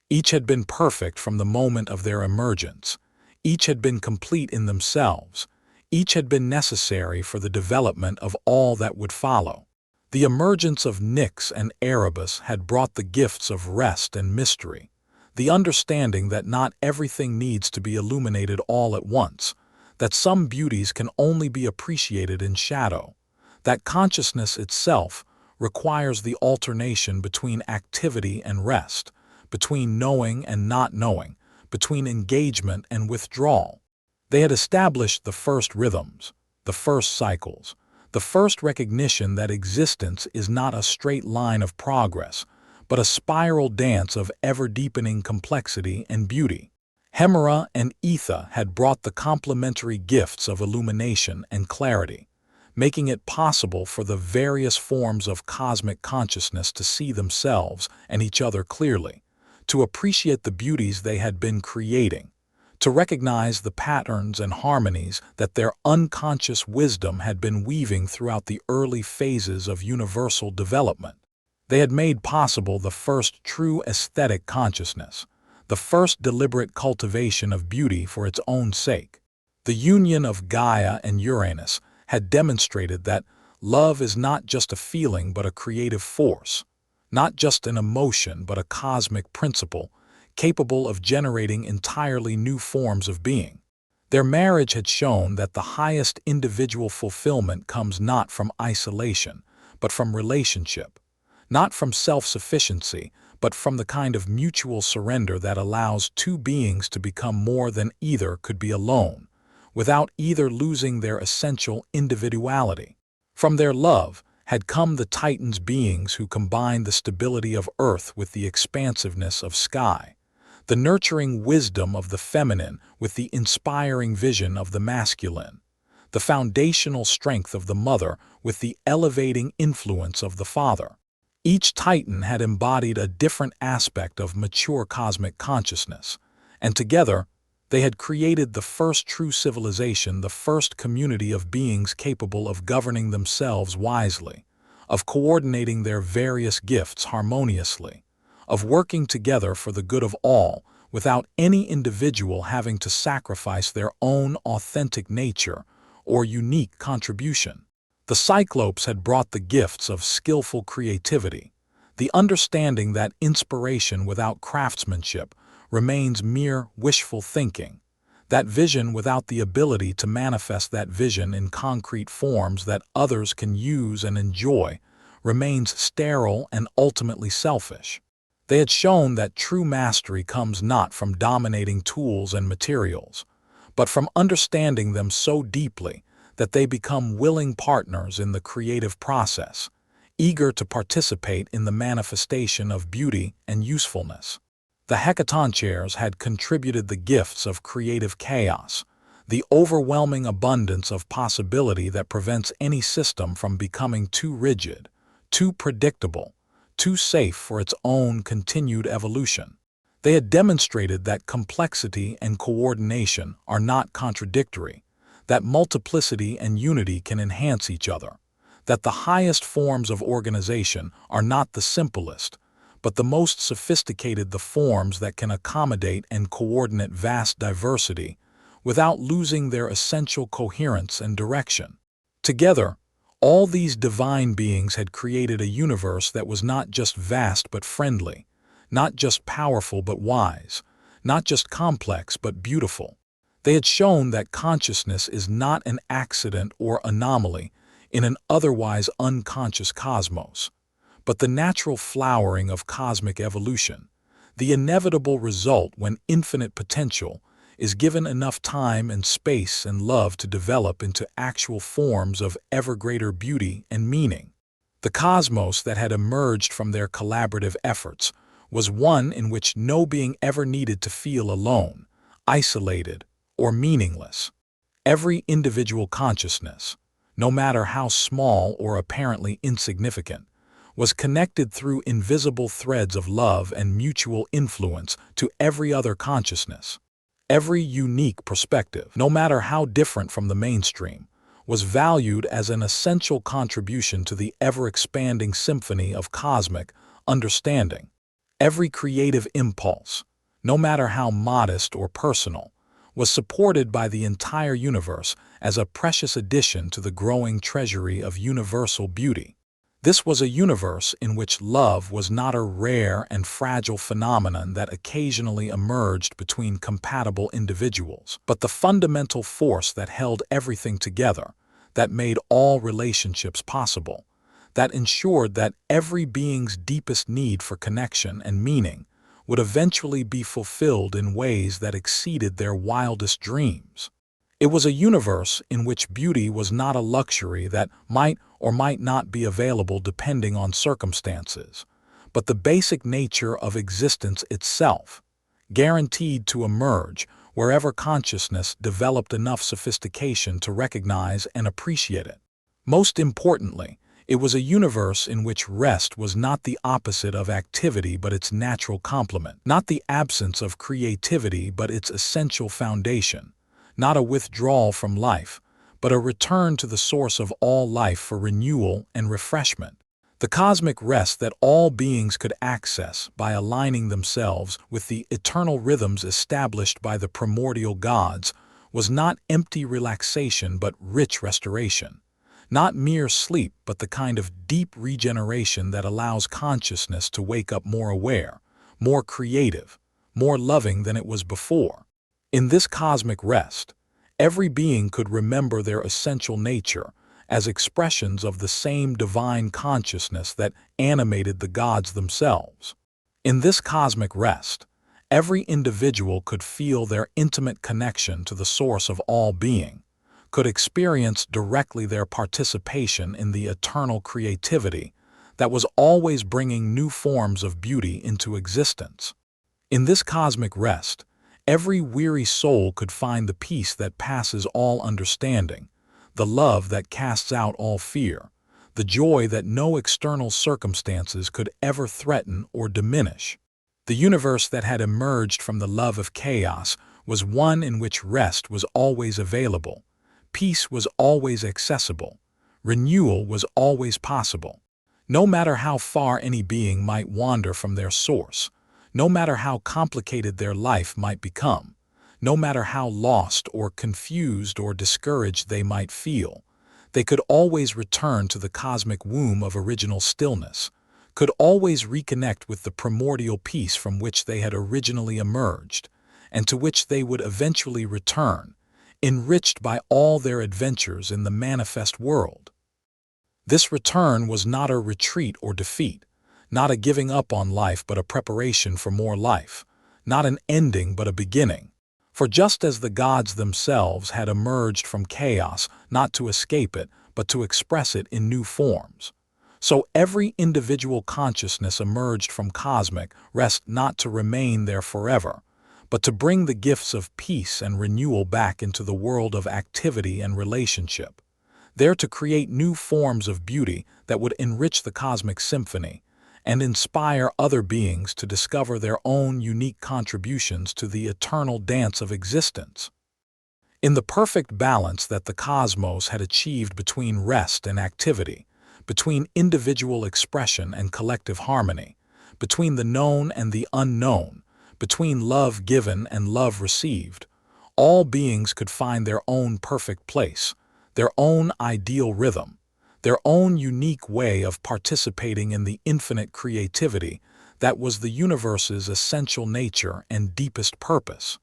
Each had been perfect from the moment of their emergence. Each had been complete in themselves. Each had been necessary for the development of all that would follow. The emergence of Nyx and Erebus had brought the gifts of rest and mystery, the understanding that not everything needs to be illuminated all at once, that some beauties can only be appreciated in shadow, that consciousness itself requires the alternation between activity and rest, between knowing and not knowing, between engagement and withdrawal. They had established the first rhythms, the first cycles, the first recognition that existence is not a straight line of progress, but a spiral dance of ever-deepening complexity and beauty. Hemera and Etha had brought the complementary gifts of illumination and clarity, making it possible for the various forms of cosmic consciousness to see themselves and each other clearly, to appreciate the beauties they had been creating, to recognize the patterns and harmonies that their unconscious wisdom had been weaving throughout the early phases of universal development. They had made possible the first true aesthetic consciousness, the first deliberate cultivation of beauty for its own sake. The union of Gaia and Uranus had demonstrated that love is not just a feeling but a creative force, not just an emotion but a cosmic principle, capable of generating entirely new forms of being. Their marriage had shown that the highest individual fulfillment comes not from isolation, but from relationship, not from self-sufficiency, but from the kind of mutual surrender that allows two beings to become more than either could be alone, without either losing their essential individuality. From their love had come the Titans, beings who combined the stability of earth with the expansiveness of sky, the nurturing wisdom of the feminine with the inspiring vision of the masculine, the foundational strength of the mother with the elevating influence of the father. Each Titan had embodied a different aspect of mature cosmic consciousness, and together they had created the first true civilization, the first community of beings capable of governing themselves wisely, of coordinating their various gifts harmoniously, of working together for the good of all without any individual having to sacrifice their own authentic nature or unique contribution. The Cyclopes had brought the gifts of skillful creativity, the understanding that inspiration without craftsmanship remains mere wishful thinking, that vision without the ability to manifest that vision in concrete forms that others can use and enjoy remains sterile and ultimately selfish. They had shown that true mastery comes not from dominating tools and materials, but from understanding them so deeply that they become willing partners in the creative process, eager to participate in the manifestation of beauty and usefulness. The Hecatonchires had contributed the gifts of creative chaos, the overwhelming abundance of possibility that prevents any system from becoming too rigid, too predictable, too safe for its own continued evolution. They had demonstrated that complexity and coordination are not contradictory, that multiplicity and unity can enhance each other, that the highest forms of organization are not the simplest, but the most sophisticated, the forms that can accommodate and coordinate vast diversity without losing their essential coherence and direction. Together, all these divine beings had created a universe that was not just vast but friendly, not just powerful but wise, not just complex but beautiful. They had shown that consciousness is not an accident or anomaly, in an otherwise unconscious cosmos. But the natural flowering of cosmic evolution, the inevitable result when infinite potential is given enough time and space and love to develop into actual forms of ever greater beauty and meaning. The cosmos that had emerged from their collaborative efforts was one in which no being ever needed to feel alone, isolated, or meaningless. Every individual consciousness, no matter how small or apparently insignificant, was connected through invisible threads of love and mutual influence to every other consciousness. Every unique perspective, no matter how different from the mainstream, was valued as an essential contribution to the ever-expanding symphony of cosmic understanding. Every creative impulse, no matter how modest or personal, was supported by the entire universe as a precious addition to the growing treasury of universal beauty. This was a universe in which love was not a rare and fragile phenomenon that occasionally emerged between compatible individuals, but the fundamental force that held everything together, that made all relationships possible, that ensured that every being's deepest need for connection and meaning would eventually be fulfilled in ways that exceeded their wildest dreams. It was a universe in which beauty was not a luxury that might or might not be available depending on circumstances, but the basic nature of existence itself, guaranteed to emerge wherever consciousness developed enough sophistication to recognize and appreciate it. Most importantly, it was a universe in which rest was not the opposite of activity but its natural complement, not the absence of creativity but its essential foundation, not a withdrawal from life, but a return to the source of all life for renewal and refreshment. The cosmic rest that all beings could access by aligning themselves with the eternal rhythms established by the primordial gods was not empty relaxation but rich restoration, not mere sleep but the kind of deep regeneration that allows consciousness to wake up more aware, more creative, more loving than it was before. In this cosmic rest, every being could remember their essential nature as expressions of the same divine consciousness that animated the gods themselves. In this cosmic rest, every individual could feel their intimate connection to the source of all being, could experience directly their participation in the eternal creativity that was always bringing new forms of beauty into existence. In this cosmic rest, every weary soul could find the peace that passes all understanding, the love that casts out all fear, the joy that no external circumstances could ever threaten or diminish. The universe that had emerged from the love of chaos was one in which rest was always available, peace was always accessible, renewal was always possible. No matter how far any being might wander from their source, no matter how complicated their life might become, no matter how lost or confused or discouraged they might feel, they could always return to the cosmic womb of original stillness, could always reconnect with the primordial peace from which they had originally emerged, and to which they would eventually return, enriched by all their adventures in the manifest world. This return was not a retreat or defeat, not a giving up on life but a preparation for more life, not an ending but a beginning. For just as the gods themselves had emerged from chaos not to escape it but to express it in new forms, so every individual consciousness emerged from cosmic rest not to remain there forever, but to bring the gifts of peace and renewal back into the world of activity and relationship, there to create new forms of beauty that would enrich the cosmic symphony and inspire other beings to discover their own unique contributions to the eternal dance of existence. In the perfect balance that the cosmos had achieved between rest and activity, between individual expression and collective harmony, between the known and the unknown, between love given and love received, all beings could find their own perfect place, their own ideal rhythm, their own unique way of participating in the infinite creativity that was the universe's essential nature and deepest purpose.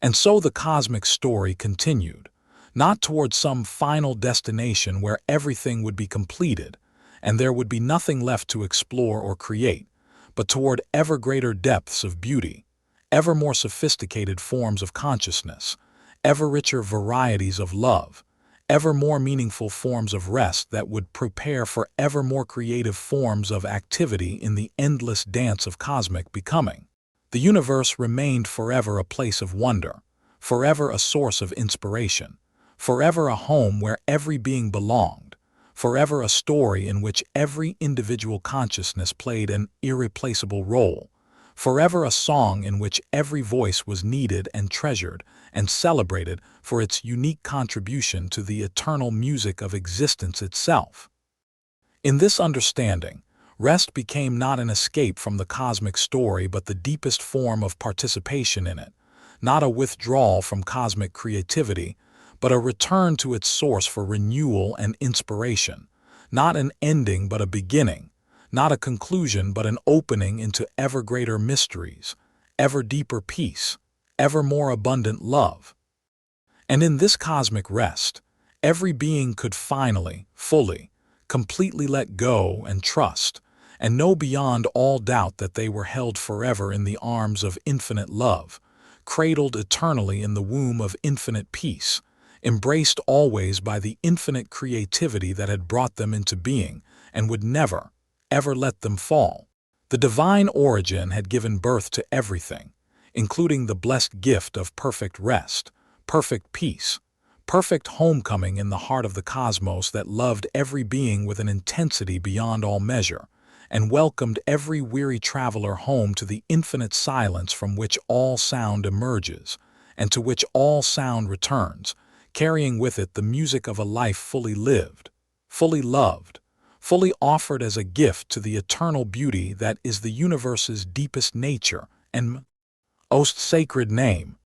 And so the cosmic story continued, not toward some final destination where everything would be completed and there would be nothing left to explore or create, but toward ever greater depths of beauty, ever more sophisticated forms of consciousness, ever richer varieties of love, ever more meaningful forms of rest that would prepare for ever more creative forms of activity in the endless dance of cosmic becoming. The universe remained forever a place of wonder, forever a source of inspiration, forever a home where every being belonged, forever a story in which every individual consciousness played an irreplaceable role, forever a song in which every voice was needed and treasured and celebrated for its unique contribution to the eternal music of existence itself. In this understanding, rest became not an escape from the cosmic story but the deepest form of participation in it, not a withdrawal from cosmic creativity, but a return to its source for renewal and inspiration, not an ending but a beginning, not a conclusion but an opening into ever greater mysteries, ever deeper peace, ever more abundant love. And in this cosmic rest, every being could finally, fully, completely let go and trust, and know beyond all doubt that they were held forever in the arms of infinite love, cradled eternally in the womb of infinite peace, embraced always by the infinite creativity that had brought them into being and would never, ever let them fall. The divine origin had given birth to everything, including the blessed gift of perfect rest, perfect peace, perfect homecoming in the heart of the cosmos that loved every being with an intensity beyond all measure, and welcomed every weary traveler home to the infinite silence from which all sound emerges, and to which all sound returns, carrying with it the music of a life fully lived, fully loved, fully offered as a gift to the eternal beauty that is the universe's deepest nature and most sacred name.